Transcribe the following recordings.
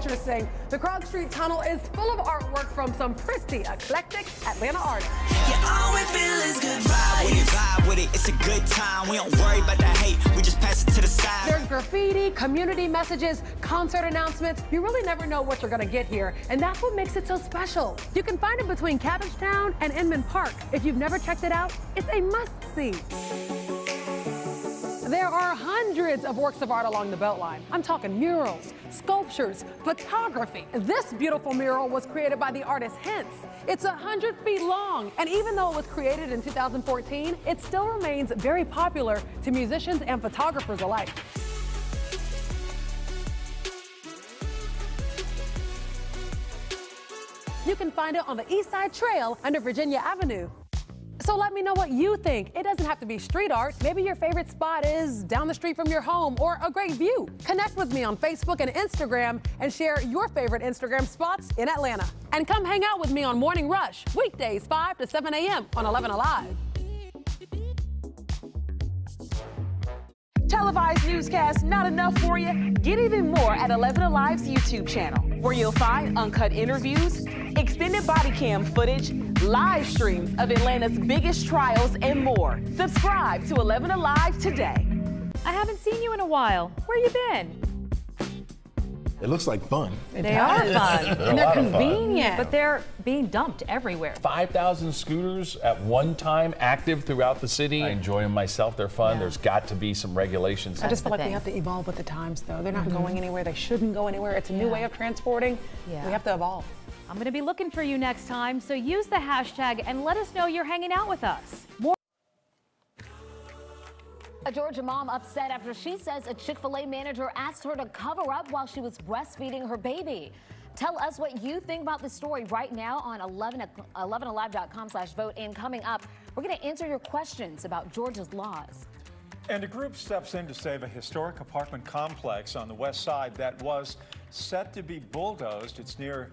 interesting. The Krog Street Tunnel is full of artwork from some pretty eclectic Atlanta artists. Yeah, all we feel is good vibe with it. It's a good time. We don't worry about the hate. We just pass it to the side. There's graffiti, community messages, concert announcements. You really never know what you're gonna get here, and that's what makes it so special. You can find it between Cabbagetown and Inman Park. If you've never checked it out, it's a must-see. There are hundreds of works of art along the Beltline. I'm talking murals, sculptures, photography. This beautiful mural was created by the artist Hints. It's 100 feet long, and even though it was created in 2014, it still remains very popular to musicians and photographers alike. You can find it on the East Side Trail under Virginia Avenue. So let me know what you think. It doesn't have to be street art. Maybe your favorite spot is down the street from your home or a great view. Connect with me on Facebook and Instagram and share your favorite Instagram spots in Atlanta. And come hang out with me on Morning Rush, weekdays 5 to 7 a.m. on 11Alive. Televised newscasts not enough for you? Get even more at 11Alive's YouTube channel, where you'll find uncut interviews, extended body cam footage, live streams of Atlanta's biggest trials, and more. Subscribe to 11Alive today. I haven't seen you in a while. Where you been? It looks like fun. They are fun. And they're convenient. But they're being dumped everywhere. 5,000 scooters at one time active throughout the city. I enjoy them myself. They're fun. There's got to be some regulations. I just feel like we have to evolve with the times, though. They're not going anywhere. They shouldn't go anywhere. It's a new way of transporting. We have to evolve. I'm going to be looking for you next time, so use the hashtag and let us know you're hanging out with us. A Georgia mom upset after she says a Chick-fil-A manager asked her to cover up while she was breastfeeding her baby. Tell us what you think about this story right now on 11alive.com/vote. And coming up, we're going to answer your questions about Georgia's laws. And a group steps in to save a historic apartment complex on the west side that was set to be bulldozed. It's near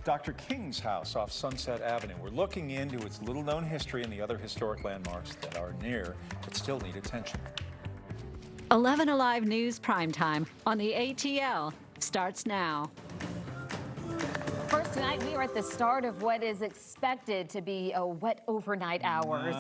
Dr. King's house off Sunset Avenue. We're looking into its little-known history and the other historic landmarks that are near but still need attention. 11Alive News Primetime on the ATL starts now. First tonight, we are at the start of what is expected to be a wet overnight hours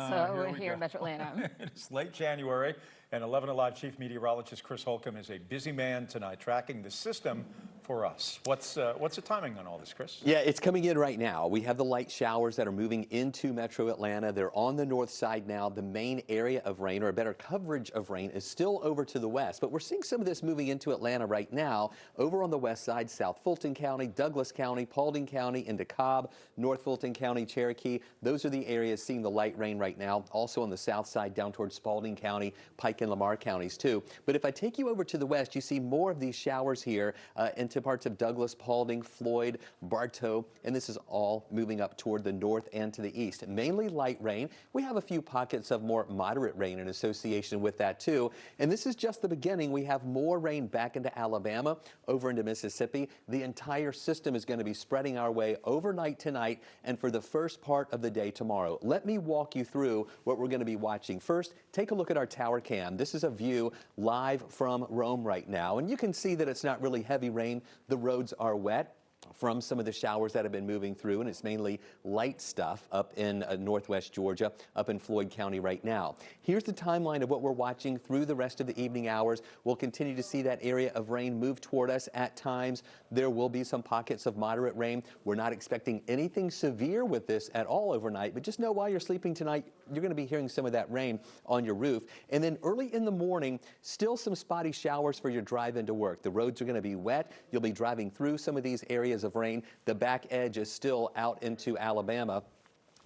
here in Metro Atlanta. It's late January, and 11Alive Chief Meteorologist Chris Holcomb is a busy man tonight tracking the system for us. What's the timing on all this, Chris? Yeah, it's coming in right now. We have the light showers that are moving into Metro Atlanta. They're on the north side now. The main area of rain, or a better coverage of rain, is still over to the west. But we're seeing some of this moving into Atlanta right now. Over on the west side, South Fulton County, Douglas County, Paulding County, into Cobb, North Fulton County, Cherokee. Those are the areas seeing the light rain right now. Also on the south side, down towards Spalding County, Pike and Lamar counties too. But if I take you over to the west, you see more of these showers here into parts of Douglas, Paulding, Floyd, Bartow, and this is all moving up toward the north and to the east. Mainly light rain. We have a few pockets of more moderate rain in association with that too. And this is just the beginning. We have more rain back into Alabama, over into Mississippi. The entire system is going to be spreading our way overnight tonight and for the first part of the day tomorrow. Let me walk you through what we're going to be watching. First, take a look at our tower cam. This is a view live from Rome right now, and you can see that it's not really heavy rain. The roads are wet from some of the showers that have been moving through, and it's mainly light stuff up in northwest Georgia, up in Floyd County right now. Here's the timeline of what we're watching through the rest of the evening hours. We'll continue to see that area of rain move toward us at times. There will be some pockets of moderate rain. We're not expecting anything severe with this at all overnight, but just know while you're sleeping tonight, you're going to be hearing some of that rain on your roof. And then early in the morning, still some spotty showers for your drive into work. The roads are going to be wet. You'll be driving through some of these areas of rain. The back edge is still out into Alabama.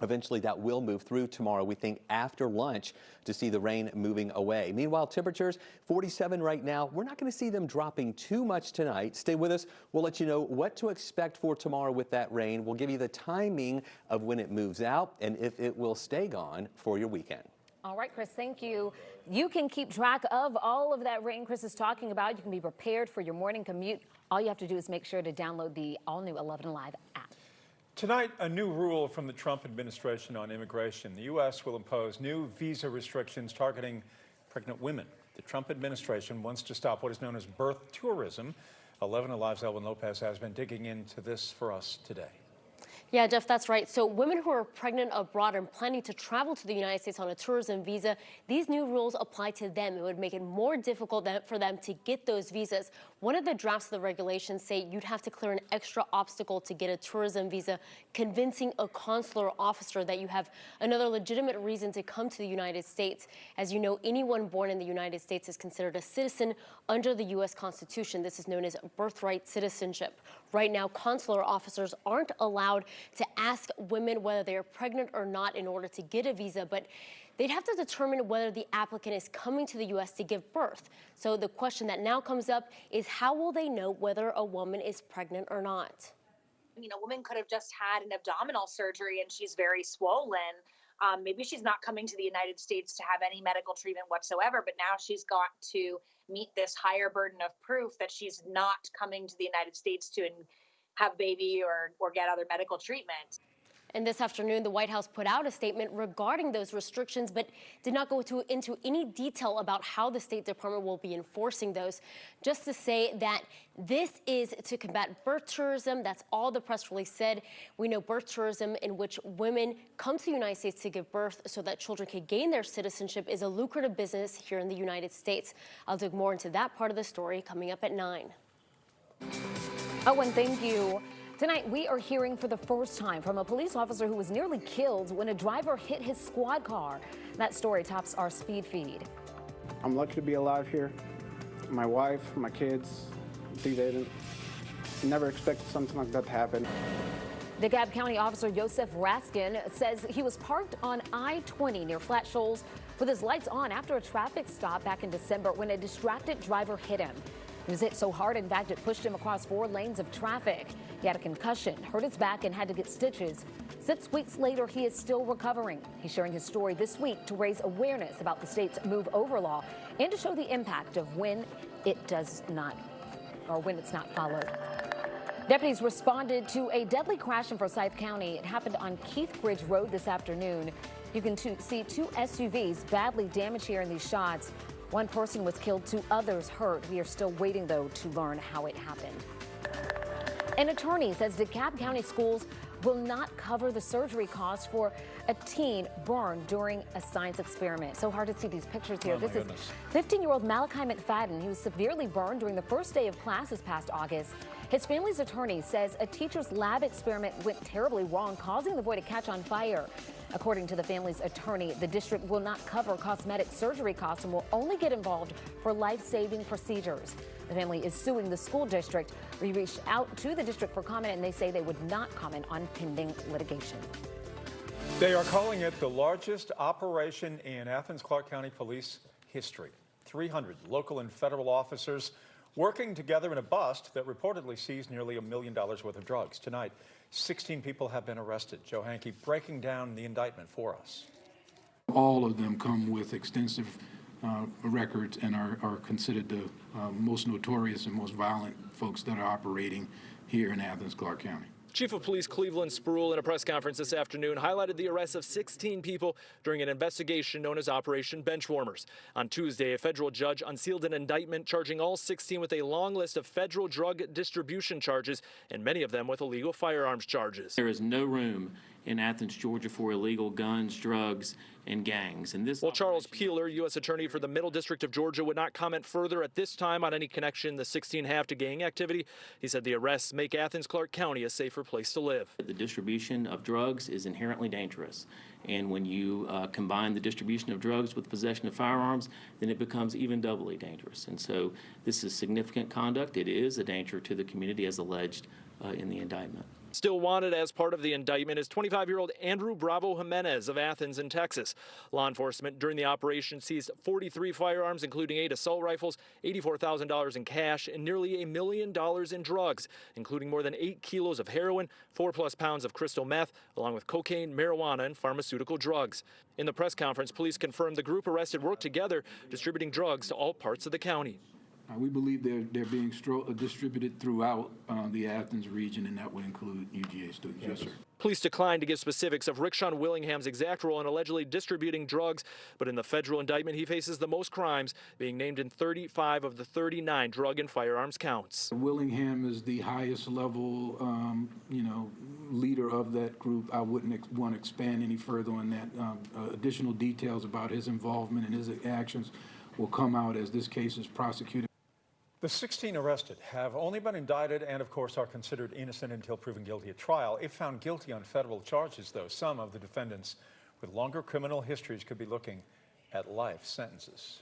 Eventually that will move through tomorrow, we think, after lunch to see the rain moving away. Meanwhile, temperatures 47 right now. We're not going to see them dropping too much tonight. Stay with us. We'll let you know what to expect for tomorrow with that rain. We'll give you the timing of when it moves out and if it will stay gone for your weekend. All right, Chris, thank you. You can keep track of all of that rain Chris is talking about. You can be prepared for your morning commute. All you have to do is make sure to download the all-new 11Alive app. Tonight, a new rule from the Trump administration on immigration. The U.S. will impose new visa restrictions targeting pregnant women. The Trump administration wants to stop what is known as birth tourism, 11Alive's Elwin Lopez has been digging into this for us today. Yeah, Jeff, that's right. So women who are pregnant abroad and planning to travel to the United States on a tourism visa, these new rules apply to them. It would make it more difficult for them to get those visas. One of the drafts of the regulations say you'd have to clear an extra obstacle to get a tourism visa, convincing a consular officer that you have another legitimate reason to come to the United States. As you know, anyone born in the United States is considered a citizen under the U.S. Constitution. This is known as birthright citizenship. Right now, consular officers aren't allowed to ask women whether they are pregnant or not in order to get a visa, but they'd have to determine whether the applicant is coming to the U.S. to give birth. So the question that now comes up is, how will they know whether a woman is pregnant or not? You know, a woman could have just had an abdominal surgery and she's very swollen. Maybe she's not coming to the United States to have any medical treatment whatsoever, but now she's got to meet this higher burden of proof that she's not coming to the United States to have baby or get other medical treatment. And this afternoon, the White House put out a statement regarding those restrictions, but did not go into any detail about how the State Department will be enforcing those. Just to say that this is to combat birth tourism. That's all the press release said. We know birth tourism, in which women come to the United States to give birth so that children can gain their citizenship, is a lucrative business here in the United States. I'll dig more into that part of the story coming up at 9. Oh, and thank you. Tonight, we are hearing for the first time from a police officer who was nearly killed when a driver hit his squad car. That story tops our speed feed. I'm lucky to be alive here. My wife, my kids, they didn't. Never expected something like that to happen. DeKalb County Officer Joseph Raskin says he was parked on I-20 near Flat Shoals with his lights on after a traffic stop back in December when a distracted driver hit him. He was hit so hard, in fact, it pushed him across 4 lanes of traffic. He had a concussion, hurt his back, and had to get stitches. 6 weeks later, he is still recovering. He's sharing his story this week to raise awareness about the state's Move Over law and to show the impact of when it does not, or when it's not followed. Deputies responded to a deadly crash in Forsyth County. It happened on Keith Bridge Road this afternoon. You can see 2 SUVs badly damaged here in these shots. 1 person was killed, 2 others hurt. We are still waiting, though, to learn how it happened. An attorney says DeKalb County schools will not cover the surgery costs for a teen burned during a science experiment. So hard to see these pictures here. This is 15-year-old Malachi McFadden. He was severely burned during the first day of class this past August. His family's attorney says a teacher's lab experiment went terribly wrong, causing the boy to catch on fire. According to the family's attorney, the district will not cover cosmetic surgery costs and will only get involved for life-saving procedures. The family is suing the school district. We reached out to the district for comment, and they say they would not comment on pending litigation. They are calling it the largest operation in Athens-Clarke County Police history. 300 local and federal officers working together in a bust that reportedly seized nearly $1 million worth of drugs. Tonight, 16 people have been arrested. Joe Hankey breaking down the indictment for us. All of them come with extensive records and are considered the most notorious and most violent folks that are operating here in Athens-Clarke County. Chief of Police Cleveland Spruill, in a press conference this afternoon, highlighted the arrest of 16 people during an investigation known as Operation Benchwarmers. On Tuesday, a federal judge unsealed an indictment charging all 16 with a long list of federal drug distribution charges, and many of them with illegal firearms charges. There is no room in Athens, Georgia for illegal guns, drugs, and gangs. And this Well, Charles Peeler, U.S. Attorney for the Middle District of Georgia, would not comment further at this time on any connection the 16 have to gang activity. He said the arrests make Athens-Clarke County a safer place to live. The distribution of drugs is inherently dangerous. And when you combine the distribution of drugs with possession of firearms, then it becomes even doubly dangerous. And so this is significant conduct. It is a danger to the community as alleged in the indictment. Still wanted as part of the indictment is 25-year-old Andrew Bravo Jimenez of Athens in Texas. Law enforcement during the operation seized 43 firearms, including 8 assault rifles, $84,000 in cash, and nearly $1 million in drugs, including more than 8 kilos of heroin, 4+ pounds of crystal meth, along with cocaine, marijuana, and pharmaceutical drugs. In the press conference, police confirmed the group arrested worked together, distributing drugs to all parts of the county. We believe they're being distributed throughout the Athens region, and that would include UGA students. Yes, sir. Police declined to give specifics of Rickshawn Willingham's exact role in allegedly distributing drugs, but in the federal indictment, he faces the most crimes, being named in 35 of the 39 drug and firearms counts. Willingham is the highest level, leader of that group. I wouldn't want to expand any further on that. Additional details about his involvement and his actions will come out as this case is prosecuted. The 16 arrested have only been indicted and, of course, are considered innocent until proven guilty at trial. If found guilty on federal charges, though, some of the defendants with longer criminal histories could be looking at life sentences.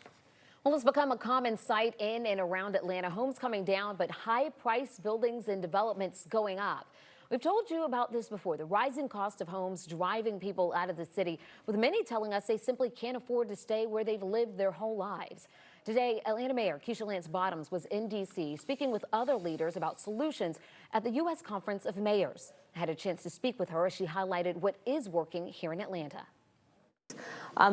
Well, it's become a common sight in and around Atlanta. Homes coming down, but high-priced buildings and developments going up. We've told you about this before, the rising cost of homes driving people out of the city, with many telling us they simply can't afford to stay where they've lived their whole lives. Today, Atlanta Mayor Keisha Lance Bottoms was in D.C. speaking with other leaders about solutions at the U.S. Conference of Mayors. I had a chance to speak with her as she highlighted what is working here in Atlanta.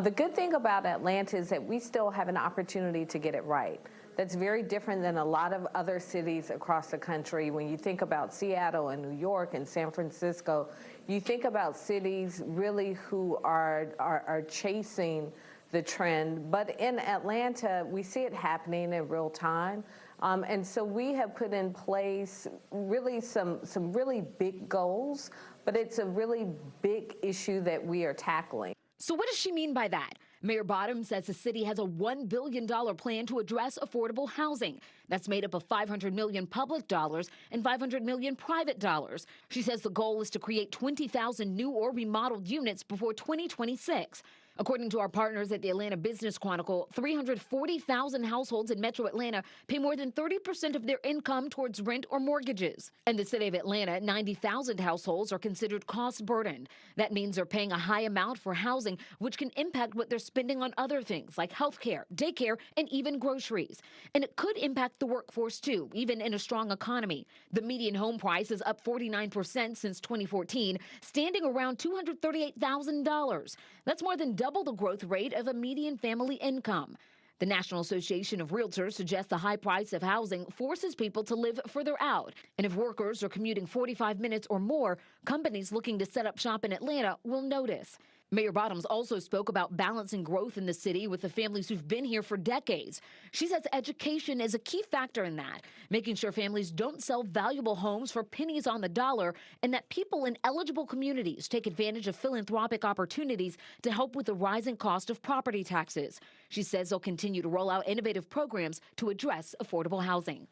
The good thing about Atlanta is that we still have an opportunity to get it right. That's very different than a lot of other cities across the country. When you think about Seattle and New York and San Francisco, you think about cities really who are chasing the trend. But in Atlanta, we see it happening in real time. And so we have put in place really some really big goals, but it's a really big issue that we are tackling. So what does she mean by that? Mayor Bottoms says the city has a $1 billion plan to address affordable housing. That's made up of $500 million public dollars and $500 million private dollars. She says the goal is to create 20,000 new or remodeled units before 2026. According to our partners at the Atlanta Business Chronicle, 340,000 households in Metro Atlanta pay more than 30% of their income towards rent or mortgages. In the city of Atlanta, 90,000 households are considered cost-burdened. That means they're paying a high amount for housing, which can impact what they're spending on other things like health care, daycare, and even groceries. And it could impact the workforce, too, even in a strong economy. The median home price is up 49% since 2014, standing around $238,000. That's more than double the growth rate of a median family income. The National Association of Realtors suggests the high price of housing forces people to live further out. And if workers are commuting 45 minutes or more, companies looking to set up shop in Atlanta will notice. Mayor Bottoms also spoke about balancing growth in the city with the families who've been here for decades. She says education is a key factor in that, making sure families don't sell valuable homes for pennies on the dollar, and that people in eligible communities take advantage of philanthropic opportunities to help with the rising cost of property taxes. She says they'll continue to roll out innovative programs to address affordable housing.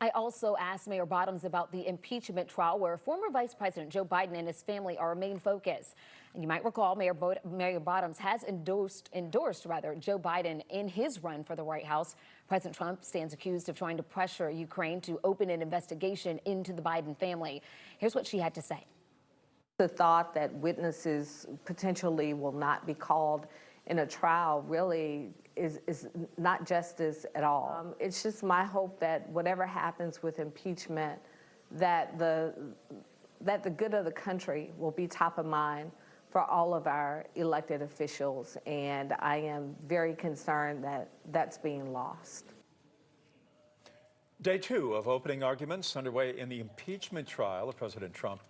I also asked Mayor Bottoms about the impeachment trial, where former Vice President Joe Biden and his family are a main focus. And you might recall Mayor Bottoms has endorsed Joe Biden in his run for the White House. President Trump stands accused of trying to pressure Ukraine to open an investigation into the Biden family. Here's what she had to say. The thought that witnesses potentially will not be called in a trial really is not justice at all. It's just my hope that whatever happens with impeachment, that the good of the country will be top of mind for all of our elected officials, and I am very concerned that that's being lost. Day 2 of opening arguments underway in the impeachment trial of President Trump.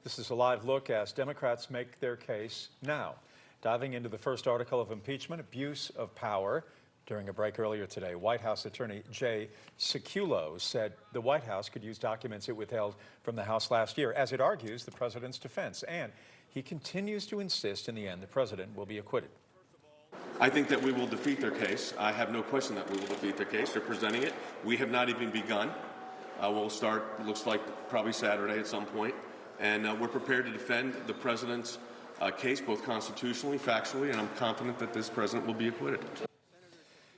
This is a live look as Democrats make their case now. Diving into the first article of impeachment, abuse of power. During a break earlier today, White House attorney Jay Sekulow said the White House could use documents it withheld from the House last year as it argues the president's defense. And he continues to insist in the end the president will be acquitted. I think that we will defeat their case. I have no question that we will defeat their case. They're presenting it. We have not even begun. We'll start, looks like, probably Saturday at some point. And we're prepared to defend the president's case, both constitutionally, factually, and I'm confident that this president will be acquitted.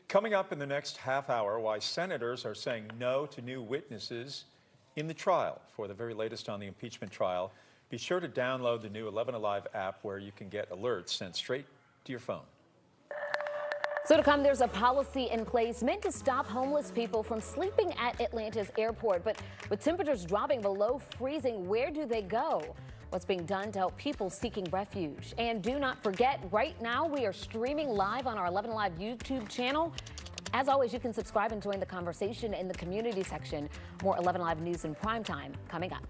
Coming up in the next half hour, why senators are saying no to new witnesses in the trial. For the very latest on the impeachment trial, be sure to download the new 11Alive app, where you can get alerts sent straight to your phone. So to come, there's a policy in place meant to stop homeless people from sleeping at Atlanta's airport. But with temperatures dropping below freezing, where do they go? What's being done to help people seeking refuge? And do not forget, right now we are streaming live on our 11Alive YouTube channel As always, you can subscribe and join the conversation in the community section. More 11 Alive news in primetime coming up.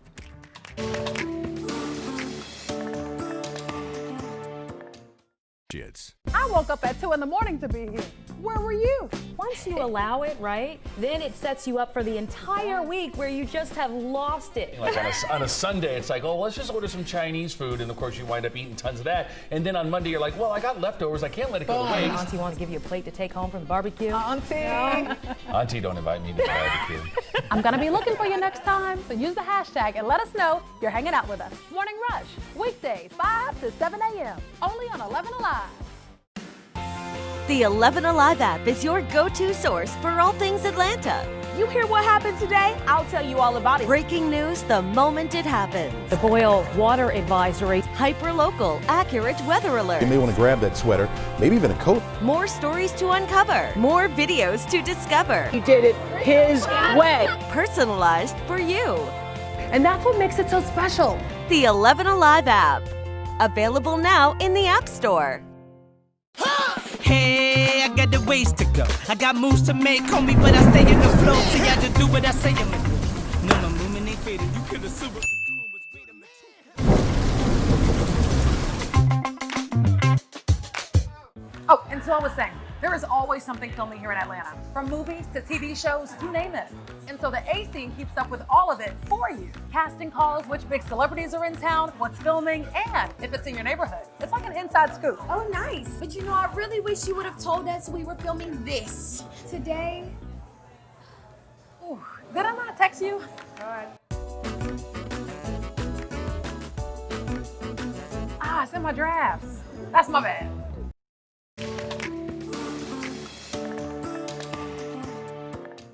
I woke up at 2 in the morning to be here. Where were you? Once you allow it, right, then it sets you up for the entire week where you just have lost it. Like on a Sunday, it's like, oh, let's just order some Chinese food, and of course you wind up eating tons of that. And then on Monday, you're like, well, I got leftovers, I can't let it go to waste. Auntie wants to give you a plate to take home from the barbecue. Auntie! Auntie, don't invite me to the barbecue. I'm gonna be looking for you next time, so use the hashtag and let us know you're hanging out with us. Morning Rush, weekdays 5 to 7 a.m. only on 11 Alive. The 11Alive app is your go-to source for all things Atlanta. You hear what happened today? I'll tell you all about it. Breaking news the moment it happens. The boil water advisory. Hyper-local, accurate weather alert. You may want to grab that sweater, maybe even a coat. More stories to uncover. More videos to discover. He did it his way. Personalized for you. And that's what makes it so special. The 11Alive app. Available now in the App Store. Hey, I got the ways to go. I got moves to make, homie, but I stay in the flow. See, I just do what I say I'm gonna do. No, my movement ain't fading. You could assume what you're doing was great. Oh, and so I was saying, there is always something filming here in Atlanta. From movies to TV shows, you name it. And so the A Scene keeps up with all of it for you. Casting calls, which big celebrities are in town, what's filming, and if it's in your neighborhood. It's like an inside scoop. Oh, nice. But you know, I really wish you would have told us we were filming this today. Ooh, did I not text you? All right. Ah, it's in my drafts. That's my bad.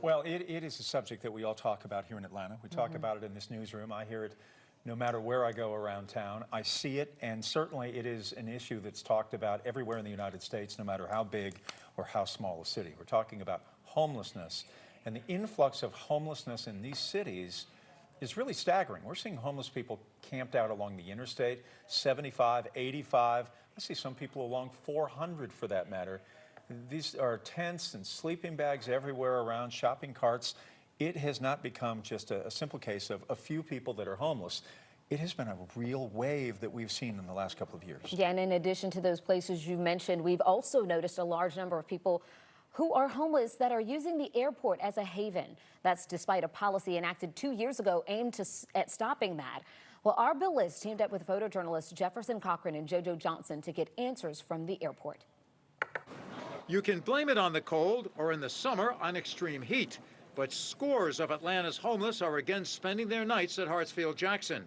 Well, it is a subject that we all talk about here in Atlanta. We talk about it in this newsroom. I hear it no matter where I go around town. I see it, and certainly it is an issue that's talked about everywhere in the United States, no matter how big or how small a city. We're talking about homelessness, and the influx of homelessness in these cities is really staggering. We're seeing homeless people camped out along the interstate, 75, 85. I see some people along 400 for that matter. These are tents and sleeping bags everywhere around, shopping carts. It has not become just a simple case of a few people that are homeless. It has been a real wave that we've seen in the last couple of years. Yeah, and in addition to those places you mentioned, we've also noticed a large number of people who are homeless that are using the airport as a haven. That's despite a policy enacted 2 years ago aimed at stopping that. Well, our Bill Liz teamed up with photojournalists Jefferson Cochran and JoJo Johnson to get answers from the airport. You can blame it on the cold or in the summer on extreme heat, but scores of Atlanta's homeless are again spending their nights at Hartsfield-Jackson.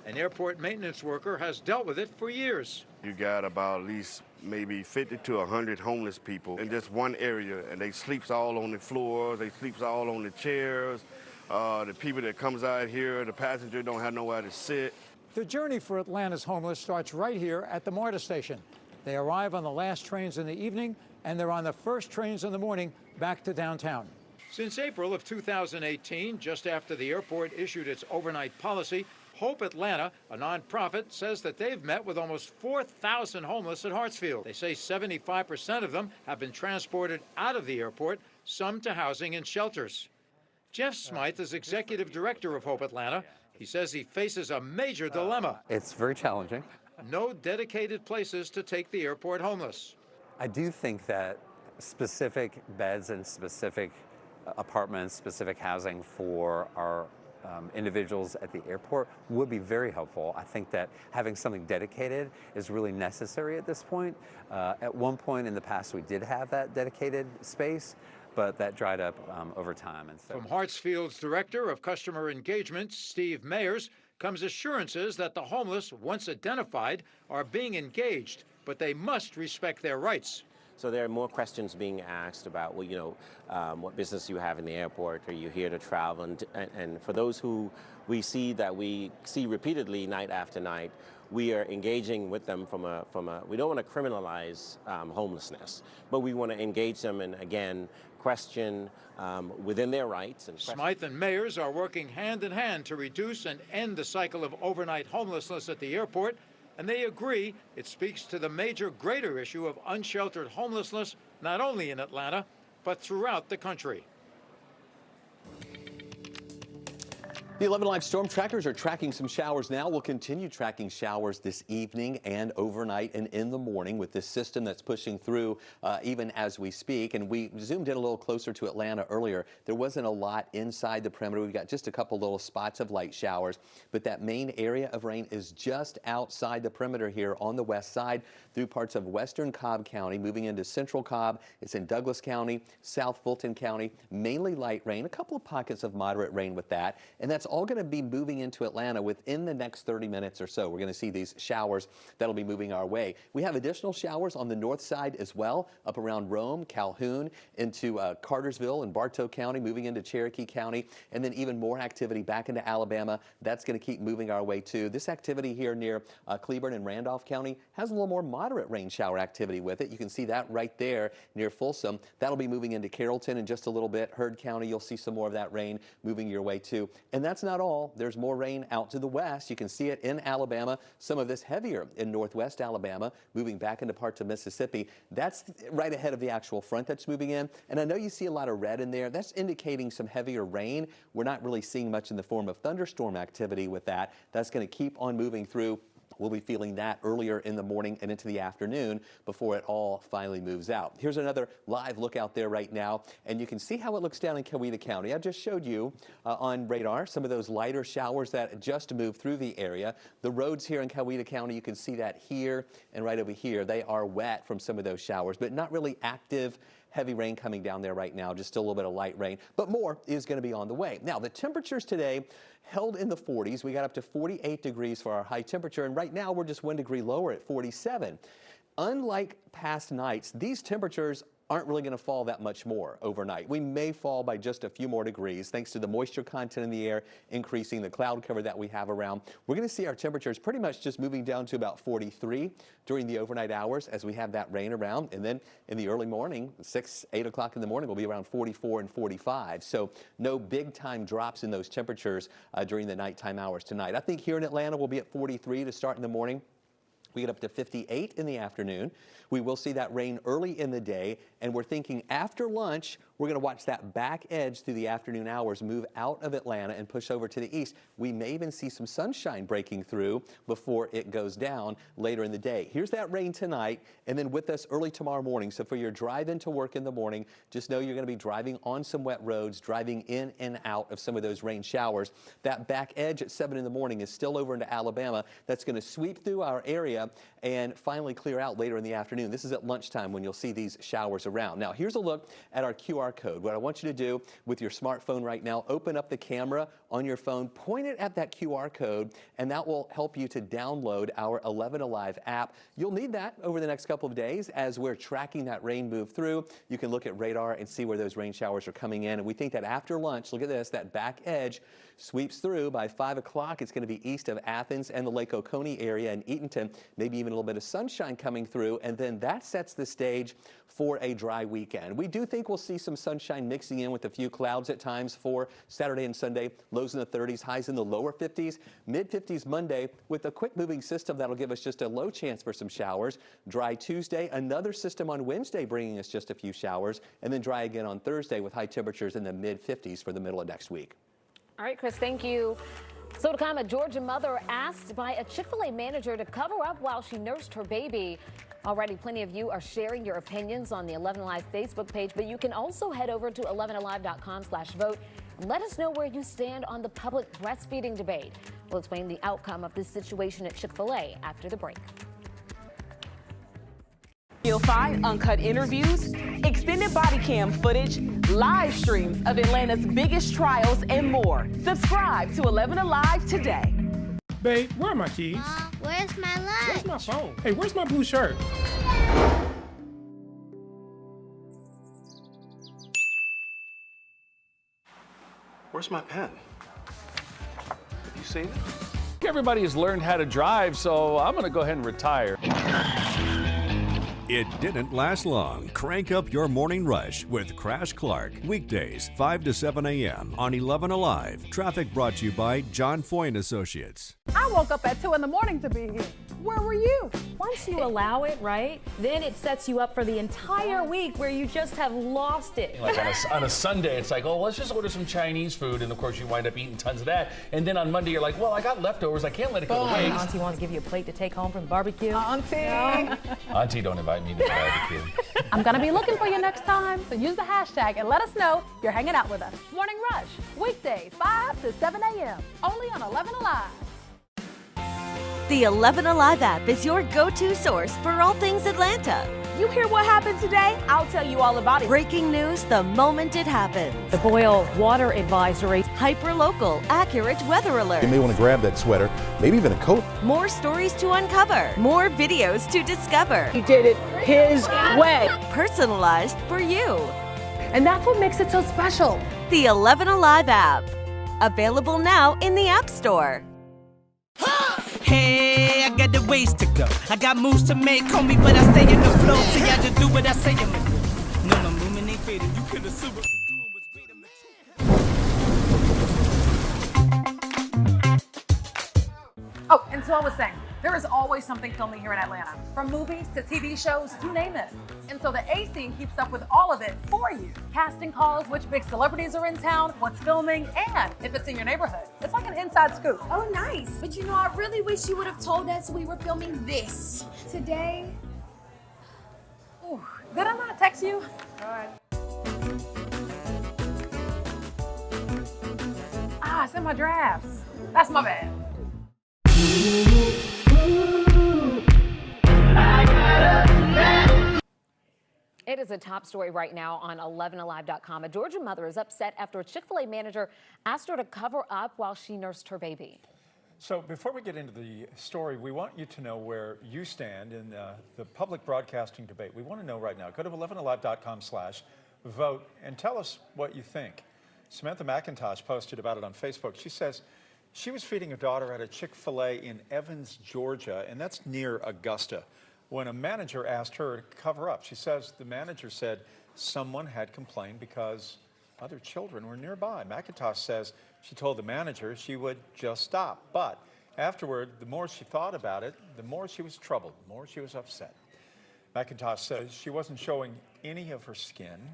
An airport maintenance worker has dealt with it for years. You got about at least maybe 50 to 100 homeless people in just one area, and they sleeps all on the floors, they sleeps all on the chairs. The people that comes out here, the passenger don't have nowhere to sit. The journey for Atlanta's homeless starts right here at the MARTA station. They arrive on the last trains in the evening, and they're on the first trains in the morning back to downtown. Since April of 2018, just after the airport issued its overnight policy, Hope Atlanta, a nonprofit, says that they've met with almost 4,000 homeless at Hartsfield. They say 75% of them have been transported out of the airport, some to housing and shelters. Jeff Smythe is executive director of Hope Atlanta. He says he faces a major dilemma. It's very challenging. No dedicated places to take the airport homeless. I do think that specific beds and specific apartments, specific housing for our individuals at the airport would be very helpful. I think that having something dedicated is really necessary at this point. At one point in the past, we did have that dedicated space, but that dried up over time. And so, from Hartsfield's Director of Customer Engagement, Steve Mayers, comes assurances that the homeless, once identified, are being engaged, but they must respect their rights. So there are more questions being asked about, well, you know, what business you have in the airport, are you here to travel? And for those who we see repeatedly night after night, we are engaging with them from a we don't want to criminalize homelessness, but we want to engage them and, again, question within their rights. And Smythe and Mayers are working hand in hand to reduce and end the cycle of overnight homelessness at the airport. And they agree it speaks to the major greater issue of unsheltered homelessness, not only in Atlanta, but throughout the country. The 11Alive storm trackers are tracking some showers now. We'll continue tracking showers this evening and overnight and in the morning with this system that's pushing through even as we speak. And we zoomed in a little closer to Atlanta earlier. There wasn't a lot inside the perimeter. We've got just a couple little spots of light showers, but that main area of rain is just outside the perimeter here on the west side through parts of western Cobb County, moving into central Cobb. It's in Douglas County, South Fulton County, mainly light rain, a couple of pockets of moderate rain with that. And that's all going to be moving into Atlanta within the next 30 minutes or so. We're going to see these showers that'll be moving our way. We have additional showers on the north side as well, up around Rome, Calhoun, into Cartersville and Bartow County, moving into Cherokee County, and then even more activity back into Alabama. That's going to keep moving our way too. This activity here near Cleburne and Randolph County has a little more moderate rain shower activity with it. You can see that right there near Folsom. That'll be moving into Carrollton in just a little bit. Heard County, you'll see some more of that rain moving your way too. And that's not all. There's more rain out to the west. You can see it in Alabama. Some of this heavier in northwest Alabama, moving back into parts of Mississippi. That's right ahead of the actual front that's moving in. And I know you see a lot of red in there. That's indicating some heavier rain. We're not really seeing much in the form of thunderstorm activity with that. That's going to keep on moving through. We'll be feeling that earlier in the morning and into the afternoon before it all finally moves out. Here's another live look out there right now, and you can see how it looks down in Coweta County. I just showed you on radar some of those lighter showers that just moved through the area. The roads here in Coweta County, you can see that here and right over here. They are wet from some of those showers, but not really active heavy rain coming down there right now, just still a little bit of light rain, but more is going to be on the way. Now, the temperatures today held in the 40s. We got up to 48 degrees for our high temperature, and right now we're just 1 degree lower at 47. Unlike past nights, these temperatures aren't really going to fall that much more overnight. We may fall by just a few more degrees thanks to the moisture content in the air increasing, the cloud cover that we have around. We're going to see our temperatures pretty much just moving down to about 43 during the overnight hours as we have that rain around. And then in the early morning, 6, 8 o'clock in the morning, we'll be around 44 and 45. So no big time drops in those temperatures during the nighttime hours tonight. I think here in Atlanta, we'll be at 43 to start in the morning. We get up to 58 in the afternoon. We will see that rain early in the day, and we're thinking after lunch, we're going to watch that back edge through the afternoon hours move out of Atlanta and push over to the east. We may even see some sunshine breaking through before it goes down later in the day. Here's that rain tonight, and then with us early tomorrow morning. So for your drive into work in the morning, just know you're going to be driving on some wet roads, driving in and out of some of those rain showers. That back edge at 7 in the morning is still over into Alabama. That's going to sweep through our area and finally clear out later in the afternoon. This is at lunchtime when you'll see these showers around. Now, here's a look at our QR code. What I want you to do with your smartphone right now, open up the camera on your phone, point it at that QR code, and that will help you to download our 11Alive app. You'll need that over the next couple of days as we're tracking that rain move through. You can look at radar and see where those rain showers are coming in. And we think that after lunch, look at this, that back edge sweeps through. By 5 o'clock, it's going to be east of Athens and the Lake Oconee area and Eatonton, maybe even a little bit of sunshine coming through, and then that sets the stage for a dry weekend. We do think we'll see some sunshine mixing in with a few clouds at times for Saturday and Sunday. Lows in the 30s, highs in the lower 50s, mid-50s Monday with a quick moving system that'll give us just a low chance for some showers. Dry Tuesday, another system on Wednesday bringing us just a few showers, and then dry again on Thursday with high temperatures in the mid-50s for the middle of next week. All right, Chris, thank you. So to come, a Georgia mother asked by a Chick-fil-A manager to cover up while she nursed her baby. Already, plenty of you are sharing your opinions on the 11Alive Facebook page, but you can also head over to 11alive.com/vote and let us know where you stand on the public breastfeeding debate. We'll explain the outcome of this situation at Chick-fil-A after the break. You'll find uncut interviews, extended body cam footage, live streams of Atlanta's biggest trials, and more. Subscribe to 11Alive today. Babe, where are my keys? Mom, where's my lunch? Where's my phone? Hey, where's my blue shirt? Where's my pen? Have you seen it? Everybody has learned how to drive, so I'm going to go ahead and retire. It didn't last long. Crank up your morning rush with Crash Clark. Weekdays, 5 to 7 a.m. on 11Alive. Traffic brought to you by John Foy & Associates. I woke up at 2 in the morning to be here. Where were you? Once you allow it, right, then it sets you up for the entire week where you just have lost it. Like on a Sunday, it's like, oh, let's just order some Chinese food, and of course you wind up eating tons of that. And then on Monday, you're like, well, I got leftovers, I can't let it go to waste. Auntie wants to give you a plate to take home from the barbecue. Auntie. Auntie, don't invite me to the barbecue. I'm gonna be looking for you next time, so use the hashtag and let us know you're hanging out with us. Morning Rush, weekdays 5 to 7 a.m. only on 11Alive. The 11Alive app is your go-to source for all things Atlanta. You hear what happened today? I'll tell you all about it. Breaking news the moment it happens. The boil water advisory. Hyper-local, accurate weather alert. You may want to grab that sweater, maybe even a coat. More stories to uncover. More videos to discover. He did it his way. Personalized for you. And that's what makes it so special. The 11Alive app. Available now in the App Store. Hey, I got the ways to go. I got moves to make, homie, but I stay in the flow. See, I just do what I say I'm gonna do. No, my movement ain't fading. You could assume what you're doing was great. Oh, and so I was saying, there is always something filming here in Atlanta, from movies to TV shows, you name it. And so the A Scene keeps up with all of it for you. Casting calls, which big celebrities are in town, what's filming, and if it's in your neighborhood. It's like an inside scoop. Oh, nice. But you know, I really wish you would have told us we were filming this today. Ooh, did I not text you? All right. Ah, it's in my drafts. That's my bad. It is a top story right now on 11alive.com. A Georgia mother is upset after a Chick-fil-A manager asked her to cover up while she nursed her baby. So before we get into the story, we want you to know where you stand in the public broadcasting debate. We want to know right now. Go to 11alive.com/vote and tell us what you think. Samantha McIntosh posted about it on Facebook. She says she was feeding her daughter at a Chick-fil-A in Evans, Georgia, and that's near Augusta, when a manager asked her to cover up. She says the manager said someone had complained because other children were nearby. McIntosh says she told the manager she would just stop. But afterward, the more she thought about it, the more she was troubled, the more she was upset. McIntosh says she wasn't showing any of her skin,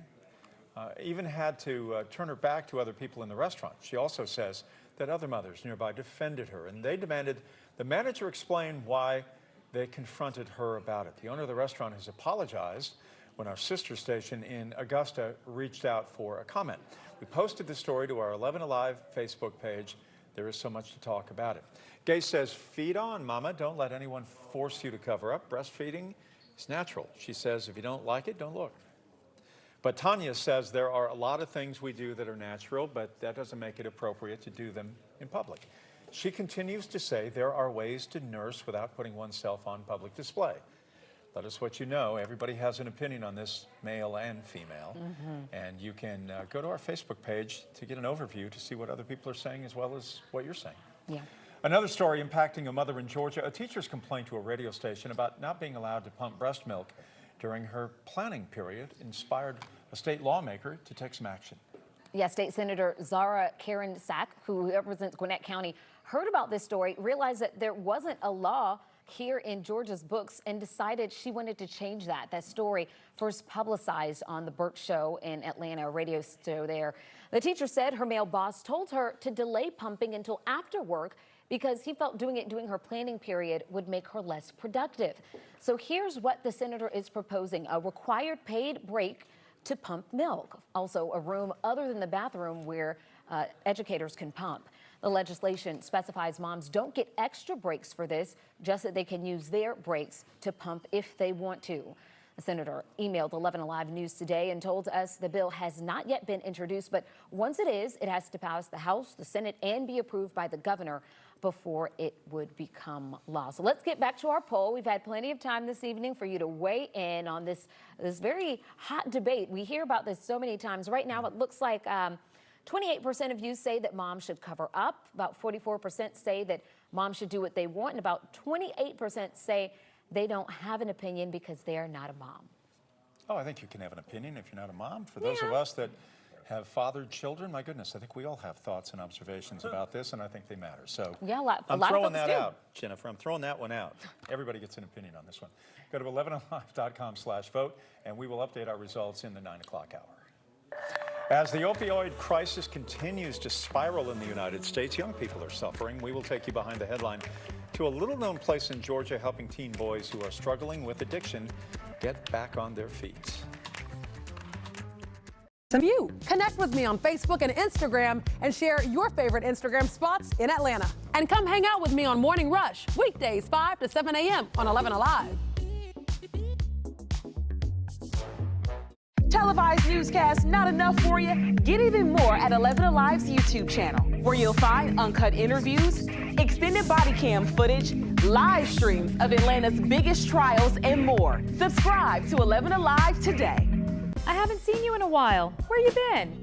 even had to turn her back to other people in the restaurant. She also says that other mothers nearby defended her, and they demanded the manager explain why they confronted her about it. The owner of the restaurant has apologized when our sister station in Augusta reached out for a comment. We posted the story to our 11Alive Facebook page. There is so much to talk about it. Gay says, feed on, mama. Don't let anyone force you to cover up. Breastfeeding is natural. She says, if you don't like it, don't look. But Tanya says there are a lot of things we do that are natural, but that doesn't make it appropriate to do them in public. She continues to say there are ways to nurse without putting oneself on public display. Let us what you know. Everybody has an opinion on this, male and female. And you can go to our Facebook page to get an overview to see what other people are saying as well as what you're saying. Yeah. Another story impacting a mother in Georgia. A teacher's complained to a radio station about not being allowed to pump breast milk during her planning period inspired a state lawmaker to take some action. Yeah, State Senator Zara Karen Sack, who represents Gwinnett County, heard about this story, realized that there wasn't a law here in Georgia's books, and decided she wanted to change that. That story first publicized on the Burt Show in Atlanta, a radio show there. The teacher said her male boss told her to delay pumping until after work because he felt doing it during her planning period would make her less productive. So here's what the senator is proposing: a required paid break to pump milk. Also, a room other than the bathroom where educators can pump. The legislation specifies moms don't get extra breaks for this, just that they can use their breaks to pump if they want to. The senator emailed 11Alive News today and told us the bill has not yet been introduced, but once it is, it has to pass the House, the Senate, and be approved by the governor before it would become law. So let's get back to our poll. We've had plenty of time this evening for you to weigh in on this very hot debate. We hear about this so many times. Right now, it looks like 28% of you say that moms should cover up. About 44% say that moms should do what they want. And about 28% say they don't have an opinion because they're not a mom. Oh, I think you can have an opinion if you're not a mom. For those of us that have fathered children. My goodness, I think we all have thoughts and observations about this, and I think they matter. So Yeah, a lot I'm of throwing folks that do. out, Jennifer. I'm throwing that one out. Everybody gets an opinion on this one. Go to 11alive.com/vote, and we will update our results in the 9 o'clock hour. As the opioid crisis continues to spiral in the United States, young people are suffering. We will take you behind the headline to a little-known place in Georgia helping teen boys who are struggling with addiction get back on their feet. You connect with me on Facebook and Instagram and share your favorite Instagram spots in Atlanta. And come hang out with me on Morning Rush, weekdays 5 to 7 a.m. on 11Alive. Televised newscasts not enough for you? Get even more at 11Alive's YouTube channel, where you'll find uncut interviews, extended body cam footage, live streams of Atlanta's biggest trials, and more. Subscribe to 11Alive today. I haven't seen you in a while. Where you been?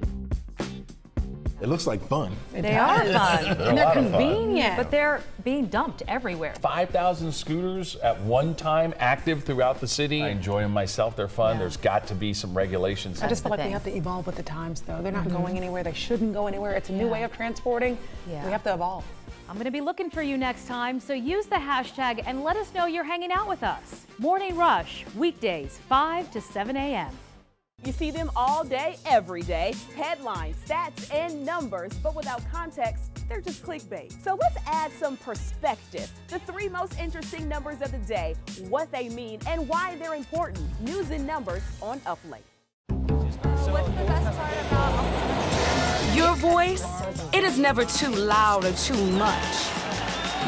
It looks like fun. They are fun. And they're convenient. But they're being dumped everywhere. 5,000 scooters at one time active throughout the city. I enjoy them myself. They're fun. There's got to be some regulations. I just feel like we have to evolve with the times, though. They're not going anywhere. They shouldn't go anywhere. It's a new way of transporting. We have to evolve. I'm going to be looking for you next time, so use the hashtag and let us know you're hanging out with us. Morning Rush, weekdays 5 to 7 a.m. You see them all day, every day. Headlines, stats, and numbers, but without context, they're just clickbait. So let's add some perspective. The 3 most interesting numbers of the day, what they mean, and why they're important. News and numbers on Up Late. What's the best part about Your voice, it is never too loud or too much.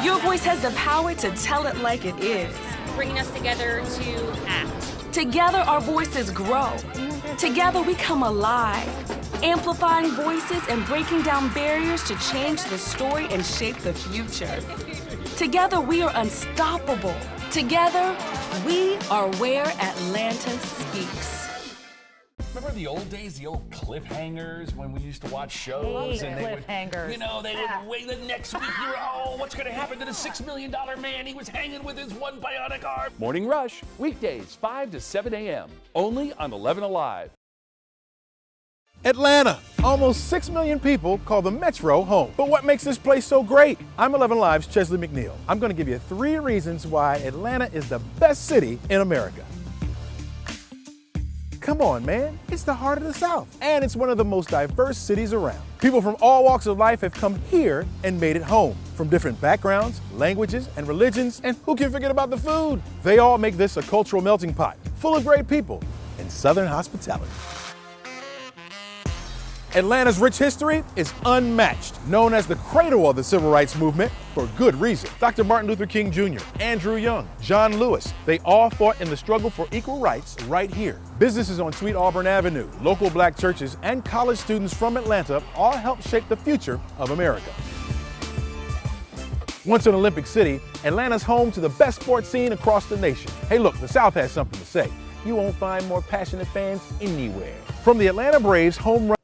Your voice has the power to tell it like it is. Bringing us together to act. Together, our voices grow. Together, we come alive, amplifying voices and breaking down barriers to change the story and shape the future. Together, we are unstoppable. Together, we are where Atlanta speaks. Remember the old days, the old cliffhangers when we used to watch shows? Hate and they cliffhangers. would, they would wait the next week. You were, oh, what's going to happen to the $6 million man? He was hanging with his one bionic arm. Morning Rush, weekdays 5 to 7 a.m. Only on 11Alive. Atlanta. Almost 6 million people call the Metro home. But what makes this place so great? I'm 11Alive's Chesley McNeil. I'm going to give you 3 reasons why Atlanta is the best city in America. Come on, man. It's the heart of the South. And it's one of the most diverse cities around. People from all walks of life have come here and made it home. From different backgrounds, languages, and religions. And who can forget about the food? They all make this a cultural melting pot, full of great people and Southern hospitality. Atlanta's rich history is unmatched, known as the cradle of the civil rights movement for good reason. Dr. Martin Luther King Jr., Andrew Young, John Lewis, they all fought in the struggle for equal rights right here. Businesses on Sweet Auburn Avenue, local black churches, and college students from Atlanta all helped shape the future of America. Once an Olympic city, Atlanta's home to the best sports scene across the nation. Hey look, the South has something to say. You won't find more passionate fans anywhere. From the Atlanta Braves home run.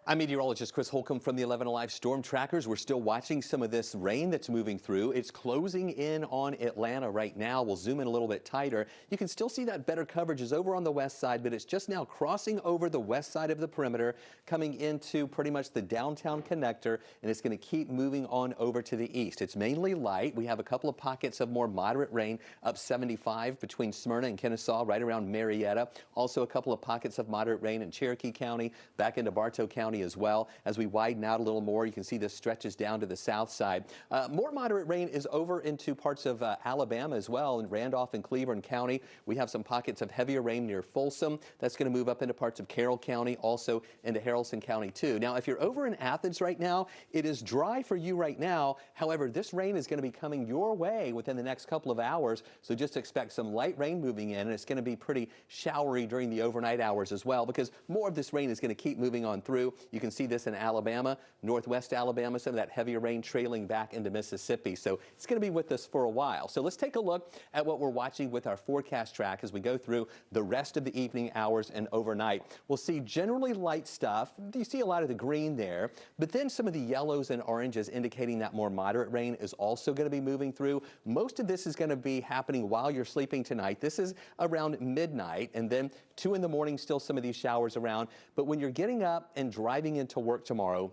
I'm meteorologist Chris Holcomb from the 11Alive Storm Trackers. We're still watching some of this rain that's moving through. It's closing in on Atlanta right now. We'll zoom in a little bit tighter. You can still see that better coverage is over on the west side, but it's just now crossing over the west side of the perimeter, coming into pretty much the downtown connector, and it's going to keep moving on over to the east. It's mainly light. We have a couple of pockets of more moderate rain up 75 between Smyrna and Kennesaw, right around Marietta. Also a couple of pockets of moderate rain in Cherokee County, back into Bartow County as well. As we widen out a little more, you can see this stretches down to the south side. More moderate rain is over into parts of Alabama as well, in Randolph and Cleveland County. We have some pockets of heavier rain near Folsom. That's going to move up into parts of Carroll County, also into Haralson County too. Now, if you're over in Athens right now, it is dry for you right now. However, this rain is going to be coming your way within the next couple of hours, so just expect some light rain moving in, and it's going to be pretty showery during the overnight hours as well, because more of this rain is going to keep moving on through. You can see this in Alabama, northwest Alabama, some of that heavier rain trailing back into Mississippi. So it's going to be with us for a while. So let's take a look at what we're watching with our forecast track as we go through the rest of the evening hours and overnight. We'll see generally light stuff. You see a lot of the green there, but then some of the yellows and oranges indicating that more moderate rain is also going to be moving through. Most of this is going to be happening while you're sleeping tonight. This is around midnight, and then 2 in the morning, still some of these showers around. But when you're getting up and driving into work tomorrow,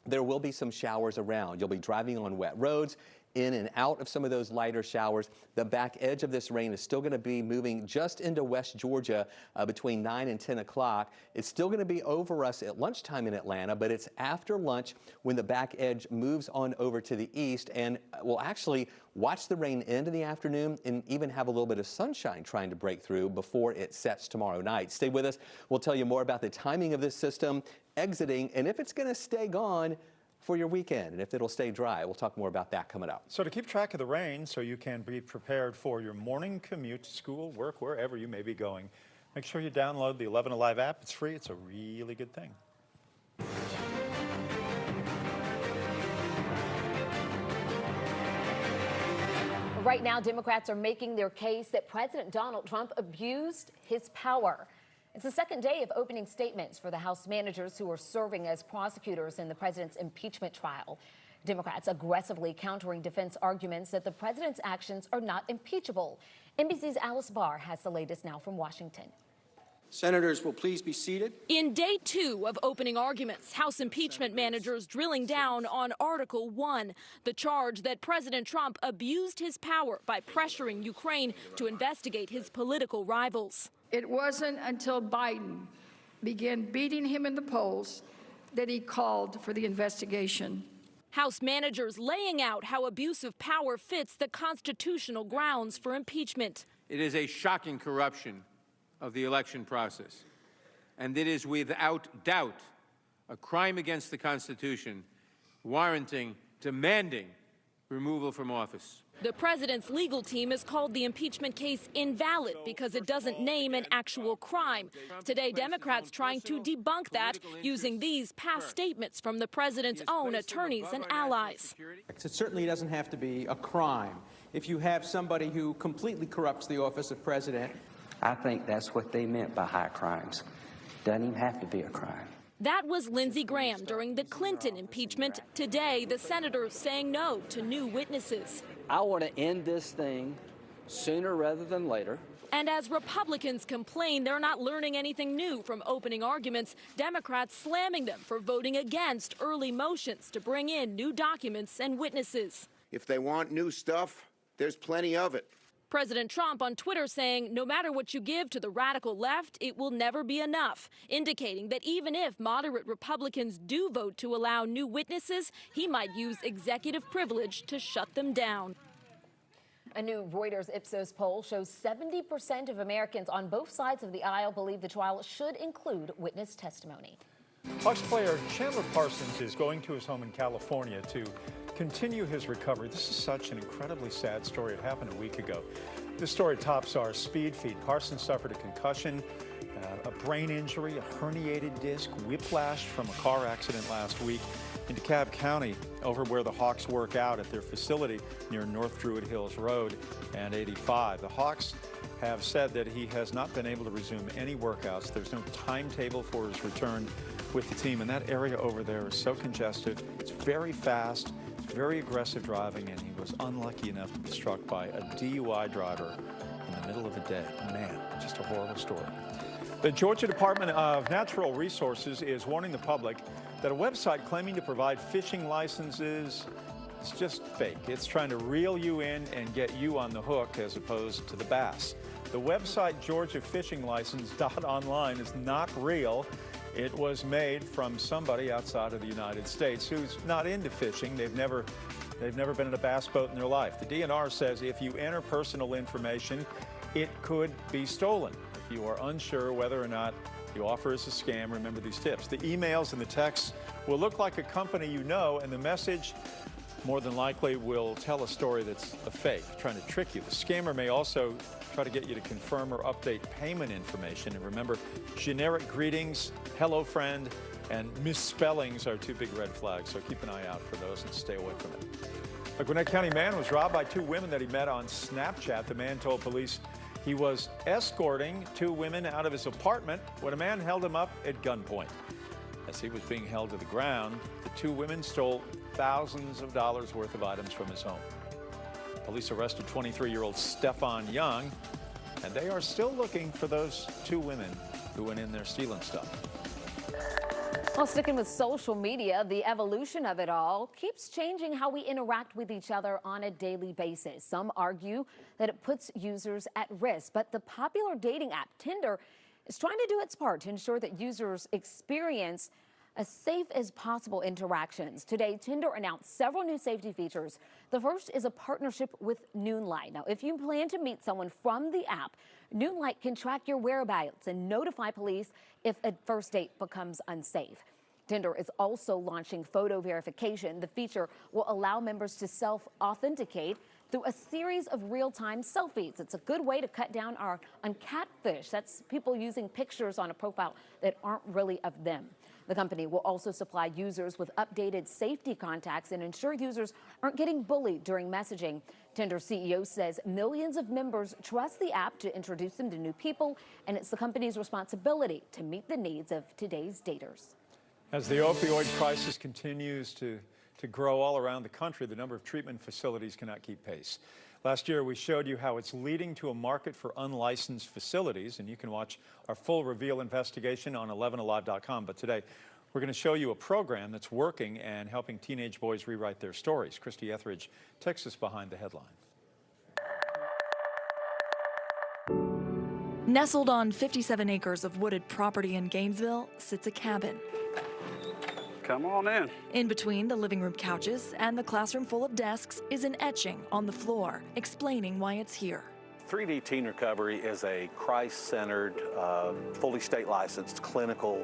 there will be some showers around. You'll be driving on wet roads, in and out of some of those lighter showers. The back edge of this rain is still going to be moving just into West Georgia between 9 and 10 o'clock. It's still going to be over us at lunchtime in Atlanta, but it's after lunch when the back edge moves on over to the east, and we'll actually watch the rain end in the afternoon and even have a little bit of sunshine trying to break through before it sets tomorrow night. Stay with us. We'll tell you more about the timing of this system exiting and if it's going to stay gone for your weekend, and if it'll stay dry. We'll talk more about that coming up. So to keep track of the rain so you can be prepared for your morning commute to school, work, wherever you may be going, make sure you download the 11Alive app. It's free. It's a really good thing. Right now, Democrats are making their case that President Donald Trump abused his power. It's the second day of opening statements for the House managers who are serving as prosecutors in the president's impeachment trial. Democrats aggressively countering defense arguments that the president's actions are not impeachable. NBC's Alice Barr has the latest now from Washington. Senators will please be seated. In day 2 of opening arguments, House impeachment managers drilling down on Article 1, the charge that President Trump abused his power by pressuring Ukraine to investigate his political rivals. It wasn't until Biden began beating him in the polls that he called for the investigation. House managers laying out how abuse of power fits the constitutional grounds for impeachment. It is a shocking corruption of the election process, and it is without doubt a crime against the Constitution, warranting, demanding removal from office. The president's legal team has called the impeachment case invalid because it doesn't name an actual crime. Today, Democrats trying to debunk that using these past statements from the president's own attorneys and allies. It certainly doesn't have to be a crime. If you have somebody who completely corrupts the office of president. I think that's what they meant by high crimes. Doesn't even have to be a crime. That was Lindsey Graham during the Clinton impeachment. Today, the senators saying no to new witnesses. I want to end this thing sooner rather than later. And as Republicans complain they're not learning anything new from opening arguments, Democrats slamming them for voting against early motions to bring in new documents and witnesses. If they want new stuff, there's plenty of it. President Trump on Twitter saying no matter what you give to the radical left, it will never be enough, indicating that even if moderate Republicans do vote to allow new witnesses, he might use executive privilege to shut them down. A new Reuters Ipsos poll shows 70% of Americans on both sides of the aisle believe the trial should include witness testimony. Hawks player Chandler Parsons is going to his home in California to continue his recovery. This is such an incredibly sad story. It happened a week ago. This story tops our speed feed. Parsons suffered a concussion, a brain injury, a herniated disc, whiplash from a car accident last week in DeKalb County over where the Hawks work out at their facility near North Druid Hills Road and 85. The Hawks have said that he has not been able to resume any workouts. There's no timetable for his return with the team, and that area over there is so congested. It's very fast, it's very aggressive driving, and he was unlucky enough to be struck by a DUI driver in the middle of the day. Man, just a horrible story. The Georgia Department of Natural Resources is warning the public that a website claiming to provide fishing licenses is just fake. It's trying to reel you in and get you on the hook as opposed to the bass. The website GeorgiaFishingLicense.online is not real. It was made from somebody outside of the United States who's not into fishing. They've never been in a bass boat in their life. The DNR says if you enter personal information, it could be stolen. If you are unsure whether or not the offer is a scam, remember these tips. The emails and the texts will look like a company you know, and the message more than likely will tell a story that's a fake, trying to trick you. The scammer may also try to get you to confirm or update payment information. And remember, generic greetings, hello friend, And misspellings are two big red flags, so keep an eye out for those and stay away from it. A Gwinnett County man was robbed by two women that he met on Snapchat. The man told police he was escorting two women out of his apartment when a man held him up at gunpoint. As he was being held to the ground, the two women stole thousands of dollars worth of items from his home. Police arrested 23-year-old Stefan Young, and they are still looking for those two women who went in there stealing stuff. Well, sticking with social media, the evolution of it all keeps changing how we interact with each other on a daily basis. Some argue that it puts users at risk, but the popular dating app Tinder is trying to do its part to ensure that users experience as safe as possible interactions. Today, Tinder announced several new safety features. The first is a partnership with Noonlight. Now, if you plan to meet someone from the app, Noonlight can track your whereabouts and notify police if a first date becomes unsafe. Tinder is also launching photo verification. The feature will allow members to self-authenticate through a series of real-time selfies. It's a good way to cut down on catfish. That's people using pictures on a profile that aren't really of them. The company will also supply users with updated safety contacts and ensure users aren't getting bullied during messaging. Tinder CEO says millions of members trust the app to introduce them to new people, and it's the company's responsibility to meet the needs of today's daters. As the opioid crisis continues to grow all around the country, the number of treatment facilities cannot keep pace. Last year, we showed you how it's leading to a market for unlicensed facilities, and you can watch our full reveal investigation on 11alive.com. But today, we're going to show you a program that's working and helping teenage boys rewrite their stories. Christy Etheridge takes us behind the headline. Nestled on 57 acres of wooded property in Gainesville sits a cabin. Come on in. In between the living room couches and the classroom full of desks is an etching on the floor, explaining why it's here. 3D Teen Recovery is a Christ-centered, fully state-licensed clinical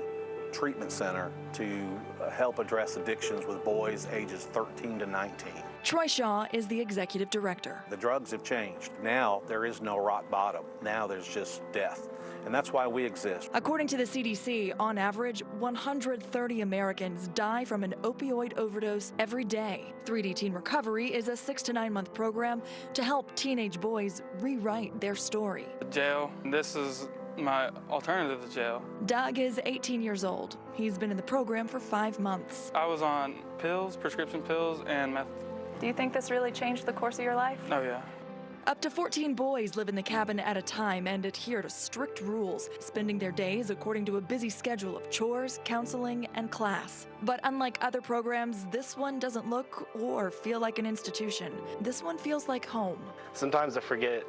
treatment center to help address addictions with boys ages 13 to 19. Troy Shaw is the executive director. The drugs have changed. Now there is no rock bottom. Now there's just death. And that's why we exist. According to the CDC, on average, 130 Americans die from an opioid overdose every day. 3D Teen Recovery is a 6 to 9 month program to help teenage boys rewrite their story. Jail. This is my alternative to jail. Doug is 18 years old. He's been in the program for 5 months. I was on pills, prescription pills, and meth. Do you think this really changed the course of your life? Oh, yeah. Up to 14 boys live in the cabin at a time and adhere to strict rules, spending their days according to a busy schedule of chores, counseling, and class. But unlike other programs, this one doesn't look or feel like an institution. This one feels like home. Sometimes I forget,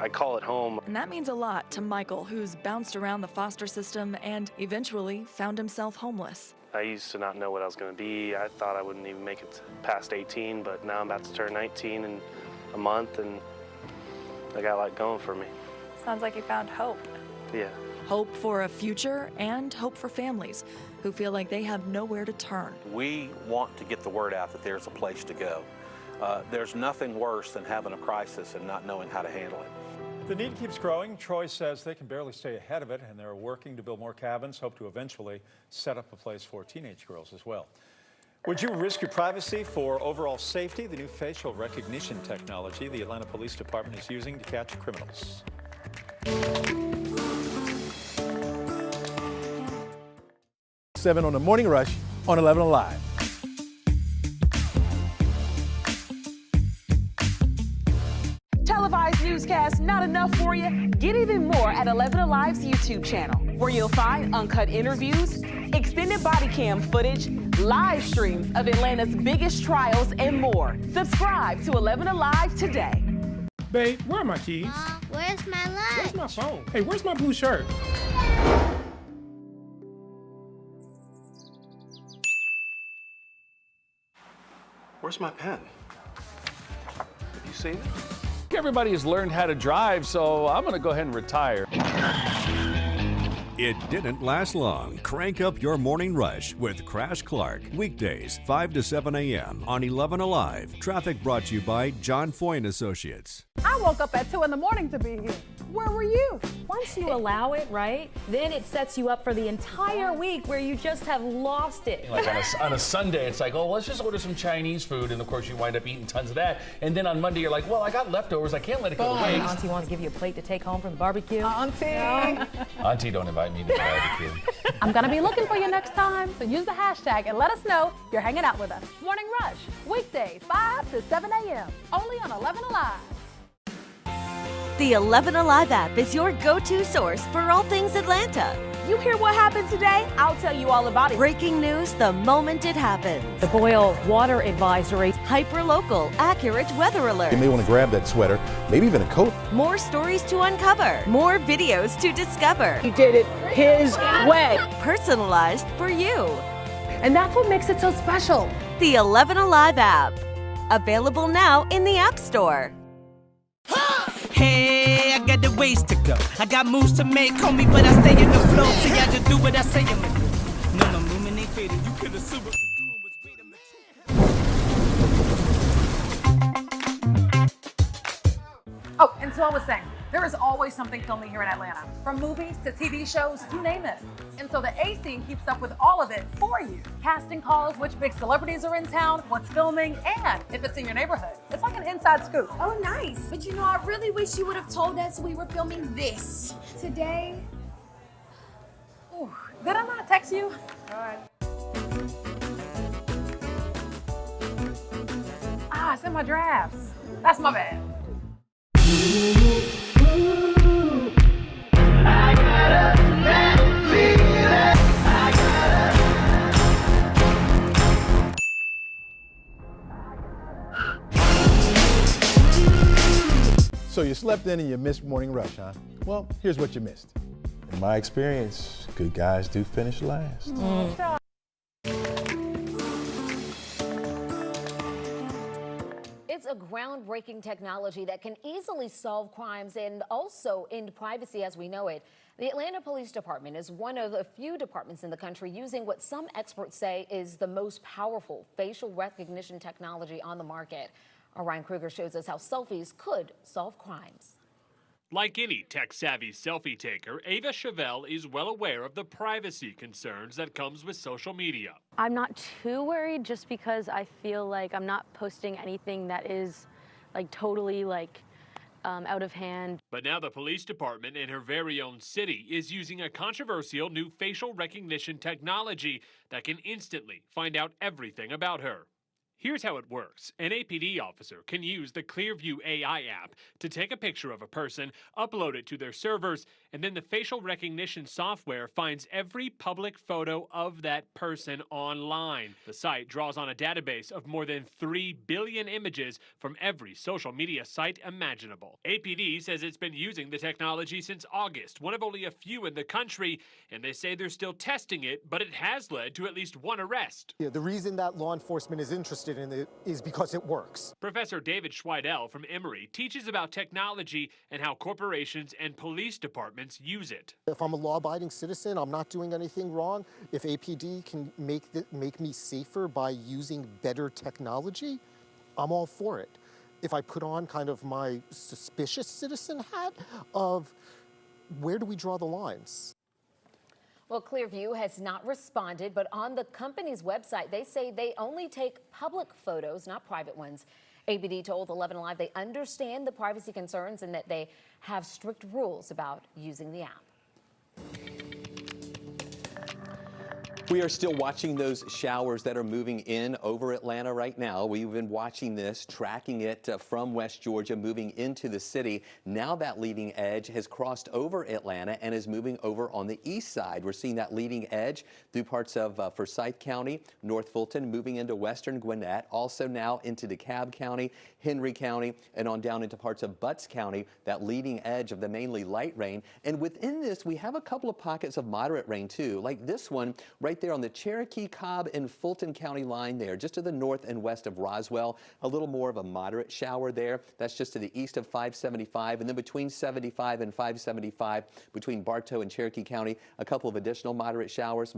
I call it home. And that means a lot to Michael, who's bounced around the foster system and eventually found himself homeless. I used to not know what I was going to be. I thought I wouldn't even make it past 18, but now I'm about to turn 19 in a month, and I got a lot going for me. Sounds like you found hope. Yeah. Hope for a future and hope for families who feel like they have nowhere to turn. We want to get the word out that there's a place to go. There's nothing worse than having a crisis and not knowing how to handle it. The need keeps growing. Troy says they can barely stay ahead of it, and they're working to build more cabins, hope to eventually set up a place for teenage girls as well. Would you risk your privacy for overall safety? The new facial recognition technology the Atlanta Police Department is using to catch criminals. 7 on the Morning Rush on 11Alive. Televised newscasts not enough for you? Get even more at 11Alive's YouTube channel, where you'll find uncut interviews, extended body cam footage, live streams of Atlanta's biggest trials, and more. Subscribe to 11Alive today. Babe, where are my keys? Where's my lunch? Where's my phone? Hey, where's my blue shirt? Where's my pen? Have you seen it? Everybody has learned how to drive, so I'm going to go ahead and retire. It didn't last long. Crank up your morning rush with Crash Clark. Weekdays, 5 to 7 a.m. on 11Alive. Traffic brought to you by John Foy & Associates. I woke up at 2 in the morning to be here. Where were you? Once you allow it, right, then it sets you up for the entire week where you just have lost it. Like on a Sunday, it's like, oh, let's just order some Chinese food, and of course you wind up eating tons of that. And then on Monday, you're like, well, I got leftovers, I can't let it go to waste. Auntie wants to give you a plate to take home from the barbecue. Auntie. Auntie, don't invite me to the barbecue. I'm gonna be looking for you next time, so use the hashtag and let us know you're hanging out with us. Morning Rush, weekdays 5 to 7 a.m. only on 11Alive. The 11Alive app is your go-to source for all things Atlanta. You hear what happened today? I'll tell you all about it. Breaking news the moment it happens. The boil water advisory. Hyper-local, accurate weather alert. You may want to grab that sweater, maybe even a coat. More stories to uncover. More videos to discover. He did it his way. Personalized for you. And that's what makes it so special. The 11Alive app. Available now in the App Store. Hey, I got the ways to go. I got moves to make, homie, but I stay in the flow. See, I just do what I say I'ma do. No, moving ain't fading. You could assume what the doing was Oh, and so I was saying, there is always something filming here in Atlanta. From movies to TV shows, you name it. And so the A Scene keeps up with all of it for you. Casting calls, which big celebrities are in town, what's filming, and if it's in your neighborhood. It's like an inside scoop. Oh, nice. But you know, I really wish you would have told us we were filming this today. Ooh, did I not text you? All right. Ah, it's in my drafts. That's my bad. So you slept in and you missed Morning Rush, huh? Well, here's what you missed. In my experience, good guys do finish last. It's a groundbreaking technology that can easily solve crimes and also end privacy as we know it. The Atlanta Police Department is one of the few departments in the country using what some experts say is the most powerful facial recognition technology on the market. Ryan Kruger shows us how selfies could solve crimes. Like any tech-savvy selfie taker, Ava Chevelle is well aware of the privacy concerns that comes with social media. I'm not too worried just because I feel like I'm not posting anything that is like totally out of hand. But now the police department in her very own city is using a controversial new facial recognition technology that can instantly find out everything about her. Here's how it works. An APD officer can use the Clearview AI app to take a picture of a person, upload it to their servers, and then the facial recognition software finds every public photo of that person online. The site draws on a database of more than 3 billion images from every social media site imaginable. APD says it's been using the technology since August, one of only a few in the country, and they say they're still testing it, but it has led to at least one arrest. Yeah, the reason that law enforcement is interested in it is because it works. Professor David Schweidel from Emory teaches about technology and how corporations and police departments use it. If I'm a law-abiding citizen, I'm not doing anything wrong. If APD can make me safer by using better technology, I'm all for it. If I put on kind of my suspicious citizen hat of where do we draw the lines? Well, Clearview has not responded, but on the company's website, they say they only take public photos, not private ones. APD told 11Alive they understand the privacy concerns and that they have strict rules about using the app. We are still watching those showers that are moving in over Atlanta right now. We've been watching this, tracking it from West Georgia, moving into the city. Now that leading edge has crossed over Atlanta and is moving over on the east side. We're seeing that leading edge through parts of Forsyth County, North Fulton, moving into western Gwinnett, also now into DeKalb County, Henry County, and on down into parts of Butts County, that leading edge of the mainly light rain. And within this, we have a couple of pockets of moderate rain too, like this one right right there on the Cherokee, Cobb, and Fulton County line there, just to the north and west of Roswell. A little more of a moderate shower there. That's just to the east of 575, and then between 75 and 575, between Bartow and Cherokee County, a couple of additional moderate showers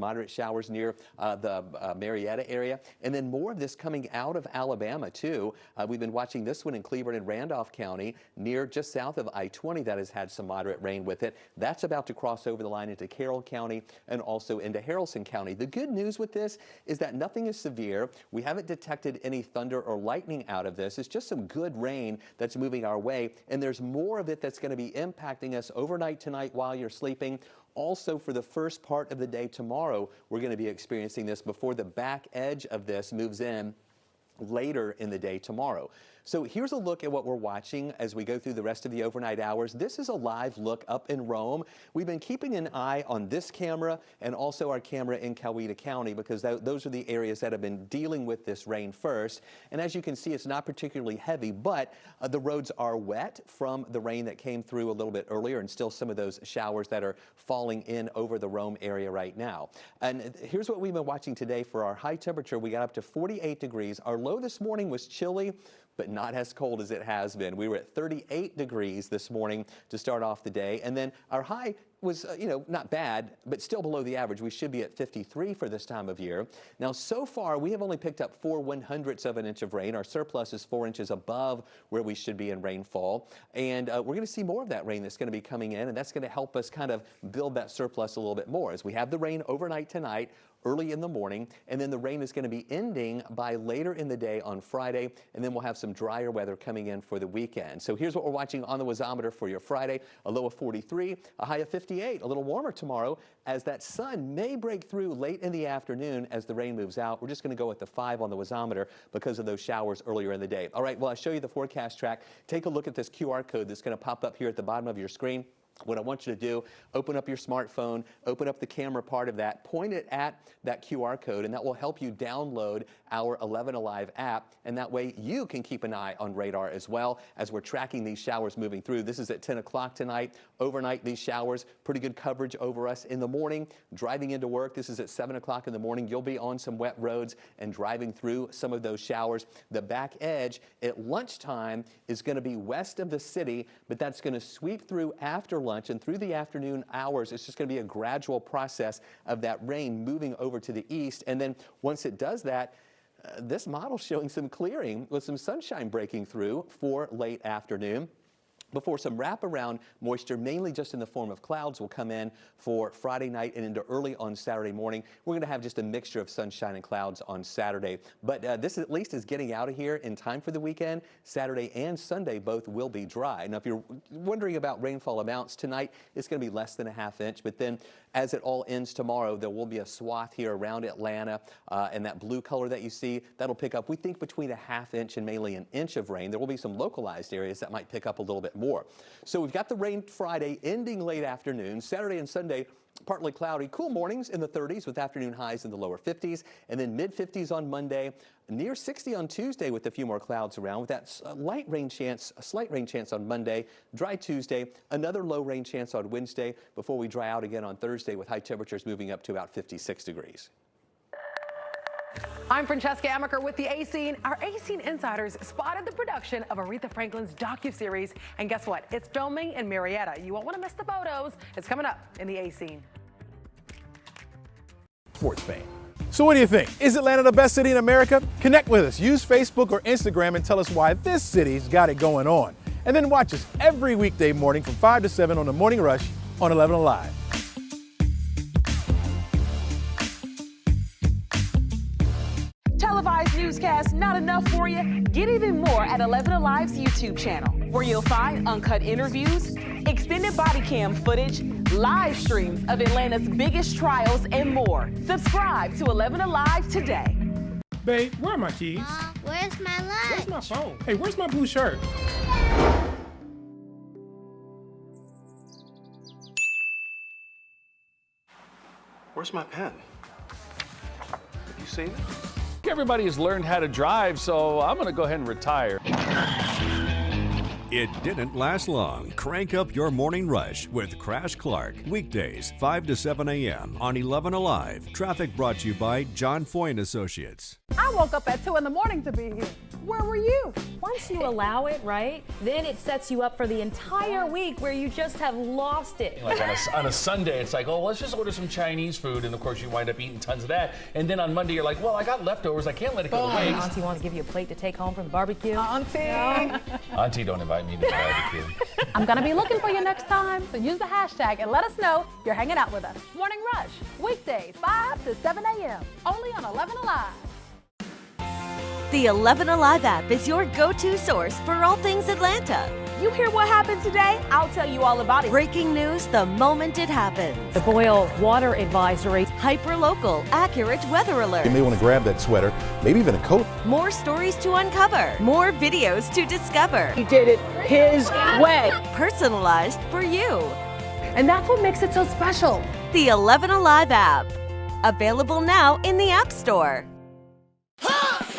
near the Marietta area, and then more of this coming out of Alabama too. We've been watching this one in Cleburne and Randolph County, near just south of I-20, that has had some moderate rain with it. That's about to cross over the line into Carroll County and also into Haralson County. The good news with this is that nothing is severe. We haven't detected any thunder or lightning out of this. It's just some good rain that's moving our way, and there's more of it that's going to be impacting us overnight tonight while you're sleeping. Also, for the first part of the day tomorrow, we're going to be experiencing this before the back edge of this moves in later in the day tomorrow. So here's a look at what we're watching as we go through the rest of the overnight hours. This is a live look up in Rome. We've been keeping an eye on this camera and also our camera in Coweta County, because those are the areas that have been dealing with this rain first. And as you can see, it's not particularly heavy, but the roads are wet from the rain that came through a little bit earlier, and still some of those showers that are falling in over the Rome area right now. And here's what we've been watching today for our high temperature. We got up to 48 degrees. Our low this morning was chilly, but not as cold as it has been. We were at 38 degrees this morning to start off the day, and then our high was, not bad, but still below the average. We should be at 53 for this time of year. Now, so far, we have only picked up 4/100ths of an inch of rain. Our surplus is 4 inches above where we should be in rainfall, and we're going to see more of that rain that's going to be coming in, and that's going to help us kind of build that surplus a little bit more as we have the rain overnight tonight, early in the morning, and then the rain is going to be ending by later in the day on Friday, and then we'll have some drier weather coming in for the weekend. So here's what we're watching on the wazometer for your Friday: a low of 43, a high of 58, a little warmer tomorrow as that sun may break through late in the afternoon as the rain moves out. We're just going to go with the 5 on the wazometer because of those showers earlier in the day. All right, well, I'll show you the forecast track. Take a look at this QR code that's going to pop up here at the bottom of your screen. What I want you to do, open up your smartphone, open up the camera part of that, point it at that QR code, and that will help you download our 11Alive app, and that way you can keep an eye on radar as well as we're tracking these showers moving through. This is at 10 o'clock tonight. Overnight, these showers, pretty good coverage over us. In the morning, driving into work, this is at 7 o'clock in the morning. You'll be on some wet roads and driving through some of those showers. The back edge at lunchtime is going to be west of the city, but that's going to sweep through after lunch and through the afternoon hours. It's just going to be a gradual process of that rain moving over to the east. And then once it does that, this model's showing some clearing with some sunshine breaking through for late afternoon, before some wraparound moisture, mainly just in the form of clouds, will come in for Friday night and into early on Saturday morning. We're going to have just a mixture of sunshine and clouds on Saturday. But this at least is getting out of here in time for the weekend. Saturday and Sunday both will be dry. Now, if you're wondering about rainfall amounts, tonight it's going to be less than a ½ inch. But then as it all ends tomorrow, there will be a swath here around Atlanta, and that blue color that you see, that'll pick up, we think, between a ½ inch and mainly an inch of rain. There will be some localized areas that might pick up a little bit more. So we've got the rain Friday ending late afternoon. Saturday and Sunday, partly cloudy, cool mornings in the 30s with afternoon highs in the lower 50s, and then mid 50s on Monday, near 60 on Tuesday with a few more clouds around, with that slight rain chance on Monday, dry Tuesday, another low rain chance on Wednesday before we dry out again on Thursday with high temperatures moving up to about 56 degrees. I'm Francesca Amaker with the A-Scene. Our A-Scene insiders spotted the production of Aretha Franklin's docuseries, and guess what? It's filming in Marietta. You won't want to miss the photos. It's coming up in the A-Scene. Sports fan. So what do you think? Is Atlanta the best city in America? Connect with us. Use Facebook or Instagram and tell us why this city's got it going on. And then watch us every weekday morning from 5 to 7 on The Morning Rush on 11Alive. Televised newscasts not enough for you? Get even more at 11Alive's YouTube channel, where you'll find uncut interviews, extended body cam footage, live streams of Atlanta's biggest trials, and more. Subscribe to 11Alive today. Babe, where are my keys? Where's my lunch? Where's my phone? Hey, where's my blue shirt? Where's my pen? Have you seen it? Everybody has learned how to drive, so I'm going to go ahead and retire. It didn't last long. Crank up your morning rush with Crash Clark. Weekdays, 5 to 7 a.m. on 11Alive. Traffic brought to you by John Foy & Associates. I woke up at 2 in the morning to be here. Where were you? Once you allow it, right, then it sets you up for the entire week where you just have lost it. Like on a Sunday, it's like, oh, let's just order some Chinese food, and of course you wind up eating tons of that. And then on Monday, you're like, well, I got leftovers, I can't let it go to waste. Auntie wants to give you a plate to take home from the barbecue. Auntie. Auntie, don't invite me to the barbecue. I'm gonna be looking for you next time, so use the hashtag and let us know you're hanging out with us. Morning Rush, weekdays, 5 to 7 a.m. Only on 11Alive. The 11Alive app is your go-to source for all things Atlanta. You hear what happened today? I'll tell you all about it. Breaking news the moment it happens. The boil water advisory. Hyper-local, accurate weather alert. You may want to grab that sweater, maybe even a coat. More stories to uncover. More videos to discover. He did it his way. Personalized for you. And that's what makes it so special. The 11Alive app. Available now in the App Store.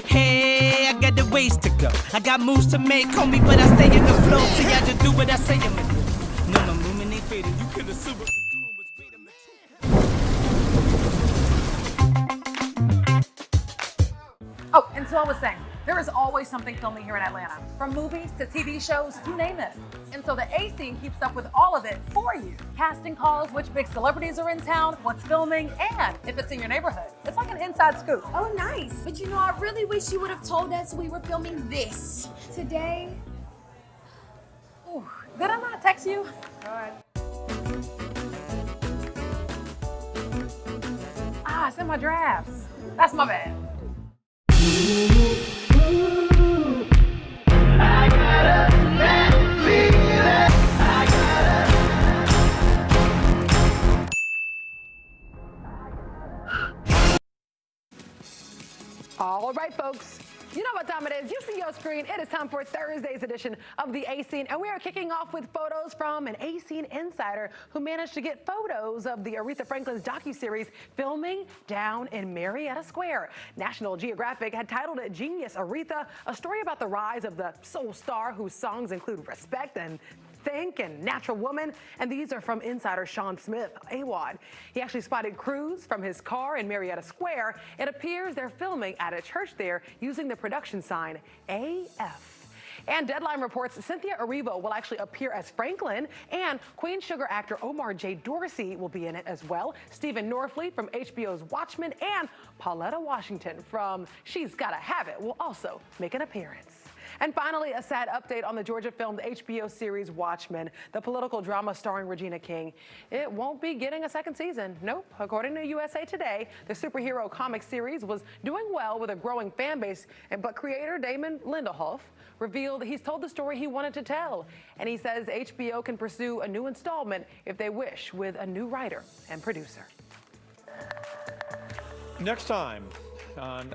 Hey, I got the ways to go. I got moves to make, homie, but I stay in the flow. See, I just do what I say I'ma do. No, my movement ain't faded. You could assume it. Oh, and so I was saying, there is always something filming here in Atlanta. From movies to TV shows, you name it. And so the A Scene keeps up with all of it for you. Casting calls, which big celebrities are in town, what's filming, and if it's in your neighborhood. It's like an inside scoop. Oh, nice. But you know, I really wish you would have told us we were filming this today. Ooh, did I not text you? All right. Ah, it's in my drafts. That's my bad. All right, folks. You know what time it is. You see your screen. It is time for Thursday's edition of the A Scene, and we are kicking off with photos from an A Scene insider who managed to get photos of the Aretha Franklin's docuseries filming down in Marietta Square. National Geographic had titled it Genius Aretha, a story about the rise of the soul star whose songs include Respect and Think and Natural Woman, and these are from insider Sean Smith, AWOD. He actually spotted crews from his car in Marietta Square. It appears they're filming at a church there using the production sign AF. And Deadline reports Cynthia Erivo will actually appear as Franklin, and Queen Sugar actor Omar J. Dorsey will be in it as well. Stephen Norfleet from HBO's Watchmen and Pauletta Washington from She's Gotta Have It will also make an appearance. And finally, a sad update on the Georgia-filmed HBO series Watchmen, the political drama starring Regina King. It won't be getting a second season. Nope. According to USA Today, the superhero comic series was doing well with a growing fan base, but creator Damon Lindelof revealed he's told the story he wanted to tell. And he says HBO can pursue a new installment if they wish, with a new writer and producer. Next time on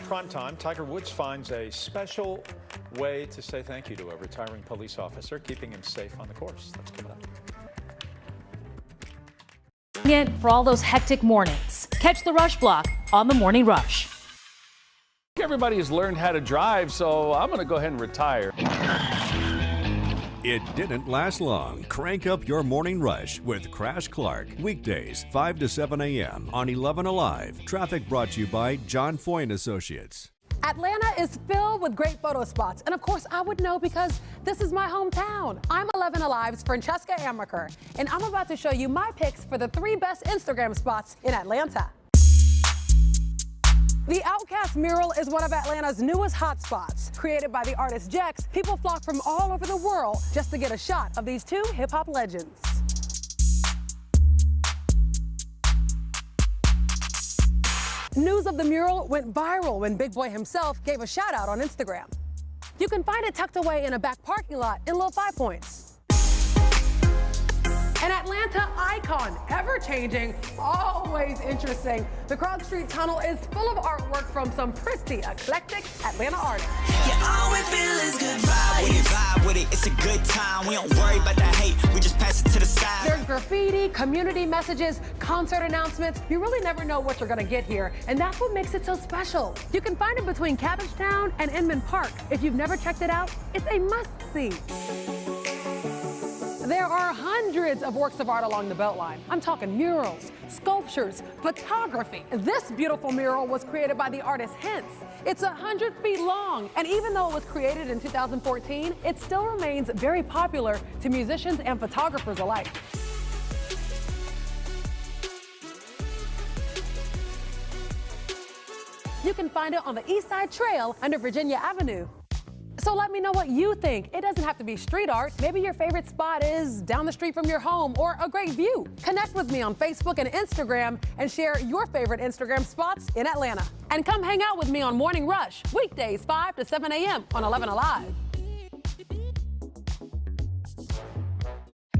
Primetime, Tiger Woods finds a special way to say thank you to a retiring police officer, keeping him safe on the course. That's coming up. For all those hectic mornings. Catch the Rush Block on the Morning Rush. Everybody has learned how to drive, so I'm going to go ahead and retire. It didn't last long. Crank up your morning rush with Crash Clark. Weekdays, 5 to 7 a.m. on 11Alive. Traffic brought to you by John Foy & Associates. Atlanta is filled with great photo spots. And of course, I would know because this is my hometown. I'm 11Alive's Francesca Amaker, and I'm about to show you my picks for the 3 best Instagram spots in Atlanta. The OUTKAST mural is one of Atlanta's newest hotspots. Created by the artist Jex, people flock from all over the world just to get a shot of these 2 hip-hop legends. News of the mural went viral when Big Boy himself gave a shout out on Instagram. You can find it tucked away in a back parking lot in Little 5 Points. An Atlanta icon, ever-changing, always interesting. The Krog Street Tunnel is full of artwork from some pretty eclectic Atlanta artists. Yeah, all we feel is good vibes. We vibe with it, it's a good time. We don't worry about the hate, we just pass it to the side. There's graffiti, community messages, concert announcements. You really never know what you're gonna get here, and that's what makes it so special. You can find it between Cabbagetown and Inman Park. If you've never checked it out, it's a must-see. There are hundreds of works of art along the Beltline. I'm talking murals, sculptures, photography. This beautiful mural was created by the artist Hence. It's 100 feet long, and even though it was created in 2014, it still remains very popular to musicians and photographers alike. You can find it on the East Side Trail under Virginia Avenue. So let me know what you think. It doesn't have to be street art. Maybe your favorite spot is down the street from your home or a great view. Connect with me on Facebook and Instagram and share your favorite Instagram spots in Atlanta. And come hang out with me on Morning Rush, weekdays 5 to 7 a.m. on 11Alive.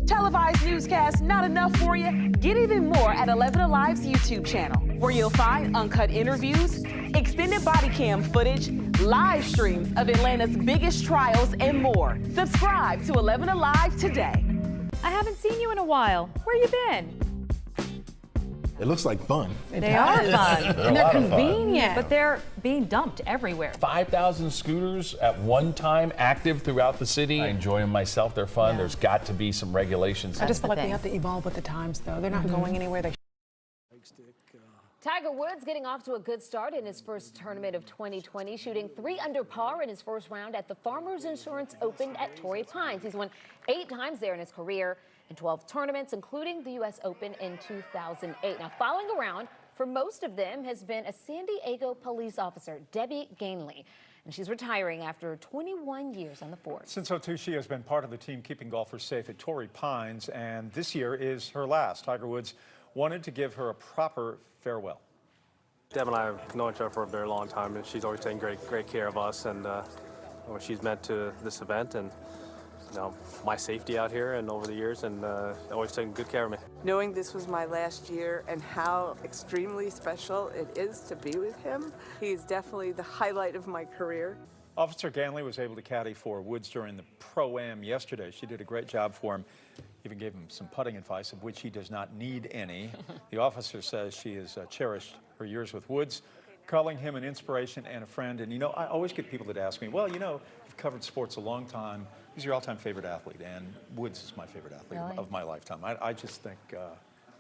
Televised newscasts not enough for you? Get even more at 11Alive's YouTube channel, where you'll find uncut interviews, extended body cam footage, live streams of Atlanta's biggest trials, and more. Subscribe to 11Alive today. I haven't seen you in a while. Where you been? It looks like fun. They are fun. And they're convenient. But they're being dumped everywhere. 5,000 scooters at one time active throughout the city. I enjoy them myself. They're fun. Yeah. There's got to be some regulations. I just feel like they have to evolve with the times, though. They're not going anywhere. They Tiger Woods getting off to a good start in his first tournament of 2020, shooting 3 under par in his first round at the Farmers Insurance Open at Torrey Pines. He's won 8 times there in his career in 12 tournaments, including the U.S. Open in 2008. Now, following around for most of them has been a San Diego police officer, Debbie Gainley. And she's retiring after 21 years on the force. Since 2002, she has been part of the team keeping golfers safe at Torrey Pines, and this year is her last. Tiger Woods wanted to give her a proper farewell. Deb and I have known each other for a very long time, and she's always taken great care of us, and she's meant to this event and my safety out here and over the years, and always taken good care of me. Knowing this was my last year and how extremely special it is to be with him, he's definitely the highlight of my career. Officer Gainley was able to caddy for Woods during the Pro-Am yesterday. She did a great job for him. Even gave him some putting advice, of which he does not need any. The officer says she has cherished her years with Woods, calling him an inspiration and a friend. And I always get people that ask me, well, you've covered sports a long time. Who's your all-time favorite athlete? And Woods is my favorite athlete of my lifetime. I just think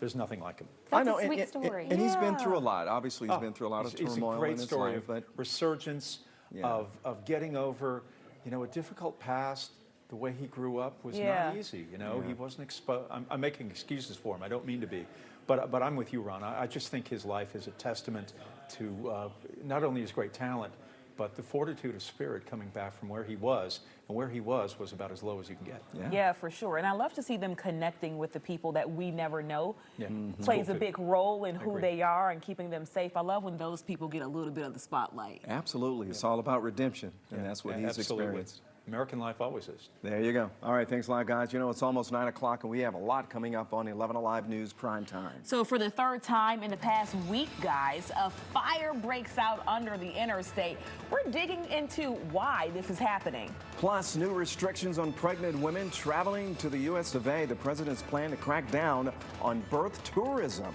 there's nothing like him. That's a sweet story. And he's been through a lot. Obviously, he's been through a lot of turmoil in his life. It's a great story of resurgence, Yeah. of getting over, a difficult past. The way he grew up was not easy. He wasn't exposed. I'm making excuses for him. I don't mean to be, but I'm with you, Ron. I just think his life is a testament to not only his great talent, but the fortitude of spirit coming back from where he was, and where he was about as low as you can get. Yeah, for sure. And I love to see them connecting with the people that we never know. Yeah. Plays a big role in who they are and keeping them safe. I love when those people get a little bit of the spotlight. Absolutely. It's all about redemption, and that's what he's experienced. American life always is. There you go. All right, thanks a lot, guys. It's almost 9 o'clock, and we have a lot coming up on 11Alive News Primetime. So for the third time in the past week, guys, a fire breaks out under the interstate. We're digging into why this is happening. Plus, new restrictions on pregnant women traveling to the U.S. of A. The president's plan to crack down on birth tourism.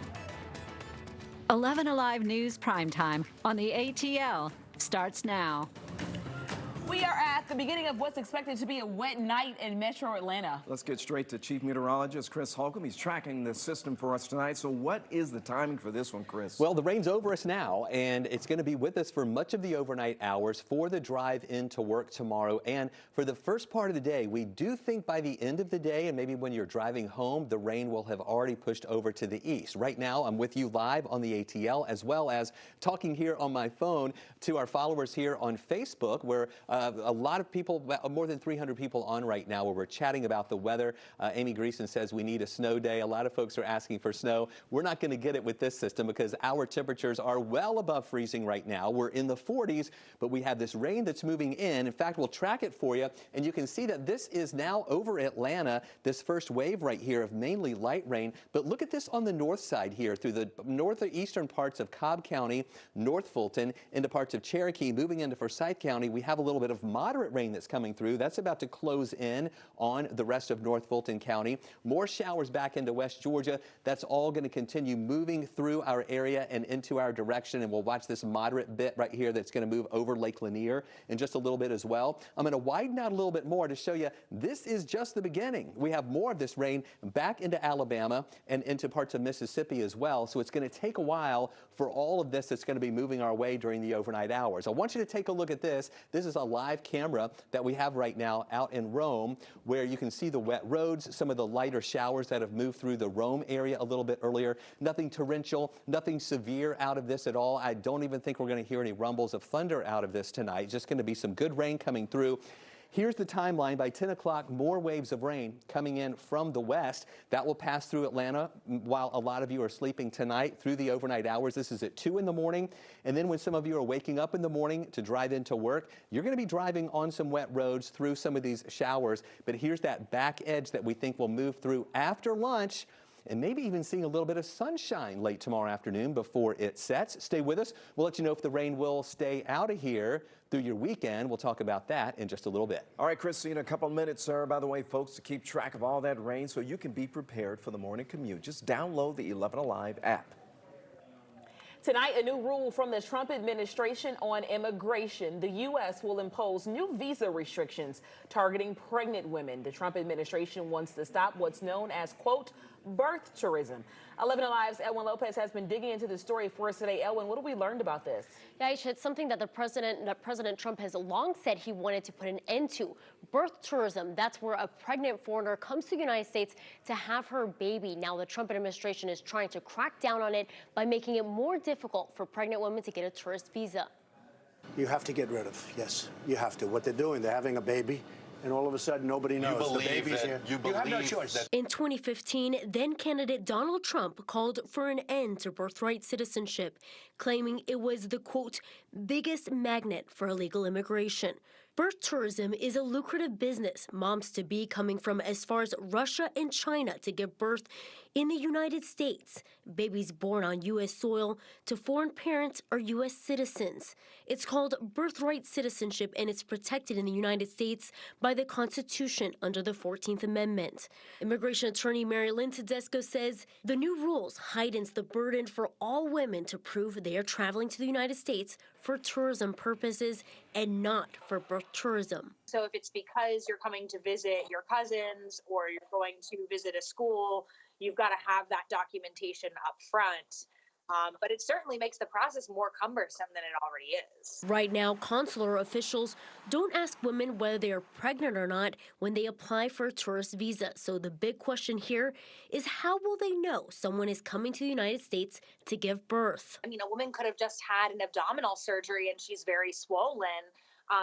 11Alive News Primetime on the ATL starts now. We are at the beginning of what's expected to be a wet night in Metro Atlanta. Let's get straight to Chief Meteorologist Chris Holcomb. He's tracking the system for us tonight. So what is the timing for this one, Chris? Well, the rain's over us now, and it's going to be with us for much of the overnight hours for the drive into work tomorrow. And for the first part of the day, we do think by the end of the day, and maybe when you're driving home, the rain will have already pushed over to the east. Right now, I'm with you live on the ATL, as well as talking here on my phone to our followers here on Facebook, where a lot of people, more than 300 people on right now where we're chatting about the weather. Amy Greason says we need a snow day. A lot of folks are asking for snow. We're not going to get it with this system because our temperatures are well above freezing right now. We're in the 40s, but we have this rain that's moving in. In fact, we'll track it for you, and you can see that this is now over Atlanta, this first wave right here of mainly light rain. But look at this on the north side here through the northeastern parts of Cobb County, North Fulton, into parts of Cherokee, moving into Forsyth County. We have a little bit of moderate rain that's coming through. That's about to close in on the rest of North Fulton County. More showers back into West Georgia. That's all going to continue moving through our area and into our direction, and we'll watch this moderate bit right here that's going to move over Lake Lanier in just a little bit as well. I'm going to widen out a little bit more to show you this is just the beginning. We have more of this rain back into Alabama and into parts of Mississippi as well, so it's going to take a while for all of this that's going to be moving our way during the overnight hours. I want you to take a look at this. This is a live camera that we have right now out in Rome, where you can see the wet roads, some of the lighter showers that have moved through the Rome area a little bit earlier. Nothing torrential, nothing severe out of this at all. I don't even think we're going to hear any rumbles of thunder out of this tonight. Just going to be some good rain coming through. Here's the timeline. By 10 o'clock, more waves of rain coming in from the west. That will pass through Atlanta while a lot of you are sleeping tonight through the overnight hours. This is at 2 in the morning. And then when some of you are waking up in the morning to drive into work, you're going to be driving on some wet roads through some of these showers. But here's that back edge that we think will move through after lunch, and maybe even seeing a little bit of sunshine late tomorrow afternoon before it sets. Stay with us. We'll let you know if the rain will stay out of here through your weekend. We'll talk about that in just a little bit. All right, Christine, a couple of minutes, sir. By the way, folks, to keep track of all that rain so you can be prepared for the morning commute, just download the 11Alive app. Tonight, a new rule from the Trump administration on immigration. The U.S. will impose new visa restrictions targeting pregnant women. The Trump administration wants to stop what's known as, quote, birth tourism. 11Alive's Elwin Lopez has been digging into the story for us today. Elwin, what have we learned about this? Yeah, Aisha, it's something that President Trump has long said he wanted to put an end to. Birth tourism, that's where a pregnant foreigner comes to the United States to have her baby. Now, the Trump administration is trying to crack down on it by making it more difficult for pregnant women to get a tourist visa. You have to get rid of, yes, you have to. What they're doing, they're having a baby, and all of a sudden nobody knows the baby's here. You have no choice. In 2015, then candidate Donald Trump called for an end to birthright citizenship, claiming it was the, quote, biggest magnet for illegal immigration. Birth tourism is a lucrative business. Moms-to-be coming from as far as Russia and China to give birth in the United States. Babies born on U.S. soil to foreign parents are U.S. citizens. It's called birthright citizenship, and it's protected in the United States by the Constitution under the 14th Amendment. Immigration attorney Mary Lynn Tedesco says the new rules heightens the burden for all women to prove they are traveling to the United States for tourism purposes and not for birth tourism. So if it's because you're coming to visit your cousins or you're going to visit a school, you've got to have that documentation up front. But it certainly makes the process more cumbersome than it already is. Right now, consular officials don't ask women whether they are pregnant or not when they apply for a tourist visa. So the big question here is, how will they know someone is coming to the United States to give birth? I mean, a woman could have just had an abdominal surgery and she's very swollen.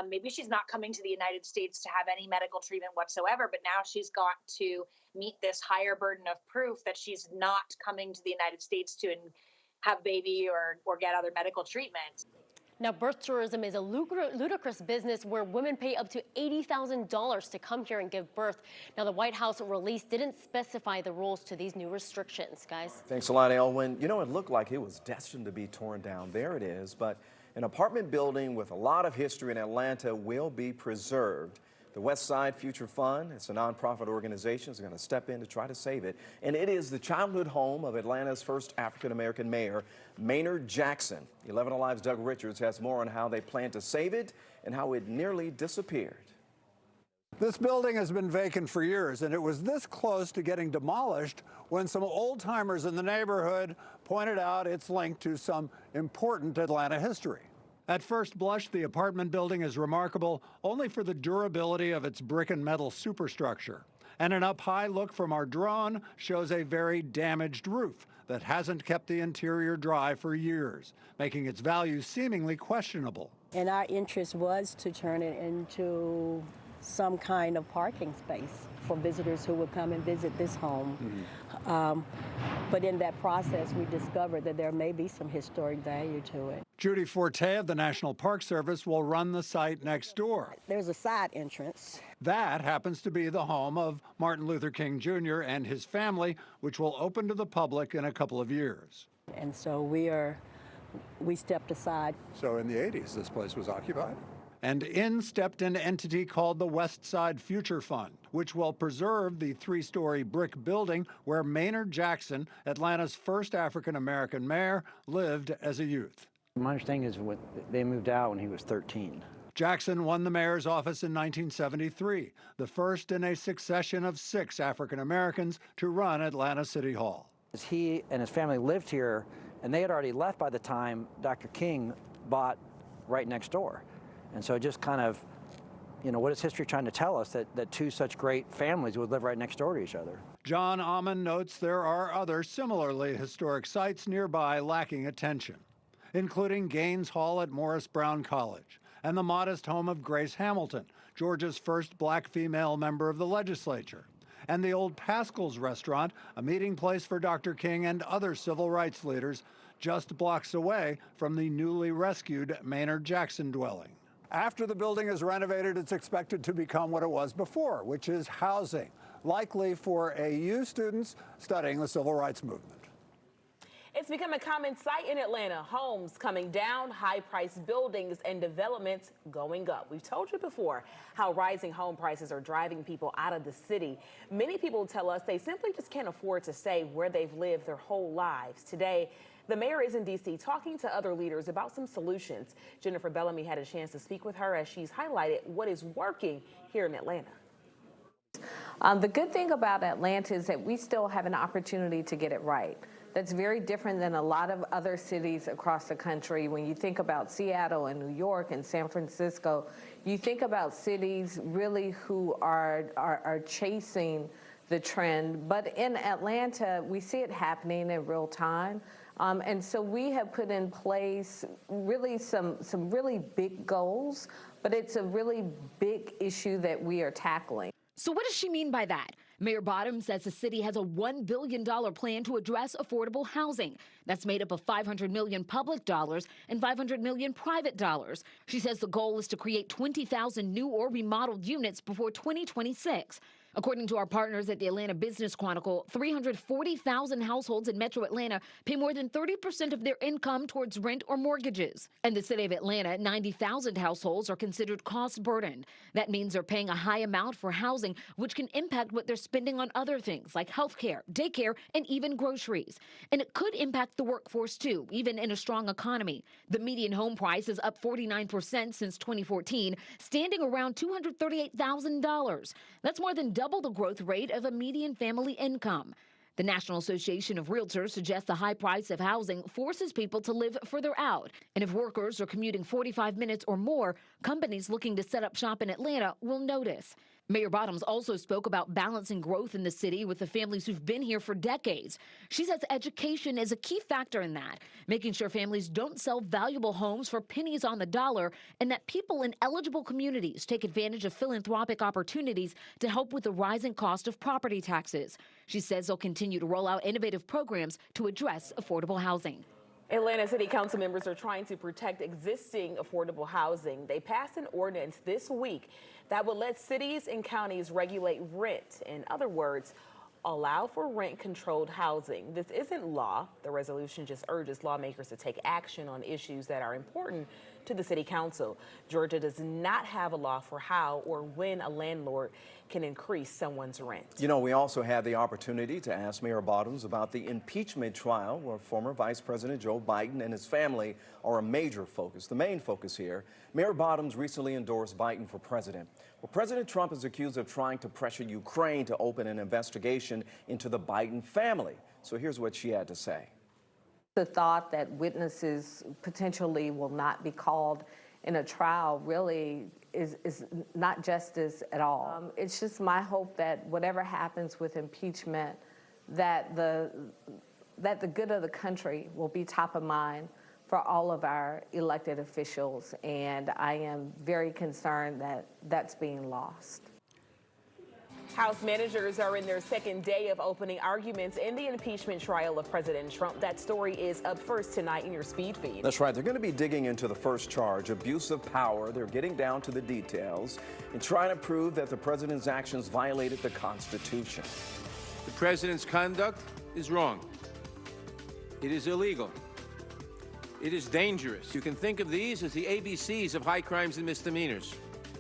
Maybe she's not coming to the United States to have any medical treatment whatsoever, but now she's got to meet this higher burden of proof that she's not coming to the United States to have baby or get other medical treatment. Now, birth tourism is a ludicrous business where women pay up to $80,000 to come here and give birth. Now, the White House release didn't specify the rules to these new restrictions, guys. Thanks a lot, Elwin. You know, it looked like it was destined to be torn down. There it is. But an apartment building with a lot of history in Atlanta will be preserved. The West Side Future Fund, it's a nonprofit organization, is going to step in to try to save it. And it is the childhood home of Atlanta's first African-American mayor, Maynard Jackson. 11Alive's Doug Richards has more on how they plan to save it and how it nearly disappeared. This building has been vacant for years, and it was this close to getting demolished when some old-timers in the neighborhood pointed out its link to some important Atlanta history. At first blush, the apartment building is remarkable only for the durability of its brick and metal superstructure. And an up-high look from our drone shows a very damaged roof that hasn't kept the interior dry for years, making its value seemingly questionable. And our interest was to turn it into some kind of parking space for visitors who would come and visit this home. But in that process, we discovered that there may be some historic value to it. Judy Forte of the National Park Service will run the site next door. There's a side entrance. That happens to be the home of Martin Luther King Jr. and his family, which will open to the public in a couple of years. And so we stepped aside. So in the 80s, this place was occupied? And in stepped an entity called the West Side Future Fund, which will preserve the 3-story brick building where Maynard Jackson, Atlanta's first African-American mayor, lived as a youth. My understanding is they moved out when he was 13. Jackson won the mayor's office in 1973, the first in a succession of 6 African-Americans to run Atlanta City Hall. He and his family lived here, and they had already left by the time Dr. King bought right next door. And so just kind of, you know, what is history trying to tell us, that 2 such great families would live right next door to each other? John Amon notes there are other similarly historic sites nearby lacking attention, including Gaines Hall at Morris Brown College and the modest home of Grace Hamilton, Georgia's first black female member of the legislature, and the old Pascal's restaurant, a meeting place for Dr. King and other civil rights leaders, just blocks away from the newly rescued Maynard Jackson dwelling. After the building is renovated, it's expected to become what it was before, which is housing, likely for AU students studying the civil rights movement. It's become a common sight in Atlanta. Homes coming down, high-priced buildings, and developments going up. We've told you before how rising home prices are driving people out of the city. Many people tell us they simply just can't afford to stay where they've lived their whole lives. Today, the mayor is in D.C. talking to other leaders about some solutions. Jennifer Bellamy had a chance to speak with her as she's highlighted what is working here in Atlanta. The good thing about Atlanta is that we still have an opportunity to get it right. That's very different than a lot of other cities across the country. When you think about Seattle and New York and San Francisco, you think about cities really who are chasing the trend. But in Atlanta, we see it happening in real time. And so we have put in place really some really big goals, but it's a really big issue that we are tackling. So what does she mean by that? Mayor Bottoms says the city has a $1 billion plan to address affordable housing. That's made up of $500 million public dollars and $500 million private dollars. She says the goal is to create 20,000 new or remodeled units before 2026. According to our partners at the Atlanta Business Chronicle, 340,000 households in metro Atlanta pay more than 30% of their income towards rent or mortgages. In the city of Atlanta, 90,000 households are considered cost burdened. That means they're paying a high amount for housing, which can impact what they're spending on other things like healthcare, daycare, and even groceries. And it could impact the workforce too, even in a strong economy. The median home price is up 49% since 2014, standing around $238,000. That's more than double the growth rate of a median family income. The National Association of Realtors suggests the high price of housing forces people to live further out. And if workers are commuting 45 minutes or more, companies looking to set up shop in Atlanta will notice. Mayor Bottoms also spoke about balancing growth in the city with the families who've been here for decades. She says education is a key factor in that, making sure families don't sell valuable homes for pennies on the dollar, and that people in eligible communities take advantage of philanthropic opportunities to help with the rising cost of property taxes. She says they'll continue to roll out innovative programs to address affordable housing. Atlanta City Council members are trying to protect existing affordable housing. They passed an ordinance this week that will let cities and counties regulate rent. In other words, allow for rent-controlled housing. This isn't law. The resolution just urges lawmakers to take action on issues that are important to the City Council. Georgia does not have a law for how or when a landlord can increase someone's rent. You know, we also had the opportunity to ask Mayor Bottoms about the impeachment trial where former Vice President Joe Biden and his family are a major focus, the main focus here. Mayor Bottoms recently endorsed Biden for president. Well, President Trump is accused of trying to pressure Ukraine to open an investigation into the Biden family. So here's what she had to say. The thought that witnesses potentially will not be called in a trial really is not justice at all. It's just my hope that whatever happens with impeachment, that the good of the country will be top of mind for all of our elected officials, and I am very concerned that that's being lost. House managers are in their second day of opening arguments in the impeachment trial of President Trump. That story is up first tonight in your speed feed. That's right. They're going to be digging into the first charge, abuse of power. They're getting down to the details and trying to prove that the president's actions violated the Constitution. The president's conduct is wrong. It is illegal. It is dangerous. You can think of these as the ABCs of high crimes and misdemeanors: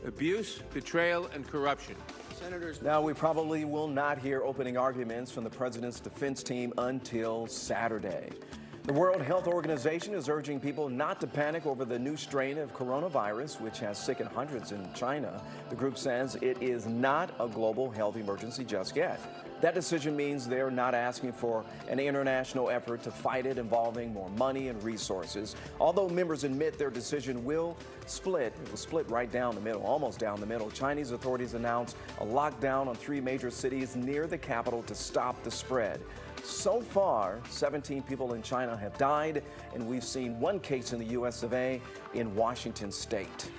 abuse, betrayal, and corruption. Senators. Now, we probably will not hear opening arguments from the president's defense team until Saturday. The World Health Organization is urging people not to panic over the new strain of coronavirus, which has sickened hundreds in China. The group says it is not a global health emergency just yet. That decision means they're not asking for an international effort to fight it involving more money and resources. Although members admit their decision will split, it will split right down the middle, almost down the middle. Chinese authorities announced a lockdown on 3 major cities near the capital to stop the spread. So far, 17 people in China have died, and we've seen 1 case in the US of A in Washington state.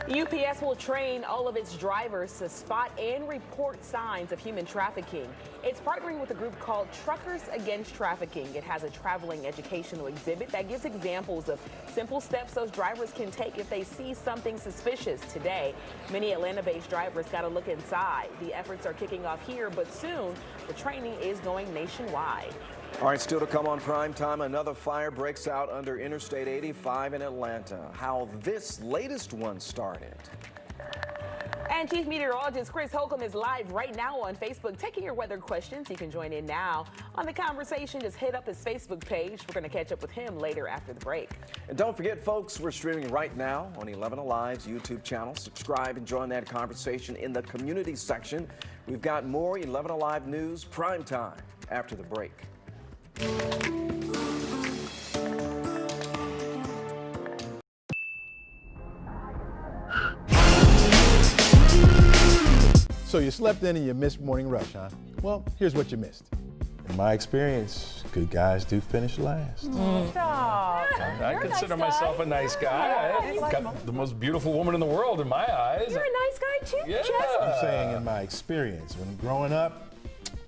UPS will train all of its drivers to spot and report signs of human trafficking. It's partnering with a group called Truckers Against Trafficking. It has a traveling educational exhibit that gives examples of simple steps those drivers can take if they see something suspicious. Today, many Atlanta-based drivers got a look inside. The efforts are kicking off here, but soon the training is going nationwide. All right, still to come on Primetime, another fire breaks out under Interstate 85 in Atlanta. How this latest one started. And Chief Meteorologist Chris Holcomb is live right now on Facebook taking your weather questions. You can join in now on the conversation. Just hit up his Facebook page. We're going to catch up with him later after the break. And don't forget, folks, we're streaming right now on 11Alive's YouTube channel. Subscribe and join that conversation in the community section. We've got more 11Alive news Primetime after the break. So you slept in and you missed Morning Rush, huh? Well, here's what you missed. In my experience, good guys do finish last. I consider myself a nice guy. I've got the most beautiful woman in the world in my eyes. You're a nice guy too, Yeah. Jeff. I'm saying in my experience, when growing up,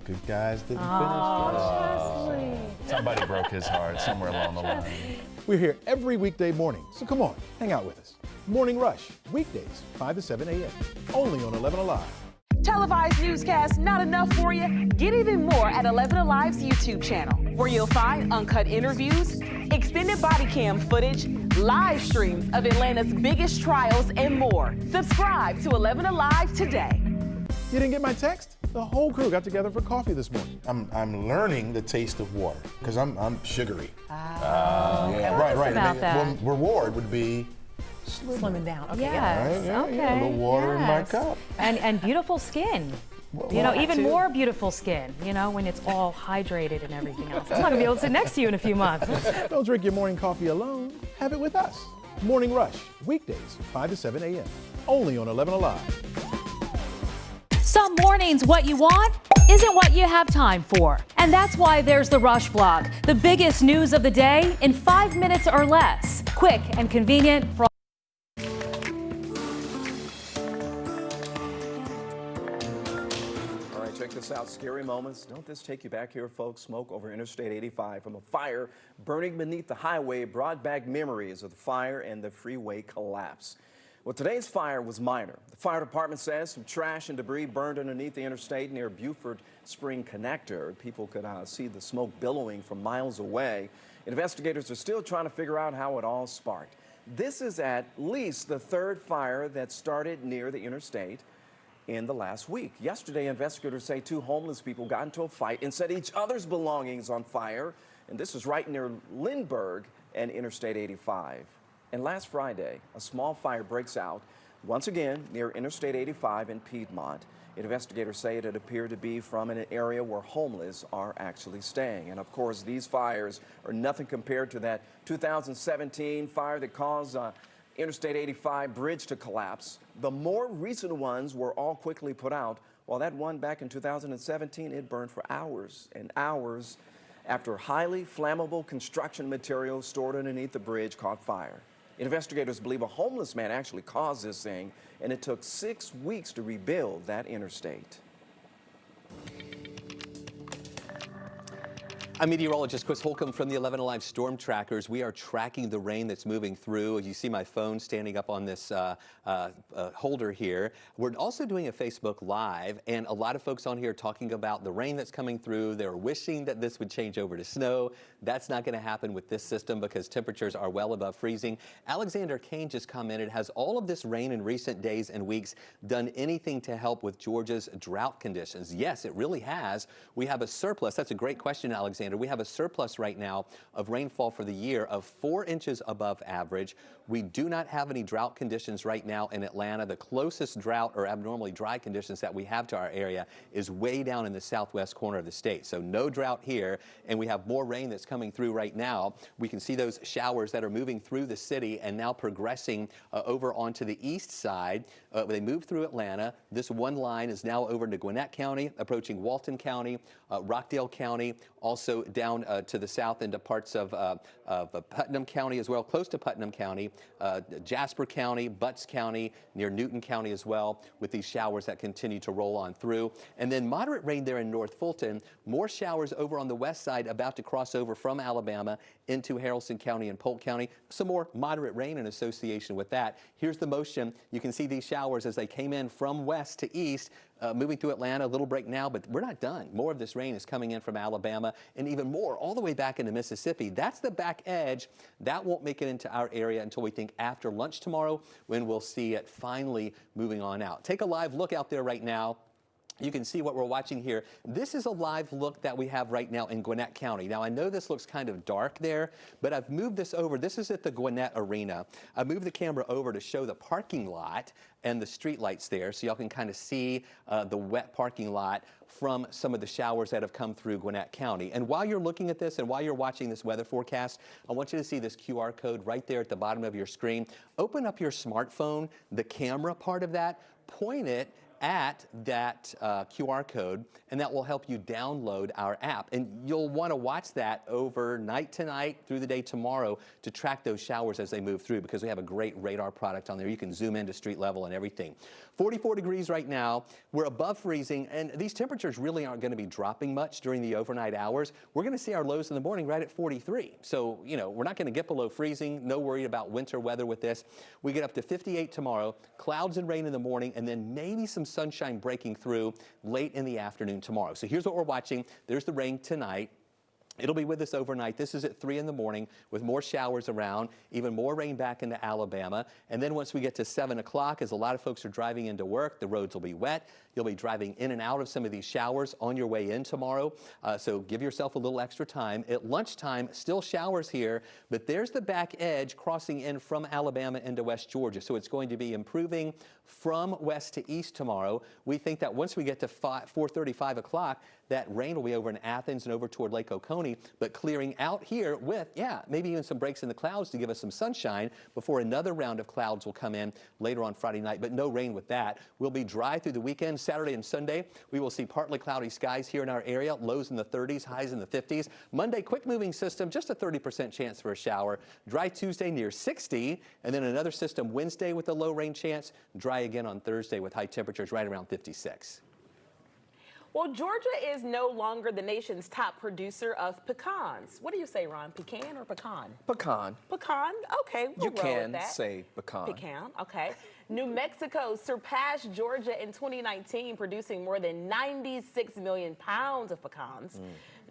good guys didn't finish last. Somebody broke his heart somewhere along the line. We're here every weekday morning, so come on, hang out with us. Morning Rush, weekdays, 5 to 7 a.m., only on 11Alive. Televised newscasts not enough for you? Get even more at 11Alive's YouTube channel, where you'll find uncut interviews, extended body cam footage, live streams of Atlanta's biggest trials, and more. Subscribe to 11Alive today. You didn't get my text? The whole crew got together for coffee this morning. I'm learning the taste of water because I'm sugary. Yeah. Right. About that. Reward would be Slimming down. Okay. Yes. Yeah, Okay. a little water in my cup. And beautiful skin. You know, even more beautiful skin, you know, when it's all hydrated and everything else. I'm not going to be able to sit next to you in a few months. Don't drink your morning coffee alone. Have it with us. Morning Rush, weekdays, 5 to 7 a.m., only on 11Alive. Some mornings, what you want isn't what you have time for. And that's why there's the Rush Blog, the biggest news of the day in 5 minutes or less. Quick and convenient for All right, check this out. Scary moments. Don't this take you back here, folks? Smoke over Interstate 85 from a fire burning beneath the highway brought back memories of the fire and the freeway collapse. Well, today's fire was minor. The fire department says some trash and debris burned underneath the interstate near Buford Spring Connector. People could see the smoke billowing from miles away. Investigators are still trying to figure out how it all sparked. This is at least the 3rd fire that started near the interstate in the last week. Yesterday, investigators say 2 homeless people got into a fight and set each other's belongings on fire. And this is right near Lindbergh and Interstate 85. And last Friday, a small fire breaks out once again near Interstate 85 in Piedmont. Investigators say it appeared to be from an area where homeless are actually staying. And of course, these fires are nothing compared to that 2017 fire that caused Interstate 85 bridge to collapse. The more recent ones were all quickly put out, while that one back in 2017, it burned for hours and hours after highly flammable construction materials stored underneath the bridge caught fire. Investigators believe a homeless man actually caused this thing, and it took 6 weeks to rebuild that interstate. I'm meteorologist Chris Holcomb from the 11Alive Storm Trackers. We are tracking the rain that's moving through. You see my phone standing up on this holder here. We're also doing a Facebook Live, and a lot of folks on here talking about the rain that's coming through. They're wishing that this would change over to snow. That's not going to happen with this system because temperatures are well above freezing. Alexander Kane just commented, has all of this rain in recent days and weeks done anything to help with Georgia's drought conditions? Yes, it really has. We have a surplus. That's a great question, Alexander. We have a surplus right now of rainfall for the year of 4 inches above average. We do not have any drought conditions right now in Atlanta. The closest drought or abnormally dry conditions that we have to our area is way down in the southwest corner of the state. So no drought here, and we have more rain that's coming through right now. We can see those showers that are moving through the city and now progressing over onto the east side. They move through Atlanta. This one line is now over into Gwinnett County, approaching Walton County, Rockdale County, also down to the south into parts of Putnam County as well, close to Putnam County, Jasper County, Butts County, near Newton County as well, with these showers that continue to roll on through. And then moderate rain there in North Fulton, more showers over on the west side about to cross over from Alabama into Haralson County and Polk County. Some more moderate rain in association with that. Here's the motion. You can see these showers as they came in from west to east, moving through Atlanta, a little break now, but we're not done. More of this rain is coming in from Alabama and even more all the way back into Mississippi. That's the back edge. That won't make it into our area until we think after lunch tomorrow, when we'll see it finally moving on out. Take a live look out there right now. You can see what we're watching here. This is a live look that we have right now in Gwinnett County. Now, I know this looks kind of dark there, but I've moved this over. This is at the Gwinnett Arena. I moved the camera over to show the parking lot and the street lights there, so y'all can kind of see the wet parking lot from some of the showers that have come through Gwinnett County. And while you're looking at this and while you're watching this weather forecast, I want you to see this QR code right there at the bottom of your screen. Open up your smartphone, the camera part of that, point it at that QR code, and that will help you download our app. And you'll want to watch that overnight tonight through the day tomorrow to track those showers as they move through, because we have a great radar product on there. You can zoom into street level and everything. 44 degrees right now. We're above freezing, and these temperatures really aren't going to be dropping much during the overnight hours. We're going to see our lows in the morning right at 43. So, you know, we're not going to get below freezing. No worry about winter weather with this. We get up to 58 tomorrow, clouds and rain in the morning, and then maybe some sunshine breaking through late in the afternoon tomorrow. So here's what we're watching. There's the rain tonight. It'll be with us overnight. This is at 3 in the morning with more showers around, even more rain back into Alabama. And then once we get to 7 o'clock, as a lot of folks are driving into work, the roads will be wet. You'll be driving in and out of some of these showers on your way in tomorrow. So give yourself a little extra time. At lunchtime, still showers here, but there's the back edge crossing in from Alabama into West Georgia. So it's going to be improving from west to east tomorrow. We think that once we get to 4:30, 5 o'clock, that rain will be over in Athens and over toward Lake Oconee, but clearing out here with, maybe even some breaks in the clouds to give us some sunshine before another round of clouds will come in later on Friday night, but no rain with that. We'll be dry through the weekend. Saturday and Sunday, we will see partly cloudy skies here in our area, lows in the 30s, highs in the 50s. Monday, quick moving system, just a 30% chance for a shower. Dry Tuesday near 60, and then another system Wednesday with a low rain chance. Dry again on Thursday with high temperatures right around 56. Well, Georgia is no longer the nation's top producer of pecans. What do you say, Ron? Pecan or pecan? Pecan. Pecan? Okay, we'll You roll can with that. say pecan. Pecan, okay. New Mexico surpassed Georgia in 2019, producing more than 96 million pounds of pecans.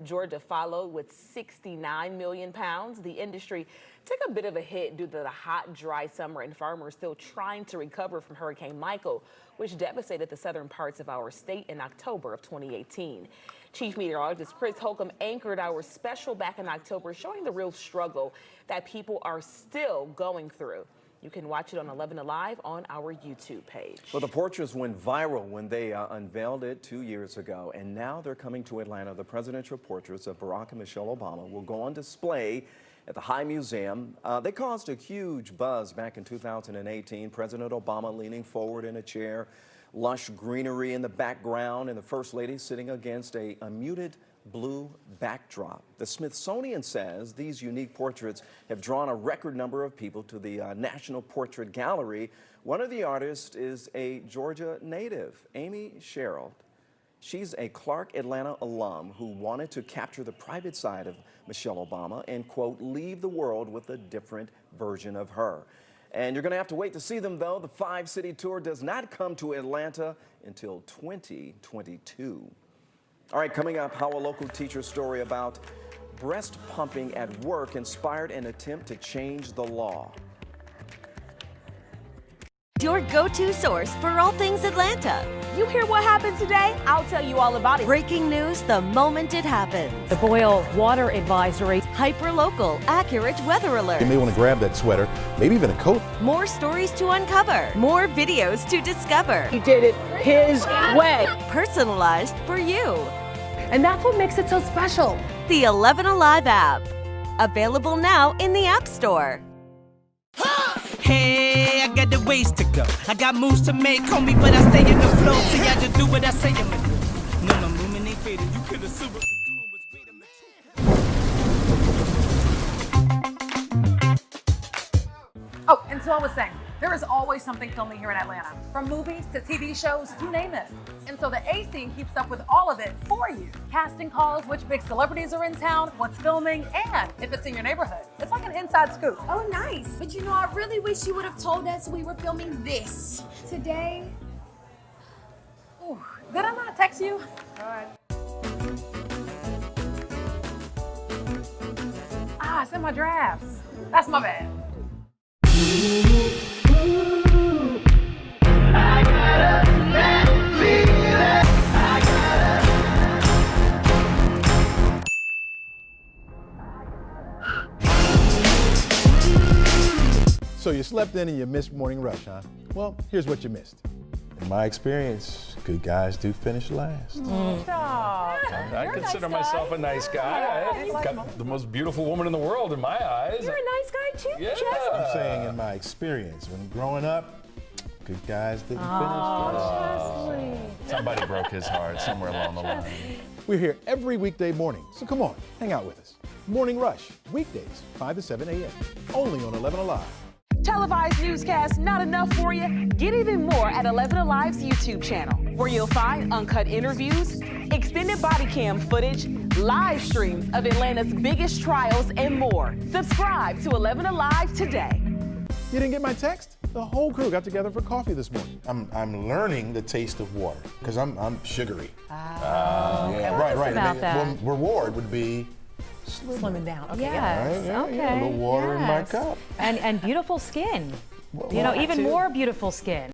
Georgia followed with 69 million pounds. The industry took a bit of a hit due to the hot, dry summer, and farmers still trying to recover from Hurricane Michael, which devastated the southern parts of our state in October of 2018. Chief Meteorologist Chris Holcomb anchored our special back in October, showing the real struggle that people are still going through. You can watch it on 11Alive on our YouTube page. Well, the portraits went viral when they unveiled it 2 years ago, and now they're coming to Atlanta. The presidential portraits of Barack and Michelle Obama will go on display at the High Museum. They caused a huge buzz back in 2018. President Obama leaning forward in a chair, lush greenery in the background, and the First Lady sitting against a muted blue backdrop. The Smithsonian says these unique portraits have drawn a record number of people to the National Portrait Gallery. One of the artists is a Georgia native, Amy Sherrill. She's a Clark Atlanta alum who wanted to capture the private side of Michelle Obama and, quote, leave the world with a different version of her. And you're going to have to wait to see them, though. The 5-city tour does not come to Atlanta until 2022. All right, coming up, how a local teacher story about breast pumping at work inspired an attempt to change the law. Your go-to source for all things Atlanta. You hear what happened today? I'll tell you all about it. Breaking news the moment it happens. The boil water advisory. Hyper-local, accurate weather alerts. You may want to grab that sweater, maybe even a coat. More stories to uncover. More videos to discover. He did it his way. Personalized for you. And that's what makes it so special. The 11Alive app. Available now in the App Store. Hey, I got the ways to go. I got moves to make, homie, but I stay in the flow. See, I just do what I say I'm gonna do. No, movement ain't faded. You could assume what you're doing was great. Oh, and so I was saying, there is always something filming here in Atlanta. From movies to TV shows, you name it. And so the A scene keeps up with all of it for you. Casting calls, which big celebrities are in town, what's filming, and if it's in your neighborhood. It's like an inside scoop. Oh, nice. But you know, I really wish you would have told us we were filming this today. Ooh, did I not text you? All right. Ah, it's in my drafts. That's my bad. So you slept in and you missed Morning Rush, huh? Well, here's what you missed. In my experience, good guys do finish last. I consider myself a nice guy. I've got the most beautiful woman in the world in my eyes. You're a nice guy too, Yeah. Jeff. I'm saying in my experience, when growing up, good guys didn't finish last. Somebody broke his heart somewhere along the line. We're here every weekday morning, so come on, hang out with us. Morning Rush, weekdays, 5 to 7 a.m., only on 11Alive. Televised newscasts not enough for you? Get even more at 11Alive's YouTube channel, where you'll find uncut interviews, extended body cam footage, live streams of Atlanta's biggest trials, and more. Subscribe to 11Alive today. You didn't get my text? The whole crew got together for coffee this morning. I'm learning the taste of water because I'm sugary. Yeah, right. About that. Well, reward would be Slimming down. Okay. Yes, yeah, okay. yeah, a little water in my yes. cup. And beautiful skin. Well, You know, that even too. more beautiful skin.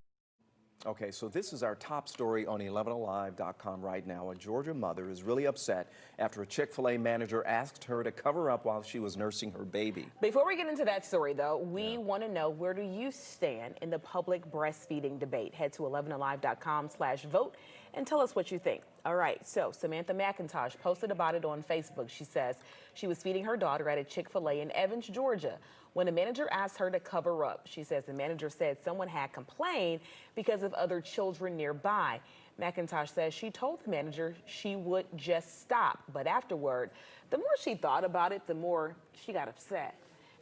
Okay, so this is our top story on 11alive.com right now. A Georgia mother is really upset after a Chick-fil-A manager asked her to cover up while she was nursing her baby. Before we get into that story, though, we want to know, where do you stand in the public breastfeeding debate? Head to 11alive.com/vote and tell us what you think. All right, so Samantha McIntosh posted about it on Facebook. She says she was feeding her daughter at a Chick-fil-A in Evans, Georgia, when a manager asked her to cover up. She says the manager said someone had complained because of other children nearby. McIntosh says she told the manager she would just stop, but afterward, the more she thought about it, the more she got upset.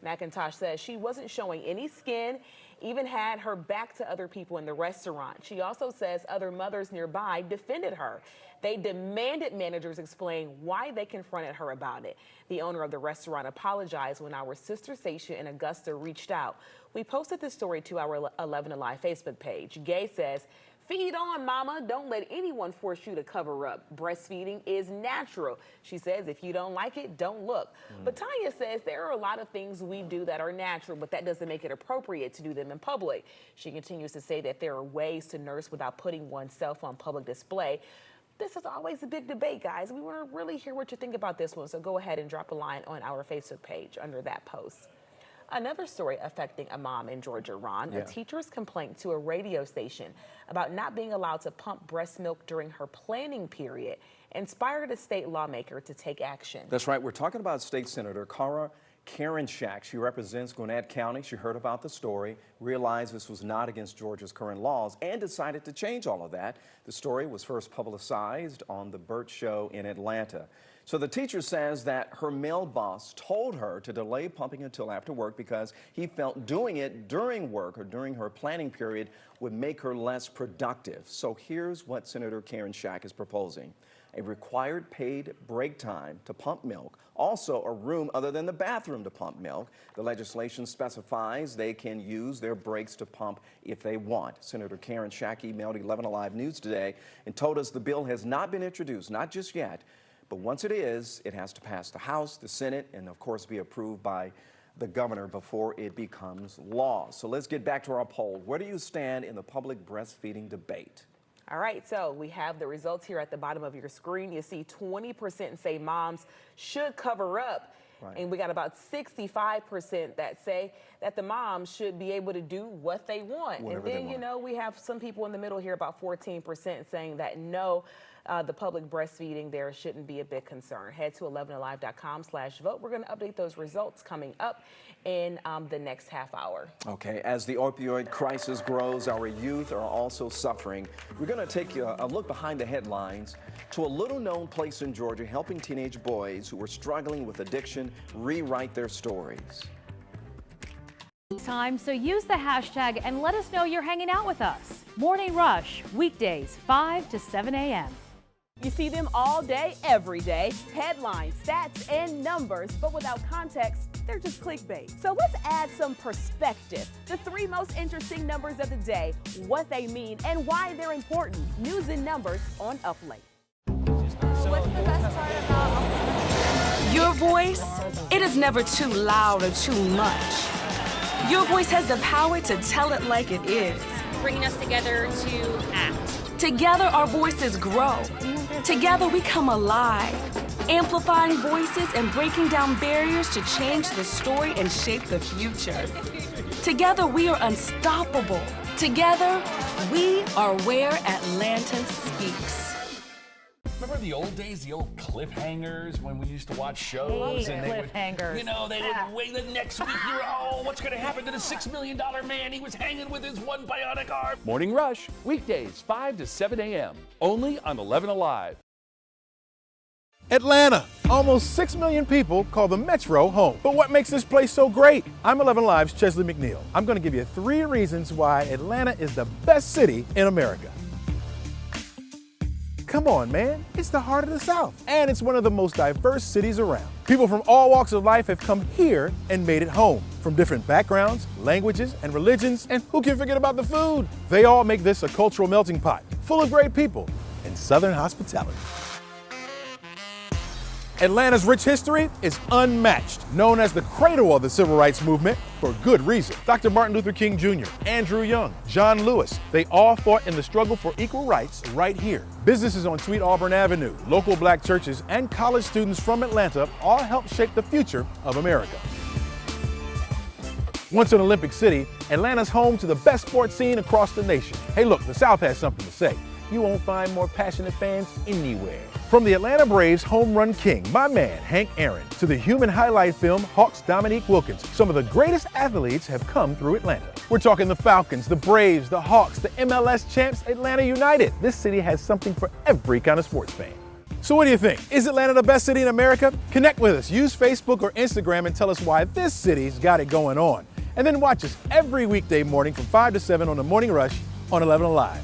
McIntosh says she wasn't showing any skin, even had her back to other people in the restaurant. She also says other mothers nearby defended her. They demanded managers explain why they confronted her about it. The owner of the restaurant apologized when our sister station in Augusta reached out. We posted this story to our 11Alive Facebook page. Gay says, "Feed on, mama. Don't let anyone force you to cover up. Breastfeeding is natural." She says, if you don't like it, don't look. But Tanya says there are a lot of things we do that are natural, but that doesn't make it appropriate to do them in public. She continues to say that there are ways to nurse without putting oneself on public display. This is always a big debate, guys. We want to really hear what you think about this one, so go ahead and drop a line on our Facebook page under that post. Another story affecting a mom in Georgia, Ron. A teacher's complaint to a radio station about not being allowed to pump breast milk during her planning period inspired a state lawmaker to take action. That's right. We're talking about State Senator Karen Shack. She represents Gwinnett County. She heard about the story, realized this was not against Georgia's current laws, and decided to change all of that. The story was first publicized on The Burt Show in Atlanta. So the teacher says that her male boss told her to delay pumping until after work because he felt doing it during work or during her planning period would make her less productive. So here's what Senator Karen Shack is proposing: a required paid break time to pump milk, also a room other than the bathroom to pump milk. The legislation specifies they can use their breaks to pump if they want. Senator Karen Shack emailed 11Alive News today and told us the bill has not been introduced, not just yet, but once it is, it has to pass the House, the Senate, and of course be approved by the governor before it becomes law. So let's get back to our poll. Where do you stand in the public breastfeeding debate? All right, so we have the results here at the bottom of your screen. You see 20% say moms should cover up. Right. And we got about 65% that say that the moms should be able to do what they want. Whatever and then, you know, we have some people in the middle here, about 14%, saying that no, the public breastfeeding, there shouldn't be a big concern. Head to 11alive.com/vote. We're going to update those results coming up in the next half hour. Okay, as the opioid crisis grows, our youth are also suffering. We're going to take a look behind the headlines to a little-known place in Georgia helping teenage boys who are struggling with addiction rewrite their stories. Time, so use the hashtag and let us know you're hanging out with us. Morning Rush, weekdays 5 to 7 a.m. You see them all day, every day. Headlines, stats, and numbers, but without context, they're just clickbait. So let's add some perspective. The 3 most interesting numbers of the day, what they mean, and why they're important. News and numbers on Up Late. What's the best part about your voice? It is never too loud or too much. Your voice has the power to tell it like it is. Bringing us together to act. Together our voices grow. Together we come alive, amplifying voices and breaking down barriers to change the story and shape the future. Together we are unstoppable. Together we are where Atlanta speaks. Remember the old days, the old cliffhangers when we used to watch shows? Hey, and they cliffhangers. would, you know, they would wait the next week. You're, oh, what's going to happen to the $6 million man? He was hanging with his one bionic arm. Morning Rush, weekdays 5 to 7 a.m. only on 11Alive. Atlanta. Almost 6 million people call the Metro home. But what makes this place so great? I'm 11Alive's Chesley McNeil. I'm going to give you 3 reasons why Atlanta is the best city in America. Come on, man. It's the heart of the South. And it's one of the most diverse cities around. People from all walks of life have come here and made it home. From different backgrounds, languages, and religions. And who can forget about the food? They all make this a cultural melting pot, full of great people and Southern hospitality. Atlanta's rich history is unmatched, known as the cradle of the civil rights movement for good reason. Dr. Martin Luther King Jr., Andrew Young, John Lewis, they all fought in the struggle for equal rights right here. Businesses on Sweet Auburn Avenue, local black churches, and college students from Atlanta all helped shape the future of America. Once an Olympic city, Atlanta's home to the best sports scene across the nation. Hey look, the South has something to say. You won't find more passionate fans anywhere. From the Atlanta Braves home run king, my man Hank Aaron, to the human highlight film Hawks Dominique Wilkins, some of the greatest athletes have come through Atlanta. We're talking the Falcons, the Braves, the Hawks, the MLS champs, Atlanta United. This city has something for every kind of sports fan. So what do you think? Is Atlanta the best city in America? Connect with us. Use Facebook or Instagram and tell us why this city's got it going on. And then watch us every weekday morning from 5 to 7 on the Morning Rush on 11Alive.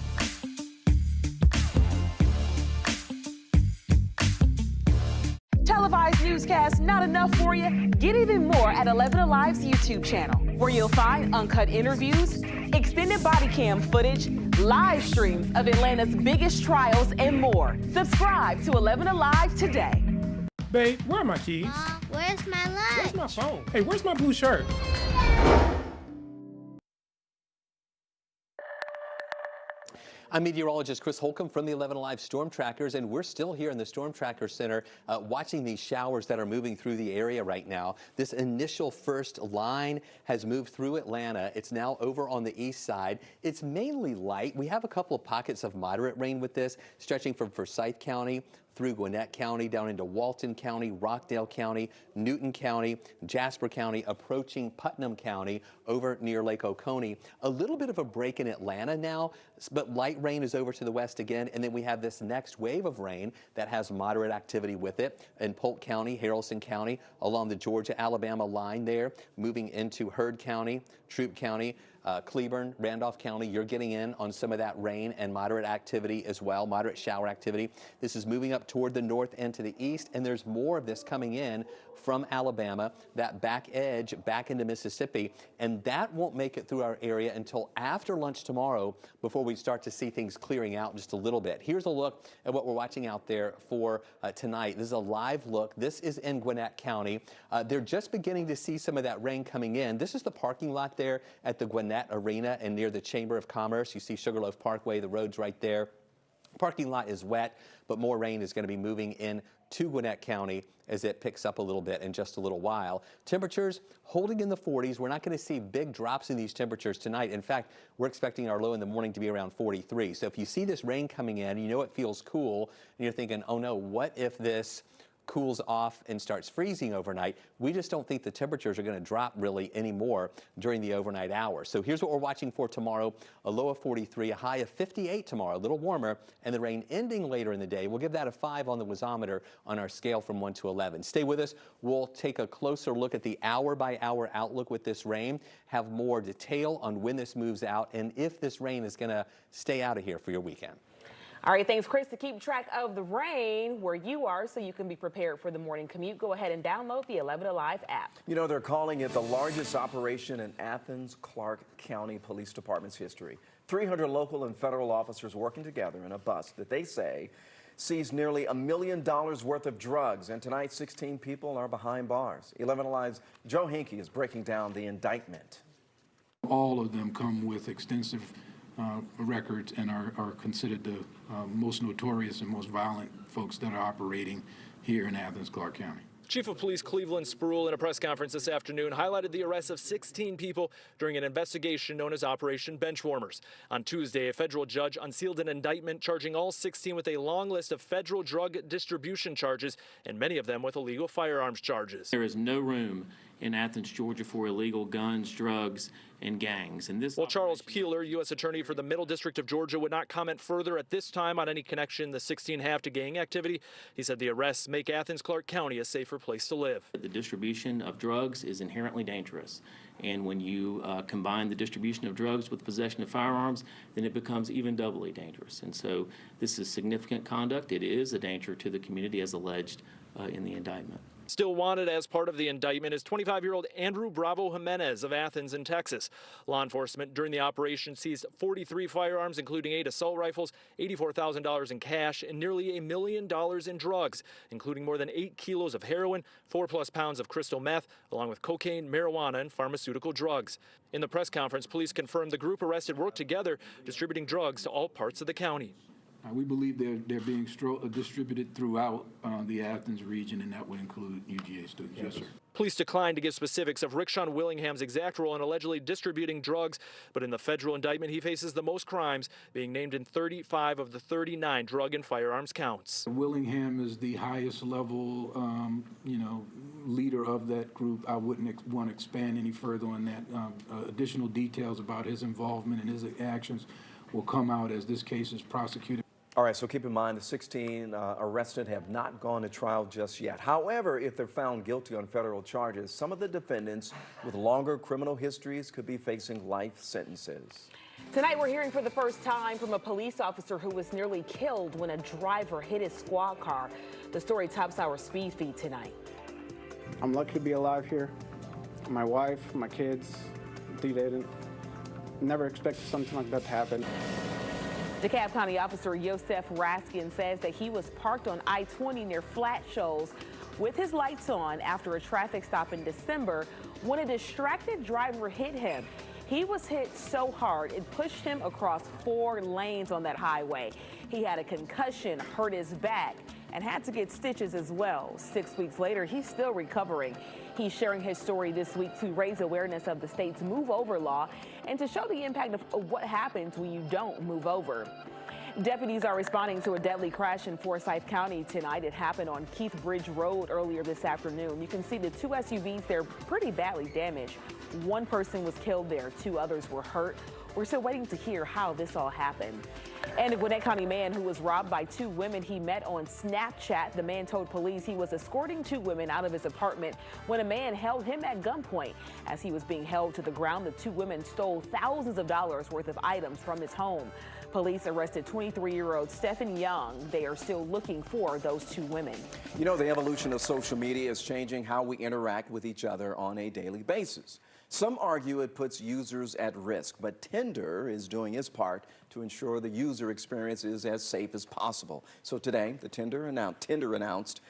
Televised newscasts not enough for you? Get even more at 11Alive's YouTube channel, where you'll find uncut interviews, extended body cam footage, live streams of Atlanta's biggest trials, and more. Subscribe to 11Alive today. Babe, where are my keys? Mom, where's my lunch? Where's my phone? Hey, where's my blue shirt? I'm meteorologist Chris Holcomb from the 11Alive Storm Trackers, and we're still here in the Storm Tracker Center watching these showers that are moving through the area right now. This initial first line has moved through Atlanta. It's now over on the east side. It's mainly light. We have a couple of pockets of moderate rain with this, stretching from Forsyth County through Gwinnett County, down into Walton County, Rockdale County, Newton County, Jasper County, approaching Putnam County over near Lake Oconee. A little bit of a break in Atlanta now, but light rain is over to the west again. And then we have this next wave of rain that has moderate activity with it in Polk County, Haralson County, along the Georgia-Alabama line there, moving into Heard County, Troup County, Cleburne, Randolph County. You're getting in on some of that rain and moderate activity as well, moderate shower activity. This is moving up toward the north and to the east, and there's more of this coming in from Alabama, that back edge back into Mississippi, and that won't make it through our area until after lunch tomorrow before we start to see things clearing out just a little bit. Here's a look at what we're watching out there for tonight. This is a live look. This is in Gwinnett County. They're just beginning to see some of that rain coming in. This is the parking lot there at the Gwinnett Arena and near the Chamber of Commerce. You see Sugarloaf Parkway, the road's right there. Parking lot is wet, but more rain is going to be moving in to Gwinnett County as it picks up a little bit in just a little while. Temperatures holding in the 40s. We're not going to see big drops in these temperatures tonight. In fact, we're expecting our low in the morning to be around 43. So if you see this rain coming in, you know it feels cool, and you're thinking, oh no, what if this cools off and starts freezing overnight? We just don't think the temperatures are going to drop really anymore during the overnight hours. So here's what we're watching for tomorrow: a low of 43, a high of 58 tomorrow, a little warmer, and the rain ending later in the day. We'll give that a 5 on the wazometer on our scale from 1 to 11. Stay with us. We'll take a closer look at the hour-by-hour outlook with this rain, have more detail on when this moves out, and if this rain is going to stay out of here for your weekend. All right, thanks, Chris. To keep track of the rain where you are so you can be prepared for the morning commute, go ahead and download the 11Alive app. You know, they're calling it the largest operation in Athens-Clarke County Police Department's history. 300 local and federal officers working together in a bust that they say seized nearly $1 million worth of drugs. And tonight, 16 people are behind bars. 11Alive's Joe Hinkie is breaking down the indictment. All of them come with extensive records and are considered the most notorious and most violent folks that are operating here in Athens-Clarke County. Chief of Police Cleveland Spruill in a press conference this afternoon highlighted the arrest of 16 people during an investigation known as Operation Benchwarmers. On Tuesday, a federal judge unsealed an indictment charging all 16 with a long list of federal drug distribution charges, and many of them with illegal firearms charges. There is no room in Athens, Georgia for illegal guns, drugs, and gangs. And this Well, Charles Peeler, U.S. Attorney for the Middle District of Georgia, would not comment further at this time on any connection the 16 have to gang activity. He said the arrests make Athens-Clarke County a safer place to live. The distribution of drugs is inherently dangerous. And when you combine the distribution of drugs with possession of firearms, then it becomes even doubly dangerous. And so this is significant conduct. It is a danger to the community as alleged in the indictment. Still wanted as part of the indictment is 25-year-old Andrew Bravo Jimenez of Athens in Texas. Law enforcement during the operation seized 43 firearms, including 8 assault rifles, $84,000 in cash, and nearly $1 million in drugs, including more than 8 kilos of heroin, 4+ pounds of crystal meth, along with cocaine, marijuana, and pharmaceutical drugs. In the press conference, police confirmed the group arrested worked together, distributing drugs to all parts of the county. We believe they're being distributed throughout the Athens region, and that would include UGA students. Yes, sir. Police declined to give specifics of Rickshawn Willingham's exact role in allegedly distributing drugs, but in the federal indictment, he faces the most crimes, being named in 35 of the 39 drug and firearms counts. Willingham is the highest level, leader of that group. I wouldn't want to expand any further on that. Additional details about his involvement and his actions will come out as this case is prosecuted. All right, so keep in mind the 16 arrested have not gone to trial just yet. However, if they're found guilty on federal charges, some of the defendants with longer criminal histories could be facing life sentences. Tonight, we're hearing for the first time from a police officer who was nearly killed when a driver hit his squad car. The story tops our speed feed tonight. I'm lucky to be alive here. My wife, my kids, they didn't. Never expected something like that to happen. DeKalb County Officer Yosef Raskin says that he was parked on I-20 near Flat Shoals with his lights on after a traffic stop in December when a distracted driver hit him. He was hit so hard it pushed him across 4 lanes on that highway. He had a concussion, hurt his back, and had to get stitches as well. 6 weeks later, he's still recovering. He's sharing his story this week to raise awareness of the state's Move Over law and to show the impact of what happens when you don't move over. Deputies are responding to a deadly crash in Forsyth County tonight. It happened on Keith Bridge Road earlier this afternoon. You can see the two SUVs, they're pretty badly damaged. One person was killed there, 2 others were hurt. We're still waiting to hear how this all happened. And a Gwinnett County man who was robbed by 2 women he met on Snapchat. The man told police he was escorting 2 women out of his apartment when a man held him at gunpoint. As he was being held to the ground, the 2 women stole thousands of dollars worth of items from his home. Police arrested 23-year-old Stephen Young. They are still looking for those 2 women. You know, the evolution of social media is changing how we interact with each other on a daily basis. Some argue it puts users at risk, but Tinder is doing its part to ensure the user experience is as safe as possible. So today, Tinder announced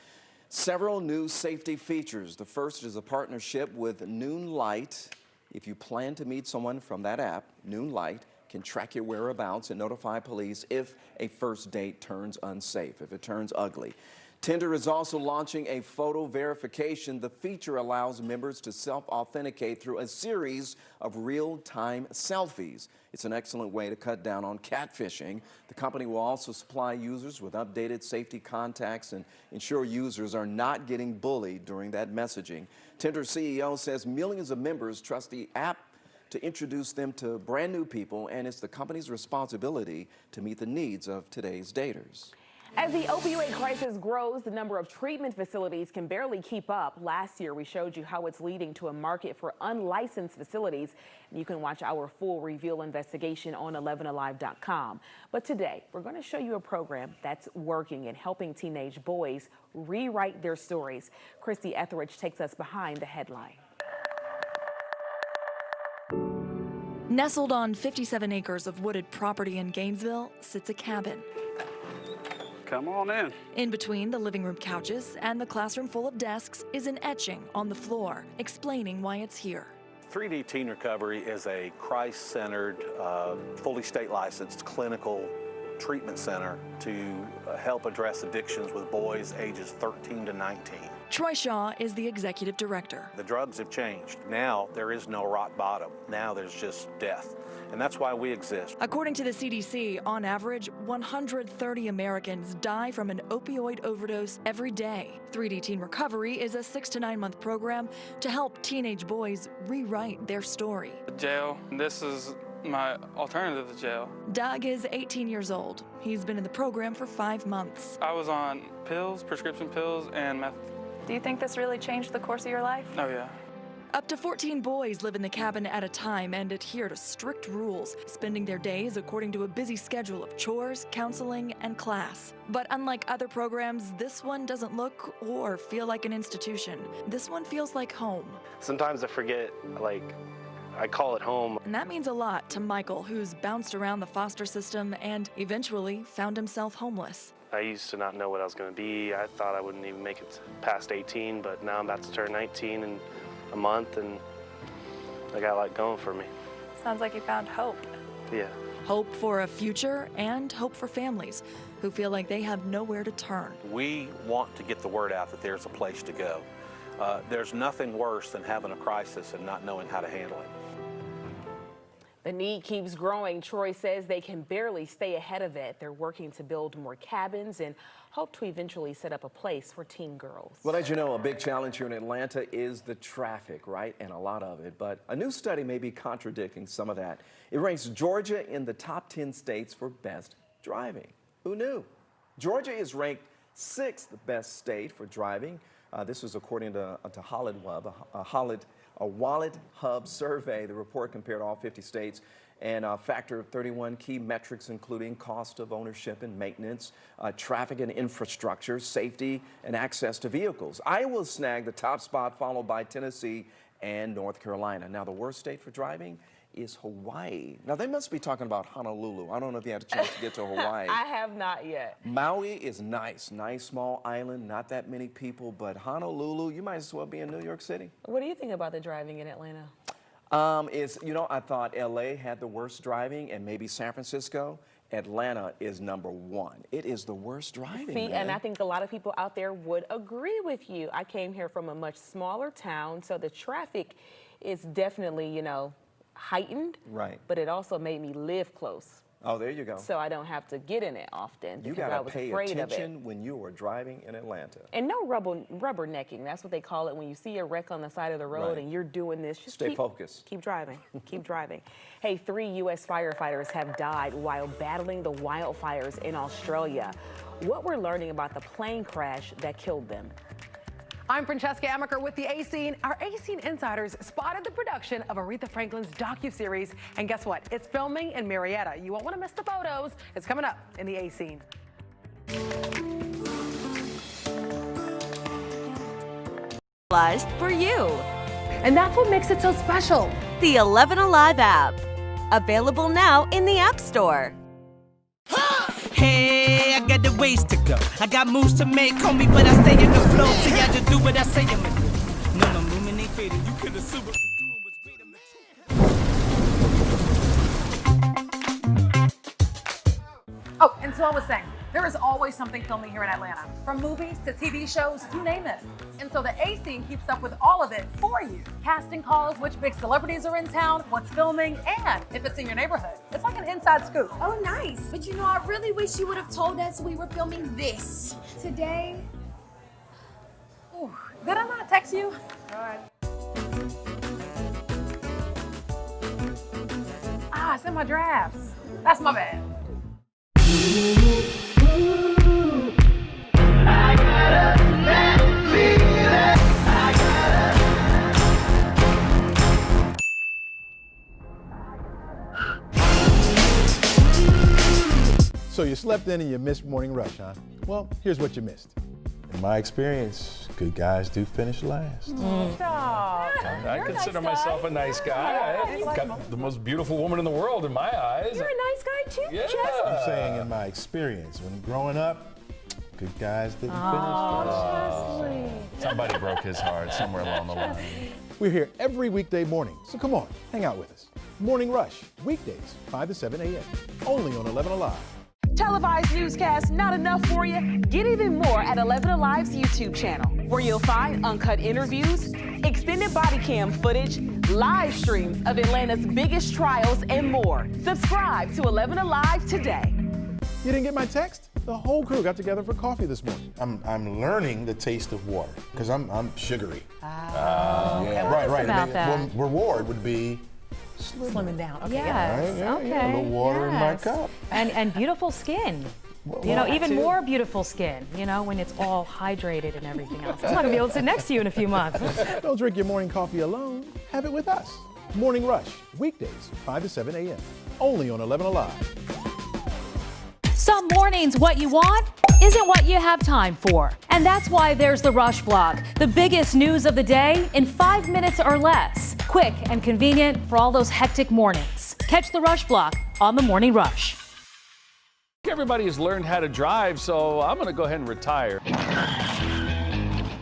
several new safety features. The first is a partnership with Noonlight. If you plan to meet someone from that app, Noonlight can track your whereabouts and notify police if a first date turns unsafe, if it turns ugly. Tinder is also launching a photo verification. The feature allows members to self-authenticate through a series of real-time selfies. It's an excellent way to cut down on catfishing. The company will also supply users with updated safety contacts and ensure users are not getting bullied during that messaging. Tinder CEO says millions of members trust the app to introduce them to brand new people, and it's the company's responsibility to meet the needs of today's daters. As the opioid crisis grows, the number of treatment facilities can barely keep up. Last year, we showed you how it's leading to a market for unlicensed facilities. You can watch our full Reveal investigation on 11alive.com. But today, we're going to show you a program that's working and helping teenage boys rewrite their stories. Christy Etheridge takes us behind the headline. Nestled on 57 acres of wooded property in Gainesville sits a cabin. Come on in. In between the living room couches and the classroom full of desks is an etching on the floor, explaining why it's here. 3D Teen Recovery is a Christ-centered, fully state-licensed clinical treatment center to help address addictions with boys ages 13 to 19. Troy Shaw is the executive director. The drugs have changed. Now there is no rock bottom. Now there's just death. And that's why we exist. According to the CDC, on average, 130 Americans die from an opioid overdose every day. 3D Teen Recovery is a 6 to 9 month program to help teenage boys rewrite their story. Jail. This is my alternative to jail. Doug is 18 years old. He's been in the program for 5 months. I was on pills, prescription pills, and meth. Do you think this really changed the course of your life? Oh, yeah. Up to 14 boys live in the cabin at a time and adhere to strict rules, spending their days according to a busy schedule of chores, counseling, and class. But unlike other programs, this one doesn't look or feel like an institution. This one feels like home. Sometimes I forget, I call it home. And that means a lot to Michael, who's bounced around the foster system and eventually found himself homeless. I used to not know what I was going to be. I thought I wouldn't even make it past 18, but now I'm about to turn 19 in a month, and I got a lot going for me. Sounds like you found hope. Yeah. Hope for a future and hope for families who feel like they have nowhere to turn. We want to get the word out that there's a place to go. There's nothing worse than having a crisis and not knowing how to handle it. The need keeps growing. Troy says they can barely stay ahead of it. They're working to build more cabins and hope to eventually set up a place for teen girls. Well, as you know, a big challenge here in Atlanta is the traffic, right? And a lot of it. But a new study may be contradicting some of that. It ranks Georgia in the top 10 states for best driving. Who knew? Georgia is ranked 6th best state for driving. This was according to a Wallet Hub survey. The report compared all 50 states and factored 31 key metrics, including cost of ownership and maintenance, traffic and infrastructure, safety, and access to vehicles. Iowa snagged the top spot, followed by Tennessee and North Carolina. Now, the worst state for driving is Hawaii. Now, they must be talking about Honolulu. I don't know if you had a chance to get to Hawaii. I have not yet. Maui is nice small island, not that many people, but Honolulu, you might as well be in New York City. What do you think about the driving in Atlanta? I thought LA had the worst driving and maybe San Francisco. Atlanta is #1. It is the worst driving. See, and I think a lot of people out there would agree with you. I came here from a much smaller town, so the traffic is definitely, heightened. Right. But it also made me live close Oh, there you go. So I don't have to get in it often You because I gotta was pay afraid of it. attention when you I gotta was pay afraid of it. attention when you are driving in Atlanta. And no rubbernecking. That's what they call it when you see a wreck on the side of the road Right. and you're doing this. Just Stay focused. Keep driving. Keep driving. Hey, 3 U.S. firefighters have died while battling the wildfires in Australia. What we're learning about the plane crash that killed them. I'm Francesca Amaker with the A-Scene. Our A-Scene insiders spotted the production of Aretha Franklin's docuseries, and guess what? It's filming in Marietta. You won't want to miss the photos. It's coming up in the A-Scene. For you. And that's what makes it so special. The 11Alive app. Available now in the App Store. Hey, I got the ways to go. I got moves to make, homie, but I stay in the flow. See, I just do what I say I'm gonna do. No movement ain't fading. You could assume it. Oh, and so I was saying, there is always something filming here in Atlanta. From movies to TV shows, you name it. And so the A-Scene keeps up with all of it for you. Casting calls, which big celebrities are in town, what's filming, and if it's in your neighborhood. It's like an inside scoop. Oh, nice. But you know, I really wish you would have told us we were filming this today. Ooh, did I not text you? All right. Ah, it's in my drafts. That's my bad. So you slept in and you missed Morning Rush, huh? Well, here's what you missed. In my experience, good guys do finish last. I consider myself a nice guy. I've got the most beautiful woman in the world in my eyes. You're a nice guy too, Yeah. Jess. I'm saying in my experience, when growing up, good guys didn't finish. Somebody broke his heart somewhere along the line. We're here every weekday morning, so come on, hang out with us. Morning Rush, weekdays, 5 to 7 a.m., only on 11Alive. Televised newscasts not enough for you? Get even more at 11Alive's YouTube channel, where you'll find uncut interviews, extended body cam footage, live streams of Atlanta's biggest trials, and more. Subscribe to 11Alive today. You didn't get my text? The whole crew got together for coffee this morning. I'm learning the taste of water because I'm sugary. Yeah, right. About that. One reward would be Slimming down. Okay. Yes. yeah, Okay. a little water in my yes. cup. And beautiful skin. You know, even more beautiful skin, you know, when it's all hydrated and everything else. I'm not going to be able to sit next to you in a few months. Don't drink your morning coffee alone. Have it with us. Morning Rush, weekdays, 5 to 7 a.m., only on 11Alive. Some mornings, what you want isn't what you have time for. And that's why there's the Rush Block, the biggest news of the day in 5 minutes or less. Quick and convenient for all those hectic mornings. Catch the Rush Block on the Morning Rush. Everybody has learned how to drive, so I'm going to go ahead and retire.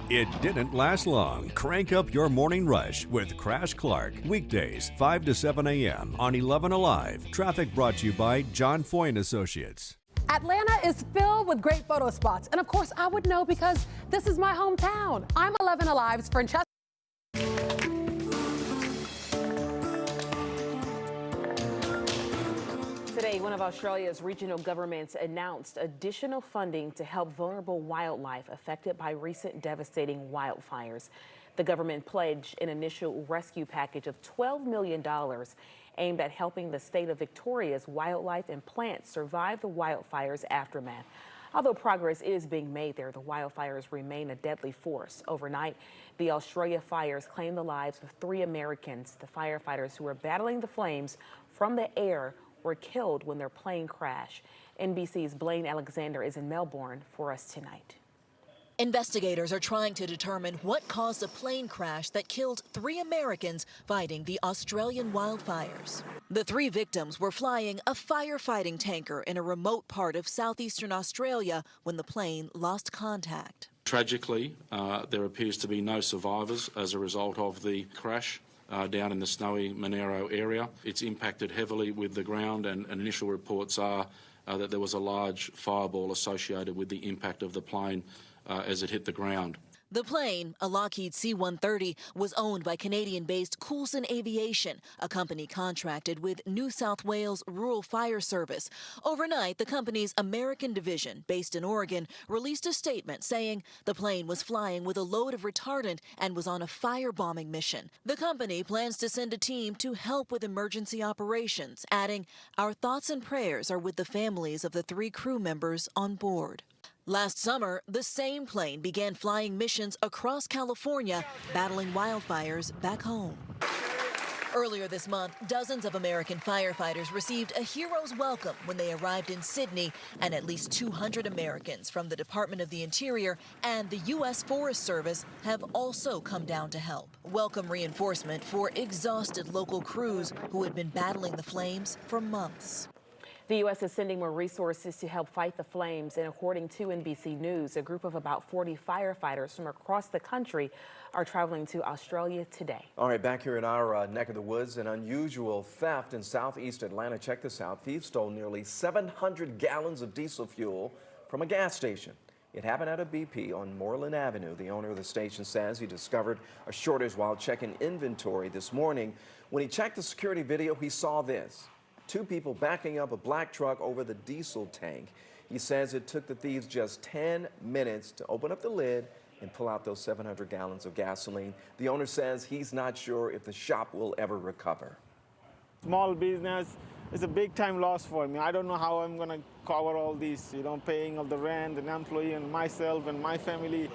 It didn't last long. Crank up your morning rush with Crash Clark. Weekdays, 5 to 7 a.m. on 11Alive. Traffic brought to you by John Foy & Associates. Atlanta is filled with great photo spots. And of course, I would know because this is my hometown. I'm 11Alive's Francesca. Today, one of Australia's regional governments announced additional funding to help vulnerable wildlife affected by recent devastating wildfires. The government pledged an initial rescue package of $12 million aimed at helping the state of Victoria's wildlife and plants survive the wildfires' aftermath. Although progress is being made there, the wildfires remain a deadly force. Overnight, the Australia fires claimed the lives of 3 Americans. The firefighters who were battling the flames from the air were killed when their plane crashed. NBC's Blaine Alexander is in Melbourne for us tonight. Investigators are trying to determine what caused a plane crash that killed 3 Americans fighting the Australian wildfires. The 3 victims were flying a firefighting tanker in a remote part of southeastern Australia when the plane lost contact. Tragically, there appears to be no survivors as a result of the crash down in the snowy Monero area. It's impacted heavily with the ground, and initial reports are that there was a large fireball associated with the impact of the plane as it hit the ground. The plane, a Lockheed C-130, was owned by Canadian-based Coulson Aviation, a company contracted with New South Wales Rural Fire Service. Overnight, the company's American division, based in Oregon, released a statement saying the plane was flying with a load of retardant and was on a firebombing mission. The company plans to send a team to help with emergency operations, adding, "Our thoughts and prayers are with the families of the 3 crew members on board." Last summer, the same plane began flying missions across California, battling wildfires back home. Earlier this month, dozens of American firefighters received a hero's welcome when they arrived in Sydney, and at least 200 Americans from the Department of the Interior and the U.S. Forest Service have also come down to help. Welcome reinforcement for exhausted local crews who had been battling the flames for months. The U.S. is sending more resources to help fight the flames, and according to NBC News, a group of about 40 firefighters from across the country are traveling to Australia today. All right, back here in our neck of the woods, an unusual theft in southeast Atlanta. Check this out. Thieves stole nearly 700 gallons of diesel fuel from a gas station. It happened at a BP on Moreland Avenue. The owner of the station says he discovered a shortage while checking inventory this morning. When he checked the security video, he saw this. 2 people backing up a black truck over the diesel tank. He says it took the thieves just 10 minutes to open up the lid and pull out those 700 gallons of gasoline. The owner says he's not sure if the shop will ever recover. Small business is a big time loss for me. I don't know how I'm going to cover all these, paying of the rent and employee and myself and my family.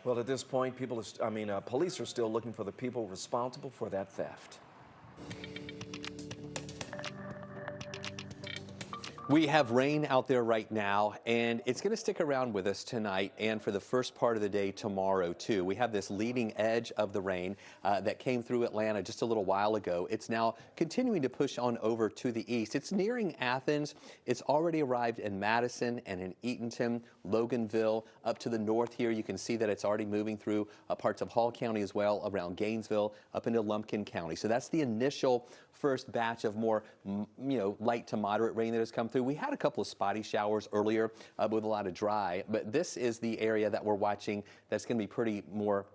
Well, at this point, police are still looking for the people responsible for that theft. We have rain out there right now, and it's going to stick around with us tonight and for the first part of the day tomorrow, too. We have this leading edge of the rain that came through Atlanta just a little while ago. It's now continuing to push on over to the east. It's nearing Athens. It's already arrived in Madison and in Eatonton, Loganville. Up to the north here, you can see that it's already moving through parts of Hall County as well, around Gainesville, up into Lumpkin County. So that's the initial first batch of more, light to moderate rain that has come through. We had a couple of spotty showers earlier with a lot of dry, but this is the area that we're watching that's going to be pretty more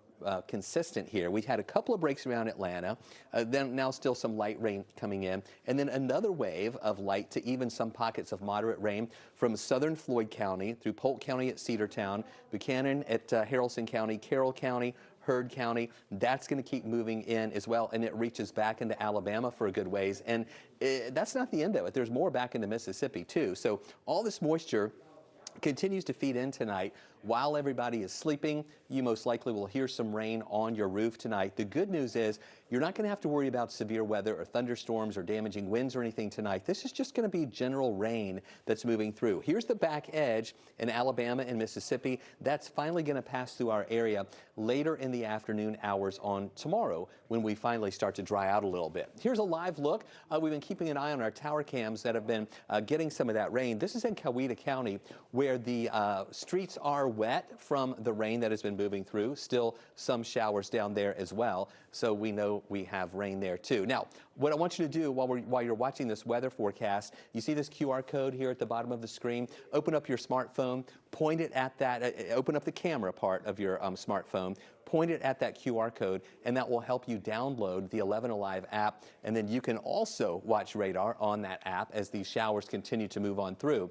consistent here. We've had a couple of breaks around Atlanta, then now still some light rain coming in, and then another wave of light to even some pockets of moderate rain from southern Floyd County through Polk County at Cedartown, Buchanan at Haralson County, Carroll County, Heard County. That's going to keep moving in as well, and it reaches back into Alabama for a good ways. And that's not the end of it. There's more back into Mississippi, too. So all this moisture continues to feed in tonight. While everybody is sleeping, you most likely will hear some rain on your roof tonight. The good news is you're not going to have to worry about severe weather or thunderstorms or damaging winds or anything tonight. This is just going to be general rain that's moving through. Here's the back edge in Alabama and Mississippi. That's finally going to pass through our area later in the afternoon hours on tomorrow when we finally start to dry out a little bit. Here's a live look. We've been keeping an eye on our tower cams that have been getting some of that rain. This is in Coweta County, where the streets are wet from the rain that has been moving through. Still some showers down there as well, so we know we have rain there too. Now, what I want you to do while you're watching this weather forecast, you see this QR code here at the bottom of the screen. Open up your smartphone, point it at that, open up the camera part of your smartphone, point it at that QR code, and that will help you download the 11Alive app, and then you can also watch radar on that app as these showers continue to move on through.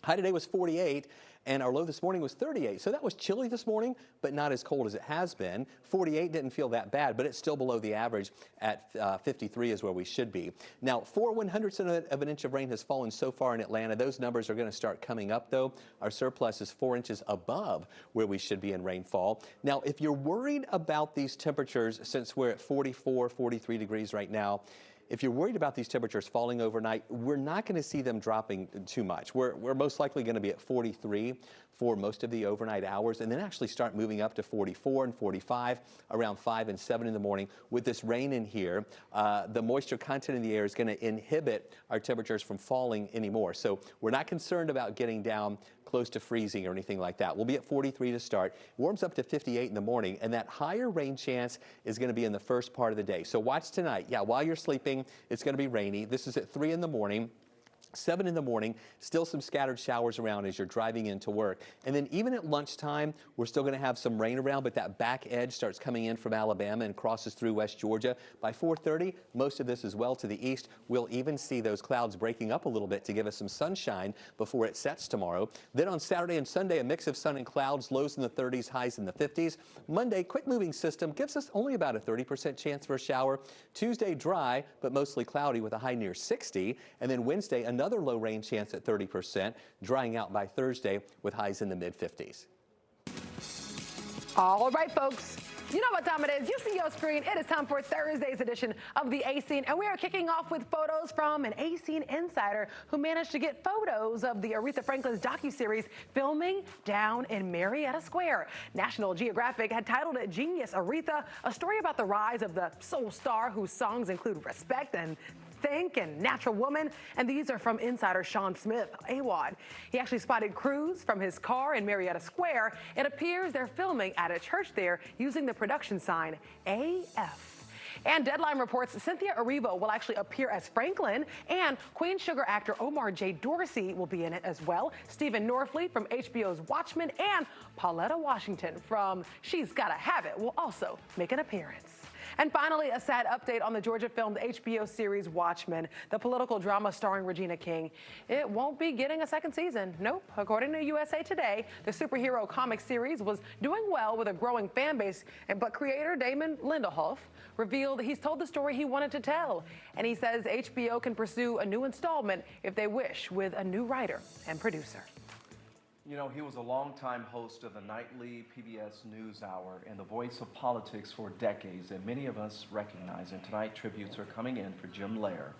High today was 48, and our low this morning was 38. So that was chilly this morning, but not as cold as it has been. 48 didn't feel that bad, but it's still below the average at 53 is where we should be. Now, 4/100ths of an inch of rain has fallen so far in Atlanta. Those numbers are going to start coming up, though. Our surplus is 4 inches above where we should be in rainfall. Now, if you're worried about these temperatures, since we're at 44, 43 degrees right now, if you're worried about these temperatures falling overnight, we're not going to see them dropping too much. We're most likely going to be at 43 for most of the overnight hours, and then actually start moving up to 44 and 45 around 5 and 7 in the morning. With this rain in here, the moisture content in the air is going to inhibit our temperatures from falling anymore. So we're not concerned about getting down close to freezing or anything like that. We'll be at 43 to start. Warms up to 58 in the morning, and that higher rain chance is going to be in the first part of the day. So watch tonight. Yeah, while you're sleeping, it's going to be rainy. This is at 3 in the morning. 7 in the morning, still some scattered showers around as you're driving into work. And then even at lunchtime, we're still going to have some rain around, but that back edge starts coming in from Alabama and crosses through West Georgia. By 4:30, most of this is well to the east. We'll even see those clouds breaking up a little bit to give us some sunshine before it sets tomorrow. Then on Saturday and Sunday, a mix of sun and clouds, lows in the 30s, highs in the 50s. Monday, quick moving system gives us only about a 30% chance for a shower. Tuesday, dry, but mostly cloudy with a high near 60. And then Wednesday, another low rain chance at 30%, drying out by Thursday with highs in the mid-50s. All right, folks. You know what time it is. You see your screen. It is time for Thursday's edition of the A-Scene, and we are kicking off with photos from an A-Scene insider who managed to get photos of the Aretha Franklin's docuseries filming down in Marietta Square. National Geographic had titled it Genius Aretha, a story about the rise of the soul star whose songs include Respect and Think and Natural Woman, and these are from insider Sean Smith, AWOD. He actually spotted crews from his car in Marietta Square. It appears they're filming at a church there using the production sign AF. And Deadline reports Cynthia Erivo will actually appear as Franklin, and Queen Sugar actor Omar J. Dorsey will be in it as well. Stephen Norfleet from HBO's Watchmen and Pauletta Washington from She's Gotta Have It will also make an appearance. And finally, a sad update on the Georgia-filmed HBO series Watchmen, the political drama starring Regina King. It won't be getting a second season. Nope. According to USA Today, the superhero comic series was doing well with a growing fan base, but creator Damon Lindelof revealed he's told the story he wanted to tell. And he says HBO can pursue a new installment if they wish, with a new writer and producer. You know, he was a longtime host of the nightly PBS NewsHour and the voice of politics for decades that many of us recognize. And tonight, tributes are coming in for Jim Lehrer,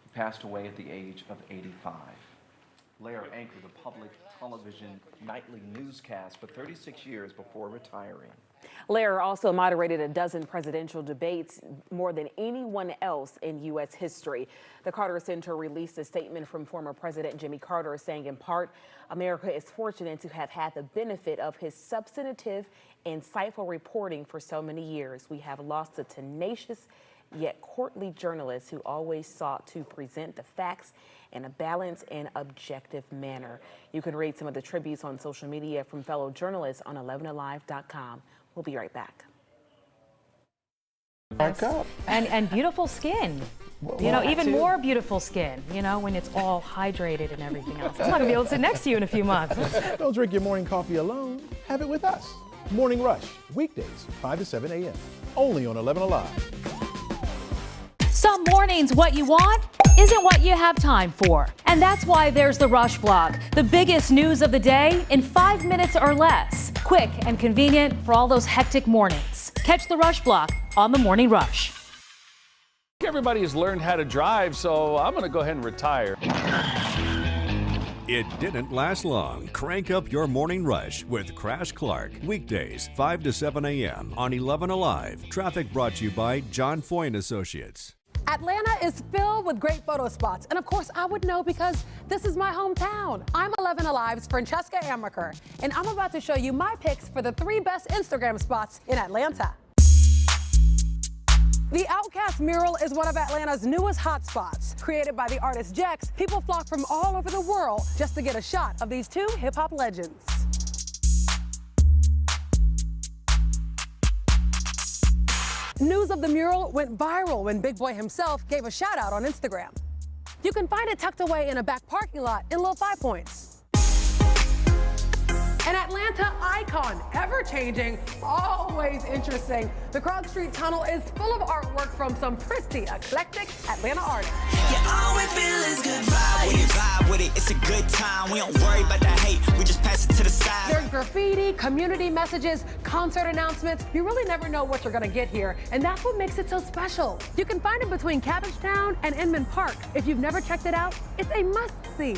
who passed away at the age of 85. Lehrer anchored the public television nightly newscast for 36 years before retiring. Lehrer also moderated a dozen presidential debates, more than anyone else in U.S. history. The Carter Center released a statement from former President Jimmy Carter saying, in part, America is fortunate to have had the benefit of his substantive, insightful reporting for so many years. We have lost a tenacious yet courtly journalist who always sought to present the facts in a balanced and objective manner. You can read some of the tributes on social media from fellow journalists on 11alive.com. We'll be right back. And beautiful skin. You know, even more beautiful skin, you know, when it's all hydrated and everything else. I'm not going to be able to sit next to you in a few months. Don't drink your morning coffee alone. Have it with us. Morning Rush, weekdays, 5 to 7 a.m. Only on 11 Alive. Some mornings, what you want isn't what you have time for. And that's why there's the Rush Blog, the biggest news of the day in 5 minutes or less. Quick and convenient for all those hectic mornings. Catch the Rush Blog on the Morning Rush. Everybody has learned how to drive, so I'm going to go ahead and retire. It didn't last long. Crank up your morning rush with Crash Clark. Weekdays, 5 to 7 a.m. on 11 Alive. Traffic brought to you by John Foy & Associates. Atlanta is filled with great photo spots, and of course I would know because this is my hometown. I'm 11 Alive's Francesca Amaker, and I'm about to show you my picks for the 3 best Instagram spots in Atlanta. The OUTKAST mural is one of Atlanta's newest hotspots. Created by the artist Jex, people flock from all over the world just to get a shot of these 2 hip-hop legends. News of the mural went viral when Big Boy himself gave a shout out on Instagram. You can find it tucked away in a back parking lot in Little 5 Points. An Atlanta icon, ever-changing, always interesting. The Krog Street Tunnel is full of artwork from some pretty eclectic Atlanta artists. Yeah, all we feel is good vibes. We vibe with it, it's a good time. We don't worry about the hate, we just pass it to the side. There's graffiti, community messages, concert announcements. You really never know what you're gonna get here, and that's what makes it so special. You can find it between Cabbagetown and Inman Park. If you've never checked it out, it's a must-see.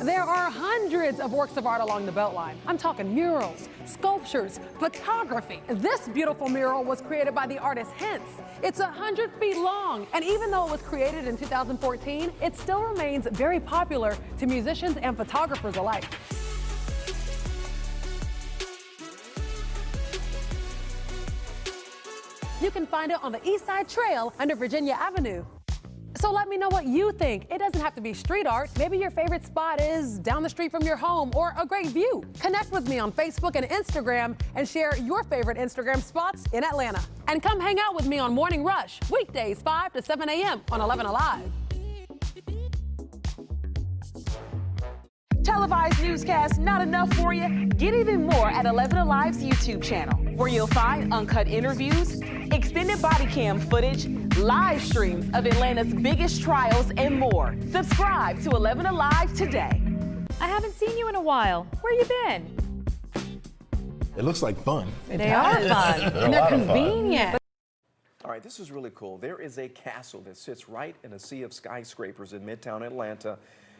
There are hundreds of works of art along the Beltline. I'm talking murals, sculptures, photography. This beautiful mural was created by the artist Hence. It's 100 feet long, and even though it was created in 2014, it still remains very popular to musicians and photographers alike. You can find it on the East Side Trail under Virginia Avenue. So let me know what you think. It doesn't have to be street art. Maybe your favorite spot is down the street from your home or a great view. Connect with me on Facebook and Instagram and share your favorite Instagram spots in Atlanta. And come hang out with me on Morning Rush, weekdays 5 to 7 a.m. on 11Alive. Televised newscasts not enough for you? Get even more at 11Alive's YouTube channel, where you'll find uncut interviews, extended body cam footage, live streams of Atlanta's biggest trials, and more. Subscribe to 11Alive today. I haven't seen you in a while. Where you been? It looks like fun. They are fun. And they're convenient. All right, this is really cool. There is a castle that sits right in a sea of skyscrapers in Midtown Atlanta,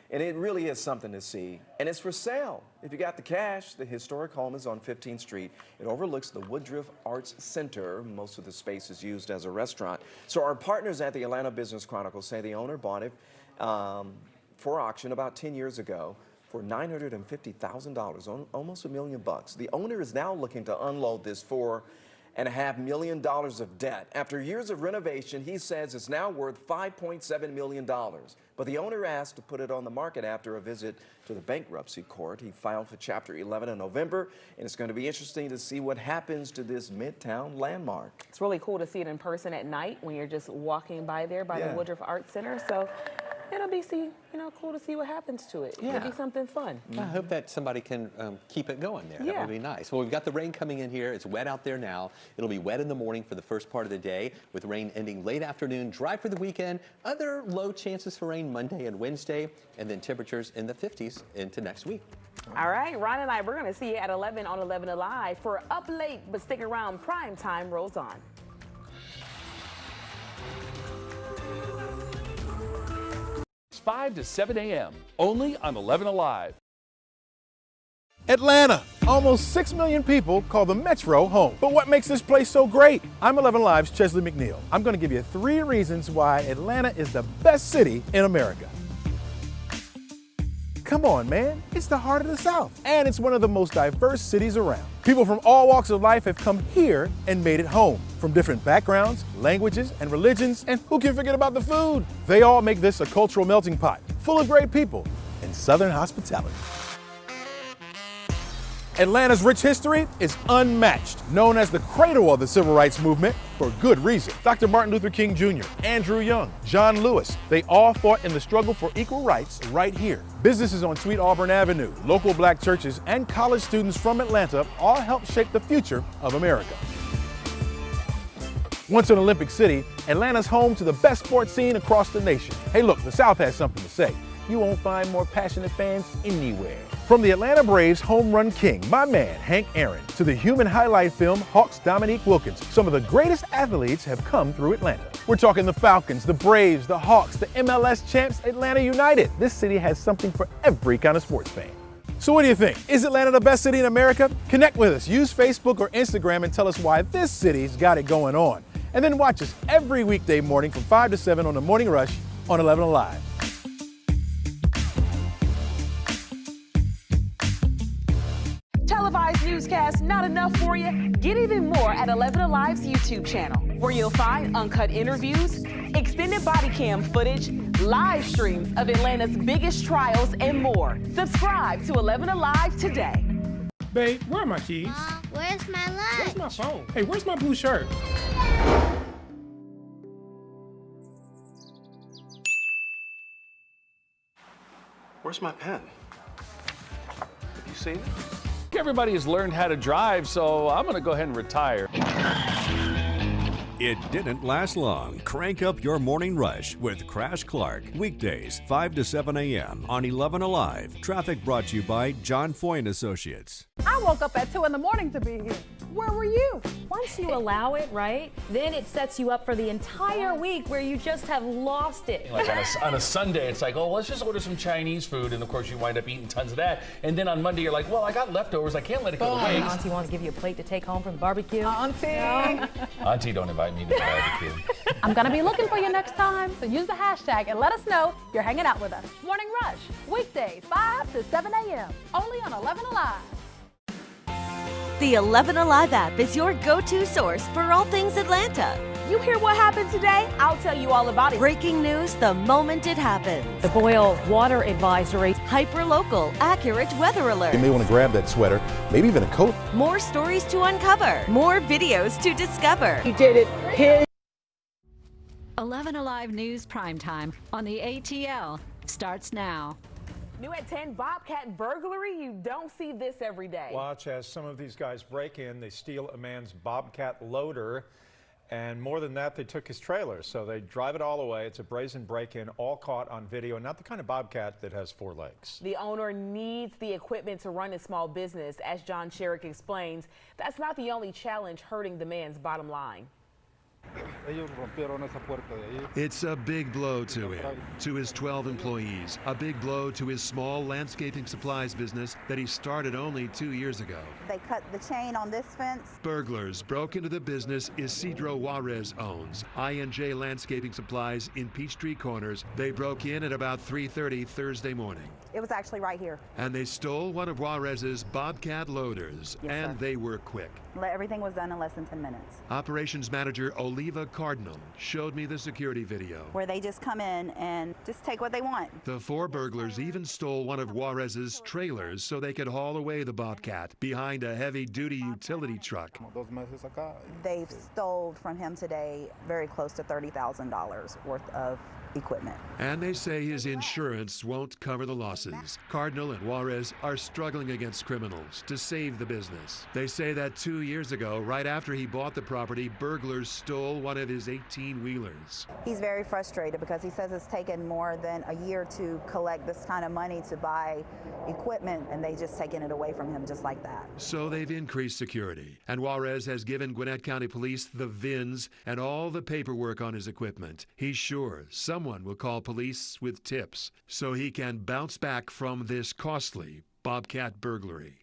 and it really is something to see. And it's for sale. If you got the cash, the historic home is on 15th Street. It overlooks the Woodruff Arts Center. Most of the space is used as a restaurant. So our partners at the Atlanta Business Chronicle say the owner bought it for auction about 10 years ago for $950,000, almost $1 million. The owner is now looking to unload this $4.5 million of debt. After years of renovation, he says it's now worth $5.7 million. But the owner asked to put it on the market after a visit to the bankruptcy court. He filed for Chapter 11 in November, and it's going to be interesting to see what happens to this Midtown landmark. It's really cool to see it in person at night when you're just walking by there by the Woodruff Art Center. So it'll be cool to see what happens to it. Yeah. It'll be something fun. I hope that somebody can keep it going there. That would be nice. Well, we've got the rain coming in here. It's wet out there now. It'll be wet in the morning for the first part of the day, with rain ending late afternoon, dry for the weekend. Other low chances for rain Monday and Wednesday, and then temperatures in the 50s into next week. All right, Ron and I, we're going to see you at 11 on 11Alive for Up Late, but stick around. Prime time rolls on. It's 5 to 7 a.m. only on 11Alive. Atlanta. Almost 6 million people call the Metro home. But what makes this place so great? I'm 11Alive's Chesley McNeil. I'm going to give you 3 reasons why Atlanta is the best city in America. Come on, man. It's the heart of the South. And it's one of the most diverse cities around. People from all walks of life have come here and made it home. From different backgrounds, languages, and religions. And who can forget about the food? They all make this a cultural melting pot, full of great people and Southern hospitality. Atlanta's rich history is unmatched, known as the cradle of the civil rights movement for good reason. Dr. Martin Luther King Jr., Andrew Young, John Lewis, they all fought in the struggle for equal rights right here. Businesses on Sweet Auburn Avenue, local black churches, and college students from Atlanta all helped shape the future of America. Once an Olympic city, Atlanta's home to the best sports scene across the nation. Hey look, the South has something to say. You won't find more passionate fans anywhere. From the Atlanta Braves home run king, my man Hank Aaron, to the human highlight film Hawks Dominique Wilkins, some of the greatest athletes have come through Atlanta. We're talking the Falcons, the Braves, the Hawks, the MLS champs, Atlanta United. This city has something for every kind of sports fan. So what do you think? Is Atlanta the best city in America? Connect with us. Use Facebook or Instagram and tell us why this city's got it going on. And then watch us every weekday morning from 5 to 7 on the Morning Rush on 11Alive. Televised newscasts not enough for you? Get even more at 11Alive's YouTube channel, where you'll find uncut interviews, extended body cam footage, live streams of Atlanta's biggest trials, and more. Subscribe to 11Alive today. Babe, where are my keys? Where's my lunch? Where's my phone? Hey, where's my blue shirt? Where's my pen? Have you seen it? Everybody has learned how to drive, so I'm going to go ahead and retire. It didn't last long. Crank up your morning rush with Crash Clark. Weekdays, 5 to 7 a.m. on 11Alive. Traffic brought to you by John Foy & Associates. I woke up at 2 in the morning to be here. Where were you? Once you allow it, right, then it sets you up for the entire week where you just have lost it. Like on a Sunday, it's like, oh, let's just order some Chinese food, and of course you wind up eating tons of that. And then on Monday, you're like, well, I got leftovers, I can't let it go to waste. Auntie wants to give you a plate to take home from the barbecue. Auntie! No. Auntie, don't invite me to the barbecue. I'm gonna be looking for you next time, so use the hashtag and let us know you're hanging out with us. Morning Rush, weekdays 5 to 7 a.m. only on 11Alive. The 11Alive app is your go-to source for all things Atlanta. You hear what happened today? I'll tell you all about it. Breaking news the moment it happens. The boil water advisory. Hyper-local, accurate weather alert. You may want to grab that sweater, maybe even a coat. More stories to uncover. More videos to discover. You did it. Hit 11Alive News Primetime on the ATL starts now. New at 10, Bobcat burglary. You don't see this every day. Watch as some of these guys break in. They steal a man's Bobcat loader. And more than that, they took his trailer. So they drive it all away. It's a brazen break-in, all caught on video, and not the kind of Bobcat that has 4 legs. The owner needs the equipment to run his small business. As John Sherrick explains, that's not the only challenge hurting the man's bottom line. It's a big blow to him, to his 12 employees, a big blow to his small landscaping supplies business that he started only 2 years ago. They cut the chain on this fence. Burglars broke into the business Isidro Juarez owns, I&J Landscaping Supplies in Peachtree Corners. They broke in at about 3:30 Thursday morning. It was actually right here. And they stole one of Juarez's Bobcat loaders, Yes, and sir. they were quick. Everything was done in less than 10 minutes. Operations manager Oliva Cardinal showed me the security video. Where they just come in and just take what they want. The 4 burglars even stole one of Juarez's trailers so they could haul away the Bobcat behind a heavy-duty utility truck. They've stole from him today very close to $30,000 worth of equipment. And they say his insurance won't cover the losses. Cardinal and Juarez are struggling against criminals to save the business. They say that 2 years ago, right after he bought the property, burglars stole one of his 18-wheelers. He's very frustrated because he says it's taken more than a year to collect this kind of money to buy equipment, and they just taken it away from him just like that. So they've increased security, and Juarez has given Gwinnett County Police the VINs and all the paperwork on his equipment. He's sure someone will call police with tips so he can bounce back from this costly Bobcat burglary.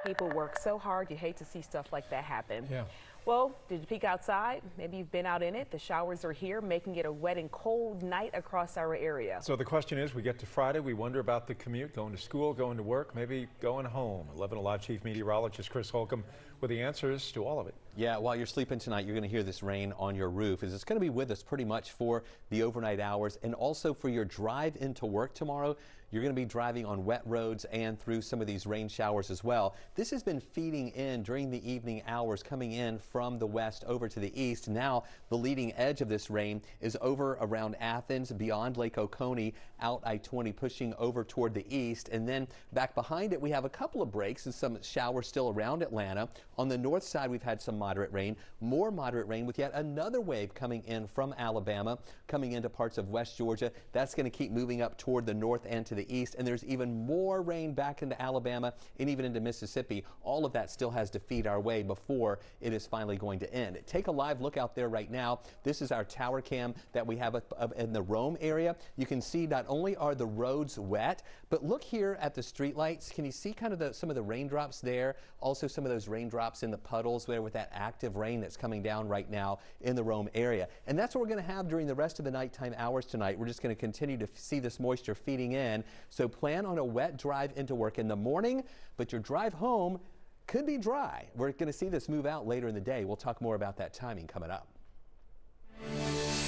People work so hard, you hate to see stuff like that happen. Yeah. Well, did you peek outside? Maybe you've been out in it. The showers are here, making it a wet and cold night across our area. So the question is, we get to Friday, we wonder about the commute, going to school, going to work, maybe going home. 11Alive Chief Meteorologist Chris Holcomb with the answers to all of it. Yeah, while you're sleeping tonight, you're going to hear this rain on your roof. It's going to be with us pretty much for the overnight hours and also for your drive into work tomorrow. You're going to be driving on wet roads and through some of these rain showers as well. This has been feeding in during the evening hours, coming in from the west over to the east. Now the leading edge of this rain is over around Athens, beyond Lake Oconee, out I-20, pushing over toward the east. And then back behind it, we have a couple of breaks and some showers still around Atlanta. On the north side, we've had some moderate rain, more moderate rain with yet another wave coming in from Alabama, coming into parts of West Georgia. That's going to keep moving up toward the north and to the east, and there's even more rain back into Alabama and even into Mississippi. All of that still has to feed our way before it is finally going to end. Take a live look out there right now. This is our tower cam that we have up in the Rome area. You can see not only are the roads wet, but look here at the street lights. Can you see kind of some of the raindrops there? Also some of those raindrops in the puddles there with that active rain that's coming down right now in the Rome area. And that's what we're going to have during the rest of the nighttime hours tonight. We're just going to continue to see this moisture feeding in. So plan on a wet drive into work in the morning, but your drive home could be dry. We're going to see this move out later in the day. We'll talk more about that timing coming up.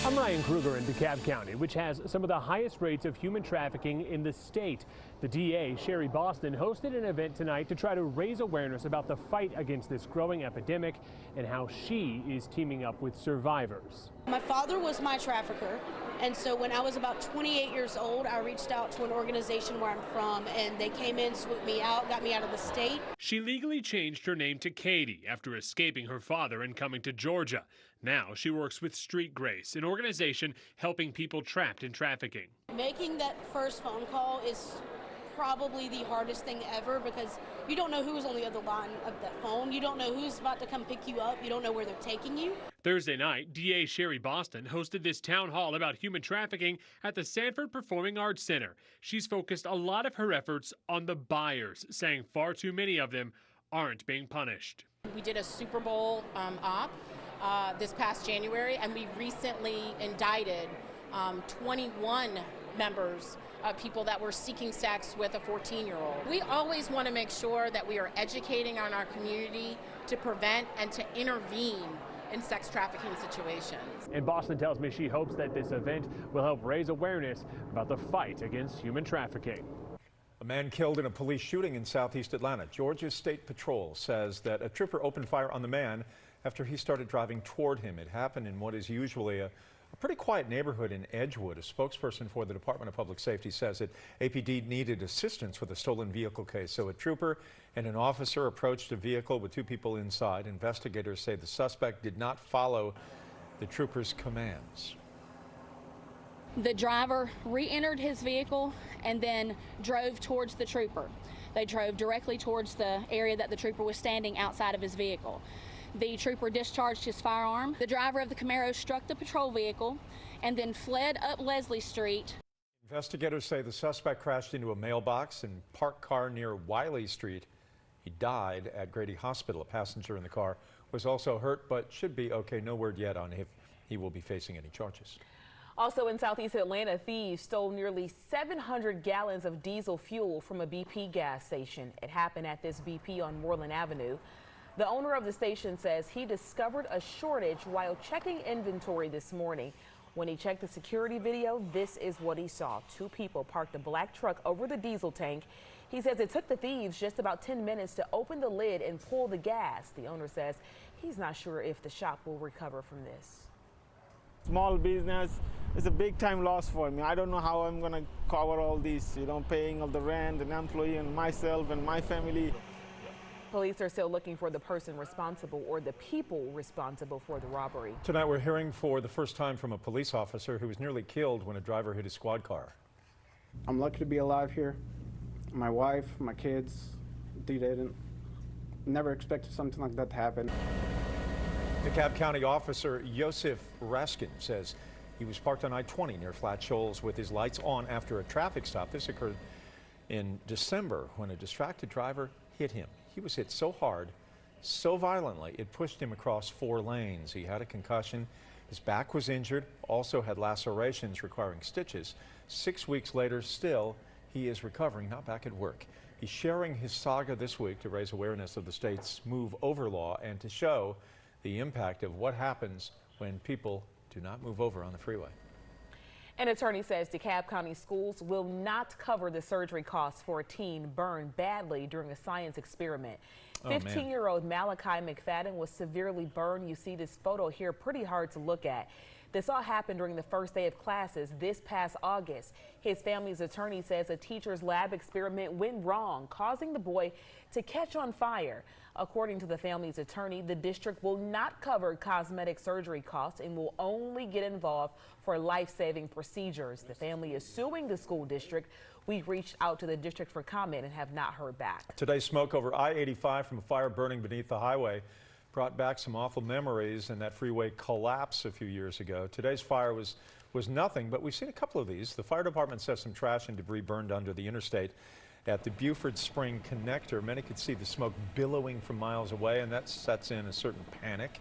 I'm Ryan Kruger in DeKalb County, which has some of the highest rates of human trafficking in the state. The DA, Sherry Boston, hosted an event tonight to try to raise awareness about the fight against this growing epidemic and how she is teaming up with survivors. My father was my trafficker, and so when I was about 28 years old, I reached out to an organization where I'm from, and they came in, swooped me out, got me out of the state. She legally changed her name to Katie after escaping her father and coming to Georgia. Now she works with Street Grace, an organization helping people trapped in trafficking. Making that first phone call is probably the hardest thing ever because you don't know who's on the other line of that phone. You don't know who's about to come pick you up. You don't know where they're taking you. Thursday night, DA Sherry Boston hosted this town hall about human trafficking at the Sanford Performing Arts Center. She's focused a lot of her efforts on the buyers, saying far too many of them aren't being punished. We did a Super Bowl op this past January, and we recently indicted 21 members of people that were seeking sex with a 14-year-old. We always want to make sure that we are educating on our community to prevent and to intervene in sex trafficking situations. And Boston tells me she hopes that this event will help raise awareness about the fight against human trafficking. A man killed in a police shooting in southeast Atlanta. Georgia State Patrol says that a trooper opened fire on the man after he started driving toward him. It happened in what is usually a pretty quiet neighborhood in Edgewood. A spokesperson for the Department of Public Safety says that APD needed assistance with a stolen vehicle case. So a trooper and an officer approached a vehicle with 2 people inside. Investigators say the suspect did not follow the trooper's commands. The driver re-entered his vehicle and then drove towards the trooper. They drove directly towards the area that the trooper was standing outside of his vehicle. The trooper discharged his firearm. The driver of the Camaro struck the patrol vehicle and then fled up Leslie Street. Investigators say the suspect crashed into a mailbox and parked car near Wiley Street. He died at Grady Hospital. A passenger in the car was also hurt, but should be okay. No word yet on if he will be facing any charges. Also in southeast Atlanta, thieves stole nearly 700 gallons of diesel fuel from a BP gas station. It happened at this BP on Moreland Avenue. The owner of the station says he discovered a shortage while checking inventory this morning. When he checked the security video, this is what he saw. 2 people parked a black truck over the diesel tank. He says it took the thieves just about 10 minutes to open the lid and pull the gas. The owner says he's not sure if the shop will recover from this. Small business is a big time loss for me. I don't know how I'm going to cover all these, paying of the rent and employee and myself and my family. Police are still looking for the person responsible or the people responsible for the robbery. Tonight we're hearing for the first time from a police officer who was nearly killed when a driver hit his squad car. I'm lucky to be alive here. My wife, my kids, they didn't. Never expected something like that to happen. DeKalb County officer Yosef Raskin says he was parked on I-20 near Flat Shoals with his lights on after a traffic stop. This occurred in December when a distracted driver hit him. He was hit so hard, so violently, it pushed him across 4 lanes. He had a concussion. His back was injured, also had lacerations requiring stitches. 6 weeks later, still, he is recovering, not back at work. He's sharing his saga this week to raise awareness of the state's Move Over law and to show the impact of what happens when people do not move over on the freeway. An attorney says DeKalb County schools will not cover the surgery costs for a teen burned badly during a science experiment. 15-year-old Malachi McFadden was severely burned. You see this photo here, pretty hard to look at. This all happened during the first day of classes this past August. His family's attorney says a teacher's lab experiment went wrong, causing the boy to catch on fire. According to the family's attorney, the district will not cover cosmetic surgery costs and will only get involved for life-saving procedures. The family is suing the school district. We reached out to the district for comment and have not heard back. Today's smoke over I-85 from a fire burning beneath the highway brought back some awful memories, and that freeway collapse a few years ago. Today's fire was nothing, but we've seen a couple of these. The fire department says some trash and debris burned under the interstate at the Buford Spring connector. Many could see the smoke billowing from miles away, and that sets in a certain panic.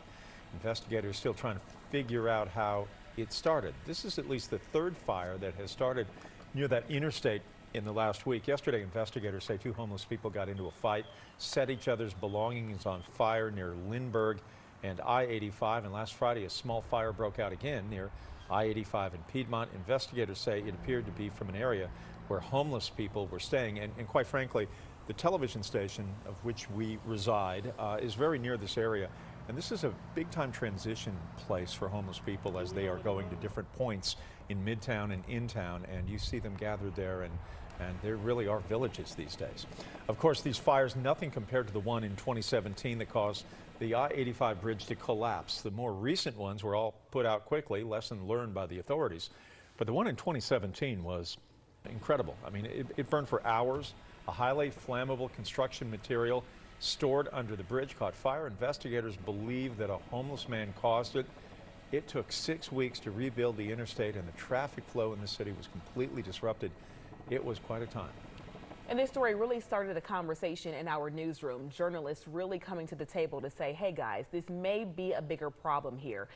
Investigators still trying to figure out how it started. This is at least the 3rd fire that has started near that interstate in the last week. Yesterday, investigators say 2 homeless people got into a fight, set each other's belongings on fire near Lindbergh and I-85. And last Friday, a small fire broke out again near I-85 in Piedmont. Investigators say it appeared to be from an area where homeless people were staying. And quite frankly, the television station of which we reside is very near this area. And this is a big-time transition place for homeless people as they are going to different points in Midtown and in town. And you see them gathered there, and there really are villages these days. Of course, these fires, nothing compared to the one in 2017 that caused the I-85 bridge to collapse. The more recent ones were all put out quickly, lesson learned by the authorities. But the one in 2017 was incredible. I mean, it burned for hours. A highly flammable construction material stored under the bridge caught fire. Investigators believe that a homeless man caused it. It took 6 weeks to rebuild the interstate, and the traffic flow in the city was completely disrupted. It was quite a time. And this story really started a conversation in our newsroom. Journalists really coming to the table to say, hey guys, this may be a bigger problem here.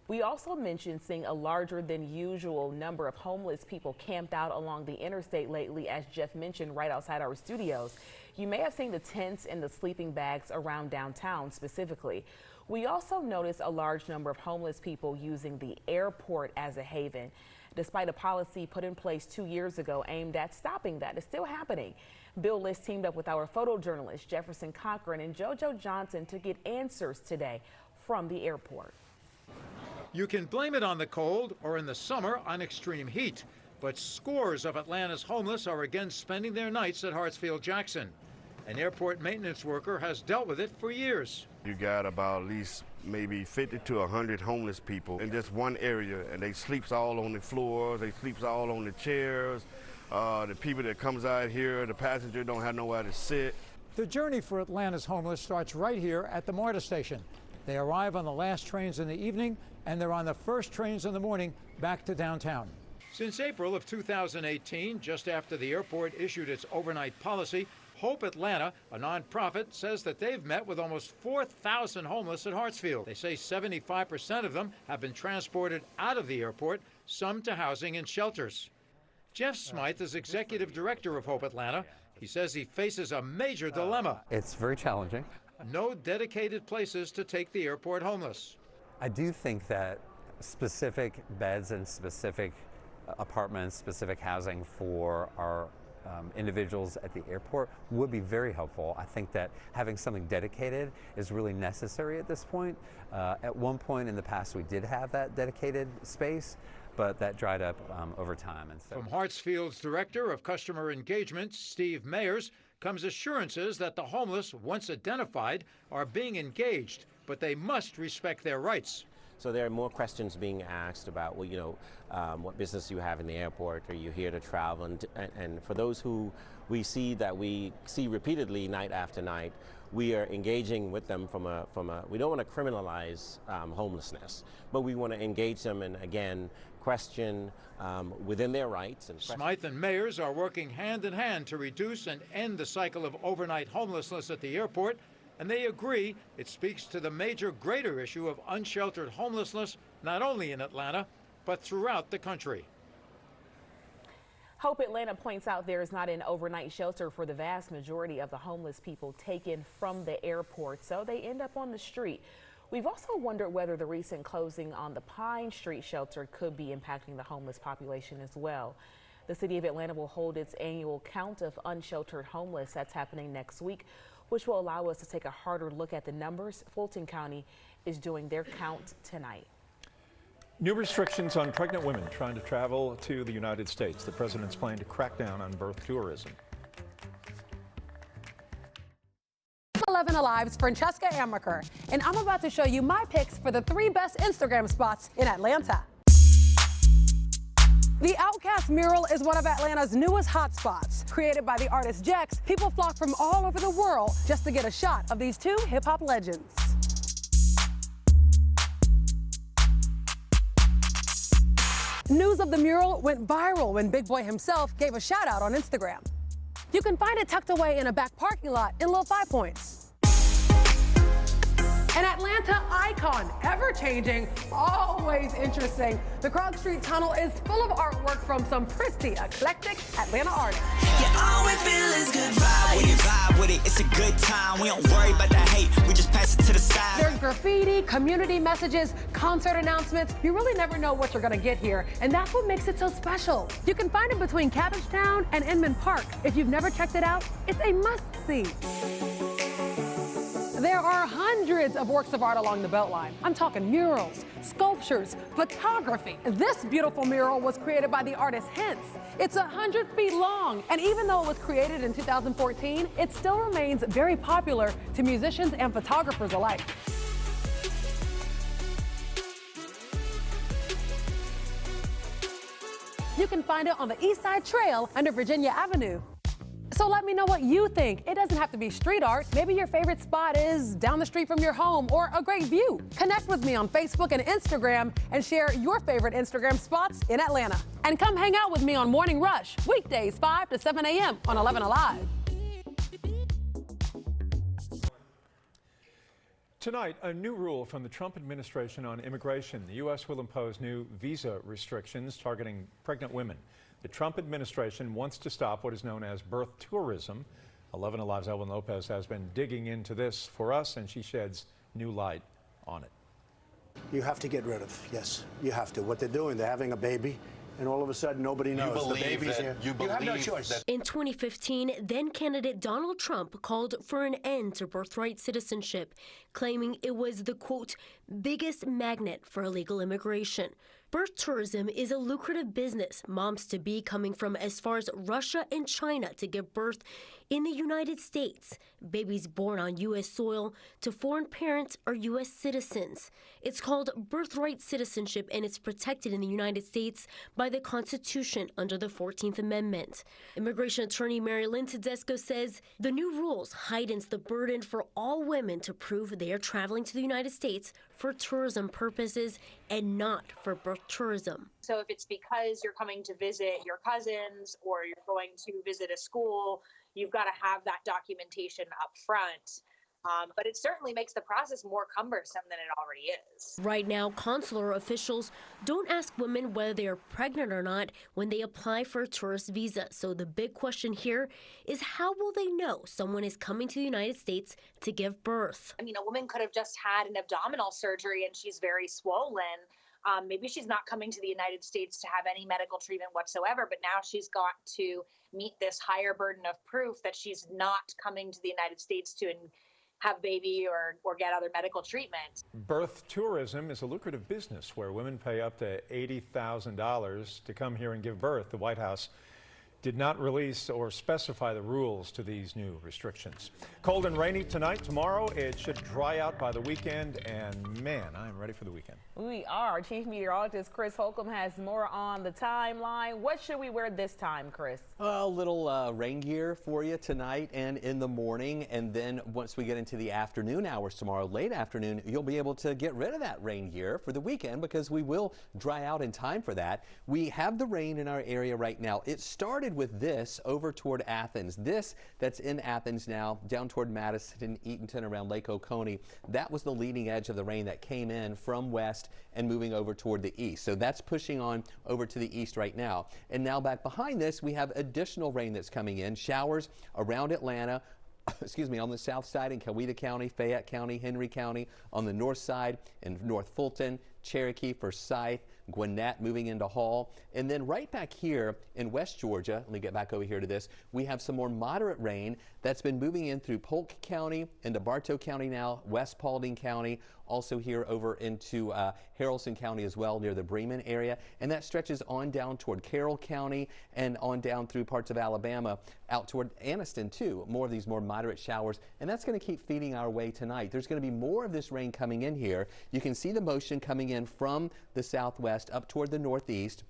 We also mentioned seeing a larger than usual number of homeless people camped out along the interstate lately, as Jeff mentioned, right outside our studios. You may have seen the tents and the sleeping bags around downtown specifically. We also noticed a large number of homeless people using the airport as a haven. Despite a policy put in place 2 years ago aimed at stopping that, it's still happening. Bill List teamed up with our photojournalist Jefferson Cochran and JoJo Johnson to get answers today from the airport. You can blame it on the cold or in the summer on extreme heat, but scores of Atlanta's homeless are again spending their nights at Hartsfield-Jackson. An airport maintenance worker has dealt with it for years. You got about at least maybe 50 to 100 homeless people in just one area, and they sleeps all on the floors, they sleeps all on the chairs. The people that comes out here, the passenger don't have nowhere to sit. The journey for Atlanta's homeless starts right here at the MARTA station. They arrive on the last trains in the evening, and they're on the first trains in the morning back to downtown. Since April of 2018, just after the airport issued its overnight policy, Hope Atlanta, a nonprofit, says that they've met with almost 4,000 homeless at Hartsfield. They say 75% of them have been transported out of the airport, some to housing and shelters. Jeff Smythe is executive director of Hope Atlanta. He says he faces a major dilemma. It's very challenging. No dedicated places to take the airport homeless. I do think that specific beds and specific apartments, specific housing for our individuals at the airport would be very helpful. I think that having something dedicated is really necessary at this point. At one point in the past, we did have that dedicated space, but that dried up over time. And so from Hartsfield's Director of Customer Engagement, Steve Mayers, comes assurances that the homeless, once identified, are being engaged, but they must respect their rights. So there are more questions being asked about, well, what business you have in the airport, are you here to travel? And for those who we see repeatedly night after night, we are engaging with them from a we don't want to criminalize homelessness, but we want to engage them and, again, question within their rights. Smythe and Mayers are working hand in hand to reduce and end the cycle of overnight homelessness at the airport, and they agree it speaks to the major greater issue of unsheltered homelessness, not only in Atlanta, but throughout the country. Hope Atlanta points out there is not an overnight shelter for the vast majority of the homeless people taken from the airport, so they end up on the street. We've also wondered whether the recent closing on the Pine Street shelter could be impacting the homeless population as well. The city of Atlanta will hold its annual count of unsheltered homeless. That's happening next week, which will allow us to take a harder look at the numbers. Fulton County is doing their count tonight. New restrictions on pregnant women trying to travel to the United States. The president's plan to crack down on birth tourism. 11Alive's Francesca Amaker, and I'm about to show you my picks for the 3 best Instagram spots in Atlanta. The OUTKAST mural is one of Atlanta's newest hotspots. Created by the artist Jex, people flock from all over the world just to get a shot of these 2 hip-hop legends. News of the mural went viral when Big Boy himself gave a shout out on Instagram. You can find it tucked away in a back parking lot in Little 5 Points. An Atlanta icon, ever-changing, always interesting. The Krog Street Tunnel is full of artwork from some pretty eclectic Atlanta artists. Yeah, all we feel is good vibe. When you vibe with it, it's a good time. We don't worry about the hate, we just pass it to the side. There's graffiti, community messages, concert announcements. You really never know what you're gonna get here, and that's what makes it so special. You can find it between Cabbagetown and Inman Park. If you've never checked it out, it's a must-see. There are hundreds of works of art along the Beltline. I'm talking murals, sculptures, photography. This beautiful mural was created by the artist Hence. It's 100 feet long, and even though it was created in 2014, it still remains very popular to musicians and photographers alike. You can find it on the East Side Trail under Virginia Avenue. So let me know what you think. It doesn't have to be street art. Maybe your favorite spot is down the street from your home or a great view. Connect with me on Facebook and Instagram and share your favorite Instagram spots in Atlanta. And come hang out with me on Morning Rush, weekdays 5 to 7 a.m. on 11Alive. Tonight, a new rule from the Trump administration on immigration. The U.S. will impose new visa restrictions targeting pregnant women. The Trump administration wants to stop what is known as birth tourism. 11Alive's Elvin Lopez has been digging into this for us, and she sheds new light. on it. You have to get rid of, yes, you have to. What they're doing, they're having a baby, and all of a sudden nobody knows. The baby's here. You have no choice. In 2015, then-candidate Donald Trump called for an end to birthright citizenship, claiming it was the, quote, biggest magnet for illegal immigration. Birth tourism is a lucrative business, moms-to-be coming from as far as Russia and China to give birth in the United States. Babies born on U.S. soil to foreign parents are U.S. citizens. It's called birthright citizenship, and it's protected in the United States by the Constitution under the 14th Amendment. Immigration attorney Mary Lynn Tedesco says the new rules heightens the burden for all women to prove they are traveling to the United States for tourism purposes and not for birth tourism. So if it's because you're coming to visit your cousins or you're going to visit a school, you've got to have that documentation up front. But it certainly makes the process more cumbersome than it already is. Right now, consular officials don't ask women whether they are pregnant or not when they apply for a tourist visa. So the big question here is, how will they know someone is coming to the United States to give birth? I mean, a woman could have just had an abdominal surgery and she's very swollen. Maybe she's not coming to the United States to have any medical treatment whatsoever, but now she's got to meet this higher burden of proof that she's not coming to the United States to have baby or get other medical treatment. Birth tourism is a lucrative business where women pay up to $80,000 to come here and give birth. The White House did not release or specify the rules to these new restrictions. Cold and rainy tonight. Tomorrow it should dry out by the weekend, and man, I'm ready for the weekend. We are. Chief Meteorologist Chris Holcomb has more on the timeline. What should we wear this time, Chris? A little rain gear for you tonight and in the morning, and then once we get into the afternoon hours tomorrow, late afternoon, you'll be able to get rid of that rain gear for the weekend because we will dry out in time for that. We have the rain in our area right now. It started with this over toward Athens. This that's in Athens now, down toward Madison, Eatonton, around Lake Oconee. That was the leading edge of the rain that came in from west and moving over toward the east. So that's pushing on over to the east right now. And now back behind this, we have additional rain that's coming in. Showers around Atlanta, excuse me, on the south side in Coweta County, Fayette County, Henry County, on the north side in North Fulton, Cherokee, Forsyth, Gwinnett, moving into Hall. And then right back here in West Georgia, let me get back over here to this, we have some more moderate rain that's been moving in through Polk County, into Bartow County now, West Paulding County, also here over into Haralson County as well, near the Bremen area. And that stretches on down toward Carroll County and on down through parts of Alabama, out toward Anniston too. More of these more moderate showers, and that's going to keep feeding our way tonight. There's going to be more of this rain coming in here. You can see the motion coming in from the southwest up toward the northeast,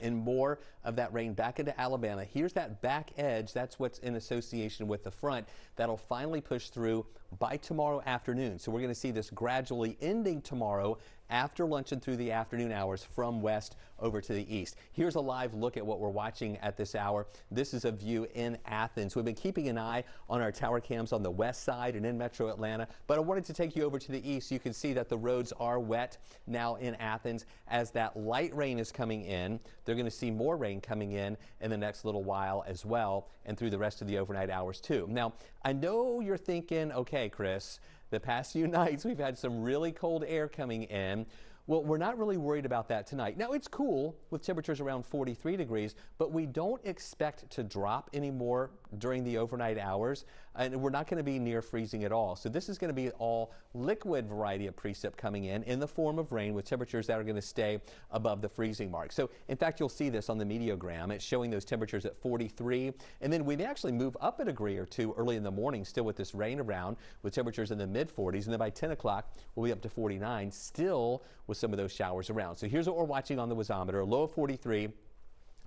and more of that rain back into Alabama. Here's that back edge. That's what's in association with the front. That'll finally push through by tomorrow afternoon. So we're going to see this gradually ending tomorrow after lunch and through the afternoon hours from west over to the east. Here's a live look at what we're watching at this hour. This is a view in Athens. We've been keeping an eye on our tower cams on the west side and in metro Atlanta, but I wanted to take you over to the east. You can see that the roads are wet now in Athens. As that light rain is coming in, they're going to see more rain coming in the next little while as well, and through the rest of the overnight hours too. Now, I know you're thinking, okay, Chris, the past few nights we've had some really cold air coming in. Well, we're not really worried about that tonight. Now, it's cool with temperatures around 43 degrees, but we don't expect to drop anymore during the overnight hours, and we're not going to be near freezing at all. So this is going to be all liquid variety of precip coming in the form of rain with temperatures that are going to stay above the freezing mark. So, in fact, you'll see this on the meteogram. It's showing those temperatures at 43, and then we may actually move up a degree or two early in the morning, still with this rain around, with temperatures in the mid-40s, and then by 10 o'clock, we'll be up to 49, still with some of those showers around. So here's what we're watching on the wasometer: a low of 43,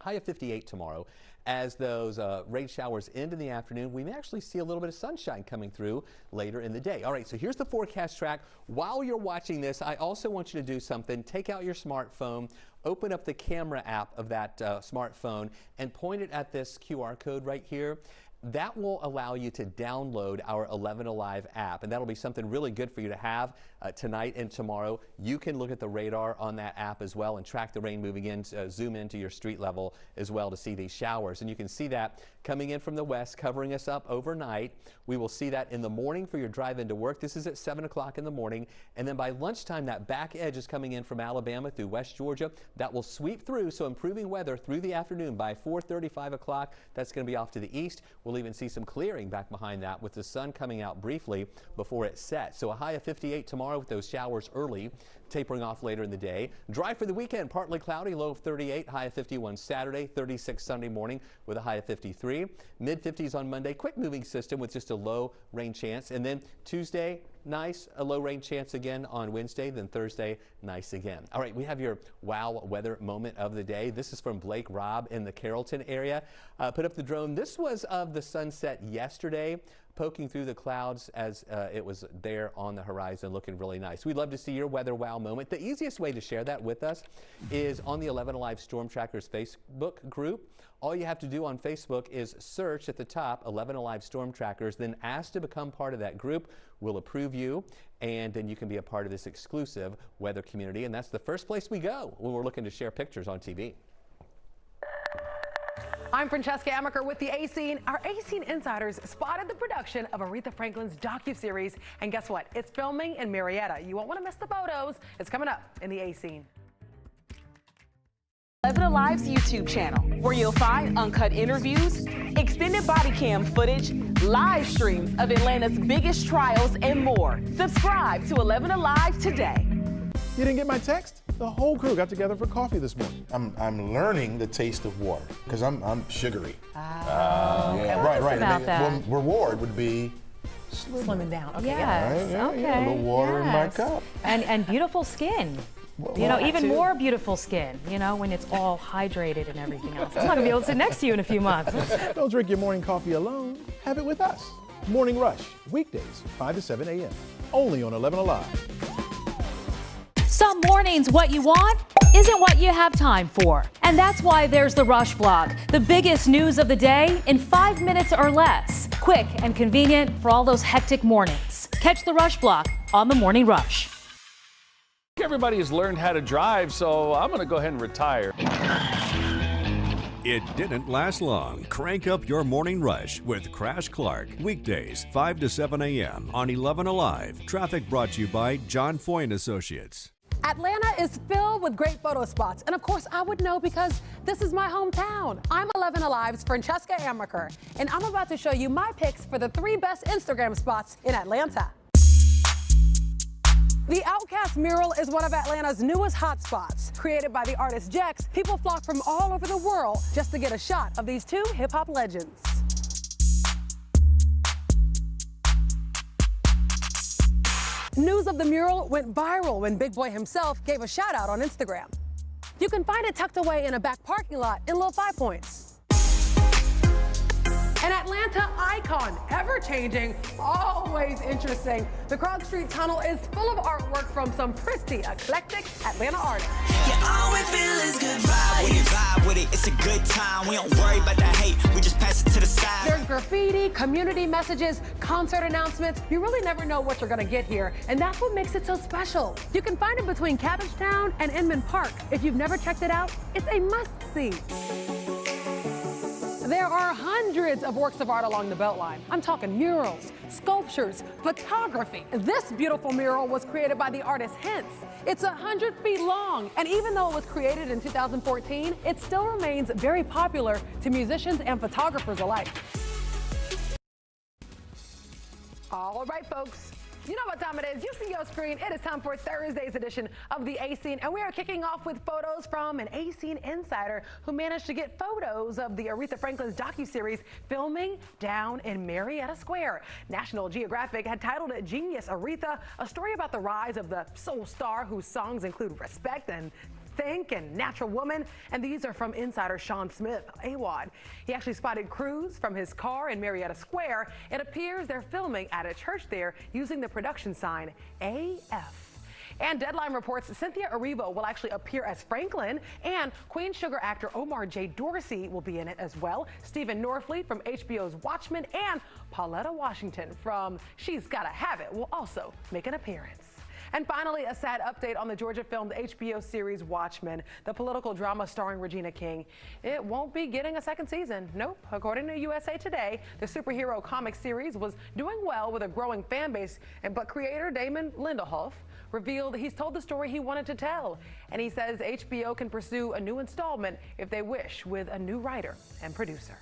high of 58 tomorrow. As those rain showers end in the afternoon, we may actually see a little bit of sunshine coming through later in the day. All right, so here's the forecast track. While you're watching this, I also want you to do something. Take out your smartphone, open up the camera app of that smartphone, and point it at this QR code right here. that will allow you to download our 11Alive app, and that'll be something really good for you to have tonight and tomorrow. You can look at the radar on that app as well and track the rain moving in, zoom into your street level as well to see these showers. And you can see that coming in from the west, covering us up overnight. We will see that in the morning for your drive into work. This is at 7 o'clock in the morning. And then by lunchtime, that back edge is coming in from Alabama through West Georgia. That will sweep through, so improving weather through the afternoon. By 4:30, 5 o'clock, that's going to be off to the east. We'll even see some clearing back behind that with the sun coming out briefly before it sets. So a high of 58 tomorrow with those showers early, tapering off later in the day. Dry for the weekend, partly cloudy, low of 38, high of 51 Saturday, 36 Sunday morning with a high of 53. Mid-50s on Monday, quick moving system with just a low rain chance. And then Tuesday, nice, a low rain chance again on Wednesday, then Thursday, nice again. All right, we have your wow weather moment of the day. This is from Blake Robb in the Carrollton area. Put up the drone. This was of the sunset yesterday, poking through the clouds as it was there on the horizon, looking really nice. We'd love to see your weather wow moment. The easiest way to share that with us is on the 11Alive Storm Trackers Facebook group. All you have to do on Facebook is search at the top 11Alive Storm Trackers, then ask to become part of that group. We'll approve you, and then you can be a part of this exclusive weather community. And that's the first place we go when we're looking to share pictures on TV. I'm Francesca Amaker with the A-Scene. Our A-Scene insiders spotted the production of Aretha Franklin's docuseries, and guess what? It's filming in Marietta. You won't want to miss the photos. It's coming up in the A-Scene. 11Alive's YouTube channel, where you'll find uncut interviews, extended body cam footage, live streams of Atlanta's biggest trials, and more. Subscribe to 11Alive today. You didn't get my text? The whole crew got together for coffee this morning. I'm learning the taste of water because I'm sugary. Yeah. Right. About And that. reward would be Slimming down. Okay. Yes, yeah, okay. a little water in my yes. cup. And beautiful skin. You know, even more beautiful skin, you know, when it's all hydrated and everything else. I'm not going to be able to sit next to you in a few months. Don't drink your morning coffee alone. Have it with us. Morning Rush, weekdays, 5 to 7 a.m. Only on 11Alive. Some mornings, what you want isn't what you have time for. And that's why there's the Rush Blog, the biggest news of the day in 5 minutes or less. Quick and convenient for all those hectic mornings. Catch the Rush Blog on the Morning Rush. Everybody has learned how to drive, so I'm going to go ahead and retire. It didn't last long. Crank up your morning rush with Crash Clark. Weekdays, 5 to 7 a.m. on 11Alive. Traffic brought to you by John Foy & Associates. Atlanta is filled with great photo spots. And of course, I would know because this is my hometown. I'm 11Alive's Francesca Amaker, and I'm about to show you my picks for the 3 best Instagram spots in Atlanta. The OUTKAST mural is one of Atlanta's newest hotspots. Created by the artist Jex, people flock from all over the world just to get a shot of these 2 hip-hop legends. News of the mural went viral when Big Boy himself gave a shout out on Instagram. You can find it tucked away in a back parking lot in Little 5 Points. An Atlanta icon, ever-changing, always interesting. The Krog Street Tunnel is full of artwork from some pretty eclectic Atlanta artists. Yeah, all we feel is good vibes. When you vibe with it, it's a good time. We don't worry about the hate, we just pass it to the side. There's graffiti, community messages, concert announcements. You really never know what you're gonna get here, and that's what makes it so special. You can find it between Cabbagetown and Inman Park. If you've never checked it out, it's a must-see. There are hundreds of works of art along the Beltline. I'm talking murals, sculptures, photography. This beautiful mural was created by the artist Hints. It's 100 feet long, and even though it was created in 2014, it still remains very popular to musicians and photographers alike. All right, folks. You know what time it is. You see your screen. It is time for Thursday's edition of the A-Scene, and we are kicking off with photos from an A-Scene insider who managed to get photos of the Aretha Franklin's docuseries filming down in Marietta Square. National Geographic had titled it Genius Aretha, a story about the rise of the soul star whose songs include Respect and Think and Natural Woman, and these are from insider Sean Smith, AWOD. He actually spotted crews from his car in Marietta Square. It appears they're filming at a church there using the production sign AF. And Deadline reports Cynthia Erivo will actually appear as Franklin, and Queen Sugar actor Omar J. Dorsey will be in it as well. Stephen Norfleet from HBO's Watchmen and Pauletta Washington from She's Gotta Have It will also make an appearance. And finally, a sad update on the Georgia-filmed HBO series Watchmen, the political drama starring Regina King. It won't be getting a second season. Nope. According to USA Today, the superhero comic series was doing well with a growing fan base, but creator Damon Lindelof revealed he's told the story he wanted to tell. And he says HBO can pursue a new installment if they wish, with a new writer and producer.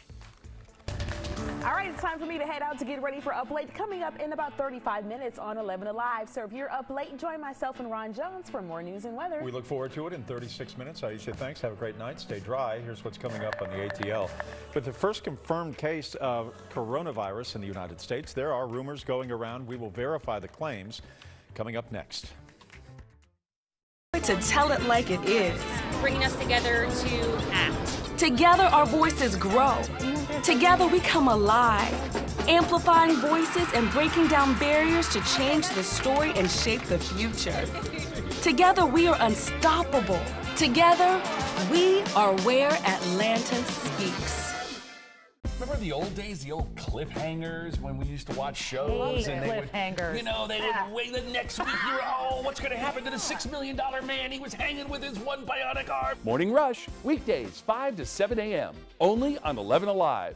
All right, it's time for me to head out to get ready for Up Late. Coming up in about 35 minutes on 11Alive. So if you're up late, join myself and Ron Jones for more news and weather. We look forward to it in 36 minutes. Aisha, thanks. Have a great night. Stay dry. Here's what's coming up on the ATL. With the first confirmed case of coronavirus in the United States, there are rumors going around. We will verify the claims. Coming up next. To tell it like it is. Bringing us together to act. Together our voices grow. Together we come alive. Amplifying voices and breaking down barriers to change the story and shape the future. Together we are unstoppable. Together we are where Atlanta speaks. Remember the old days, the old cliffhangers when we used to watch shows? And cliffhangers. They would wait the next week. You're, what's going to happen to the $6 million man? He was hanging with his one bionic arm. Morning Rush, weekdays 5 to 7 a.m. Only on 11Alive.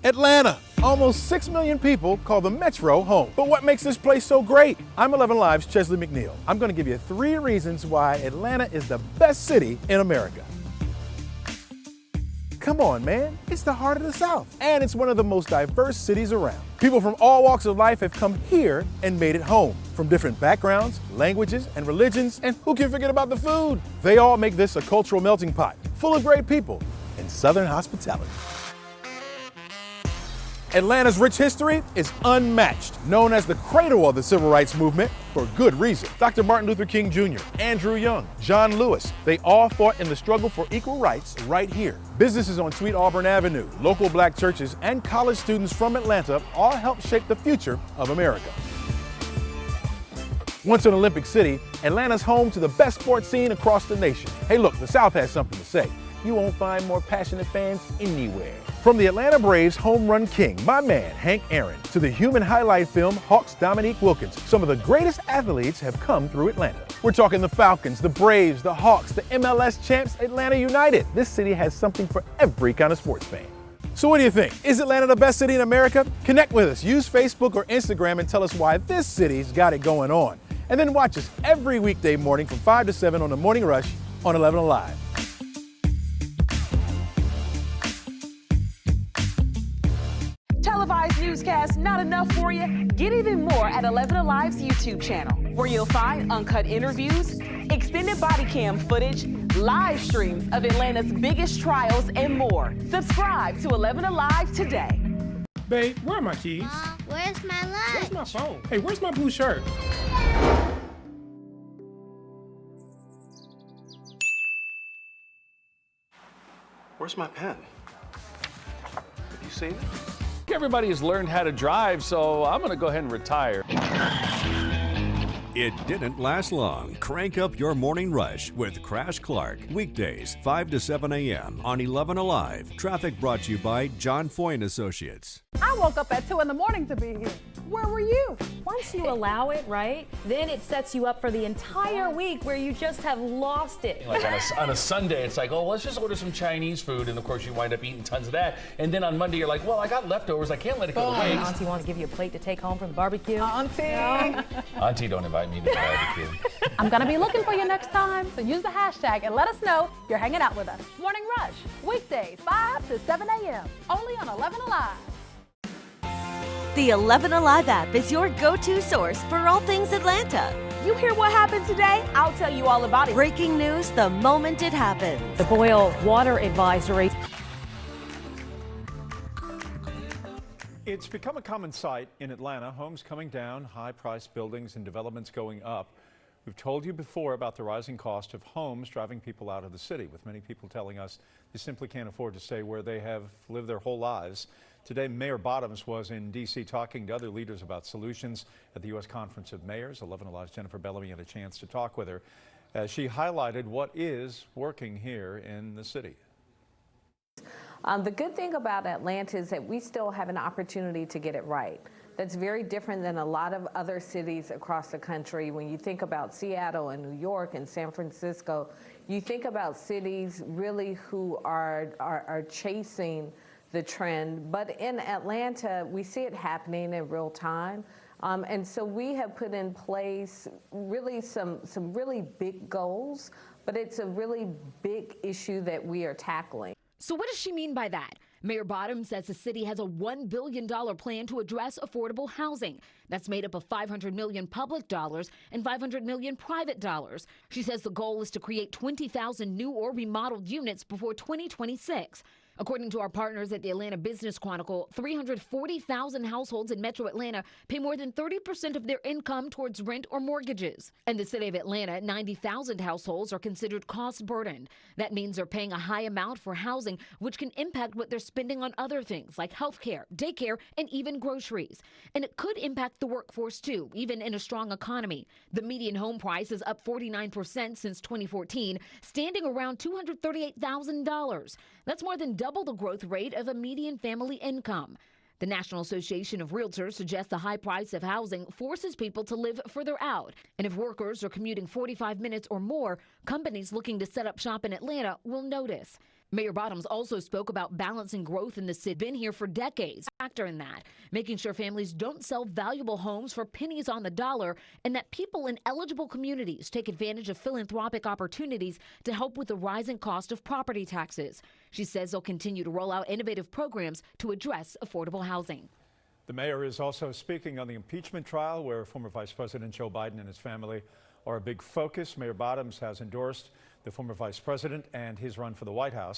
Atlanta. Almost 6 million people call the Metro home. But what makes this place so great? I'm 11Alive's Chesley McNeil. I'm going to give you 3 reasons why Atlanta is the best city in America. Come on, man. It's the heart of the South. And it's one of the most diverse cities around. People from all walks of life have come here and made it home. From different backgrounds, languages, and religions. And who can forget about the food? They all make this a cultural melting pot, full of great people and Southern hospitality. Atlanta's rich history is unmatched, known as the cradle of the civil rights movement for good reason. Dr. Martin Luther King Jr., Andrew Young, John Lewis, they all fought in the struggle for equal rights right here. Businesses on Sweet Auburn Avenue, local black churches, and college students from Atlanta all helped shape the future of America. Once an Olympic city, Atlanta's home to the best sports scene across the nation. Hey look, the South has something to say. You won't find more passionate fans anywhere. From the Atlanta Braves home run king, my man Hank Aaron, to the human highlight film Hawks Dominique Wilkins, some of the greatest athletes have come through Atlanta. We're talking the Falcons, the Braves, the Hawks, the MLS champs, Atlanta United. This city has something for every kind of sports fan. So what do you think? Is Atlanta the best city in America? Connect with us. Use Facebook or Instagram and tell us why this city's got it going on. And then watch us every weekday morning from 5 to 7 on the Morning Rush on 11Alive. Televised newscast not enough for you? Get even more at 11Alive's YouTube channel, where you'll find uncut interviews, extended body cam footage, live streams of Atlanta's biggest trials, and more. Subscribe to 11Alive today. Babe, where are my keys? Where's my lunch? Where's my phone? Hey, where's my blue shirt? Where's my pen? Have you seen it? Everybody has learned how to drive, so I'm going to go ahead and retire. It didn't last long. Crank up your morning rush with Crash Clark. Weekdays, 5 to 7 a.m. on 11Alive. Traffic brought to you by John Foy & Associates. I woke up at 2 in the morning to be here. Where were you? Once you allow it, right, then it sets you up for the entire week where you just have lost it. Like on a Sunday, it's like, oh, let's just order some Chinese food, and of course you wind up eating tons of that. And then on Monday, you're like, well, I got leftovers, I can't let it go to waste. Auntie wants to give you a plate to take home from the barbecue. Auntie. No. Auntie, don't invite me to the barbecue. I'm gonna be looking for you next time, so use the hashtag and let us know you're hanging out with us. Morning Rush, weekdays, 5 to 7 a.m. Only on 11Alive. The 11Alive app is your go-to source for all things Atlanta. You hear what happened today? I'll tell you all about it. Breaking news the moment it happens. The boil water advisory. It's become a common sight in Atlanta, homes coming down, high-priced buildings and developments going up. We've told you before about the rising cost of homes driving people out of the city, with many people telling us they simply can't afford to stay where they have lived their whole lives. Today, Mayor Bottoms was in D.C. talking to other leaders about solutions at the U.S. Conference of Mayors. 11Alive's Jennifer Bellamy had a chance to talk with her as she highlighted what is working here in the city. The good thing about Atlanta is that we still have an opportunity to get it right. That's very different than a lot of other cities across the country. When you think about Seattle and New York and San Francisco, you think about cities really who are chasing the trend. But in Atlanta, we see it happening in real time. And so we have put in place really some really big goals, but it's a really big issue that we are tackling. So what does she mean by that? Mayor Bottoms says the city has a $1 billion plan to address affordable housing. That's made up of $500 million public dollars and $500 million private dollars. She says the goal is to create 20,000 new or remodeled units before 2026. According to our partners at the Atlanta Business Chronicle, 340,000 households in Metro Atlanta pay more than 30% of their income towards rent or mortgages. In the city of Atlanta, 90,000 households are considered cost burdened. That means they're paying a high amount for housing, which can impact what they're spending on other things like healthcare, daycare, and even groceries. And it could impact the workforce too, even in a strong economy. The median home price is up 49% since 2014, standing around $238,000. That's more than double the growth rate of a median family income. The National Association of Realtors suggests the high price of housing forces people to live further out. And if workers are commuting 45 minutes or more, companies looking to set up shop in Atlanta will notice. Mayor Bottoms also spoke about balancing growth in the city. Been here for decades. Factor in that, making sure families don't sell valuable homes for pennies on the dollar, and that people in eligible communities take advantage of philanthropic opportunities to help with the rising cost of property taxes. She says they'll continue to roll out innovative programs to address affordable housing. The mayor is also speaking on the impeachment trial, where former Vice President Joe Biden and his family are a big focus. Mayor Bottoms has endorsed the former vice president and his run for the White House.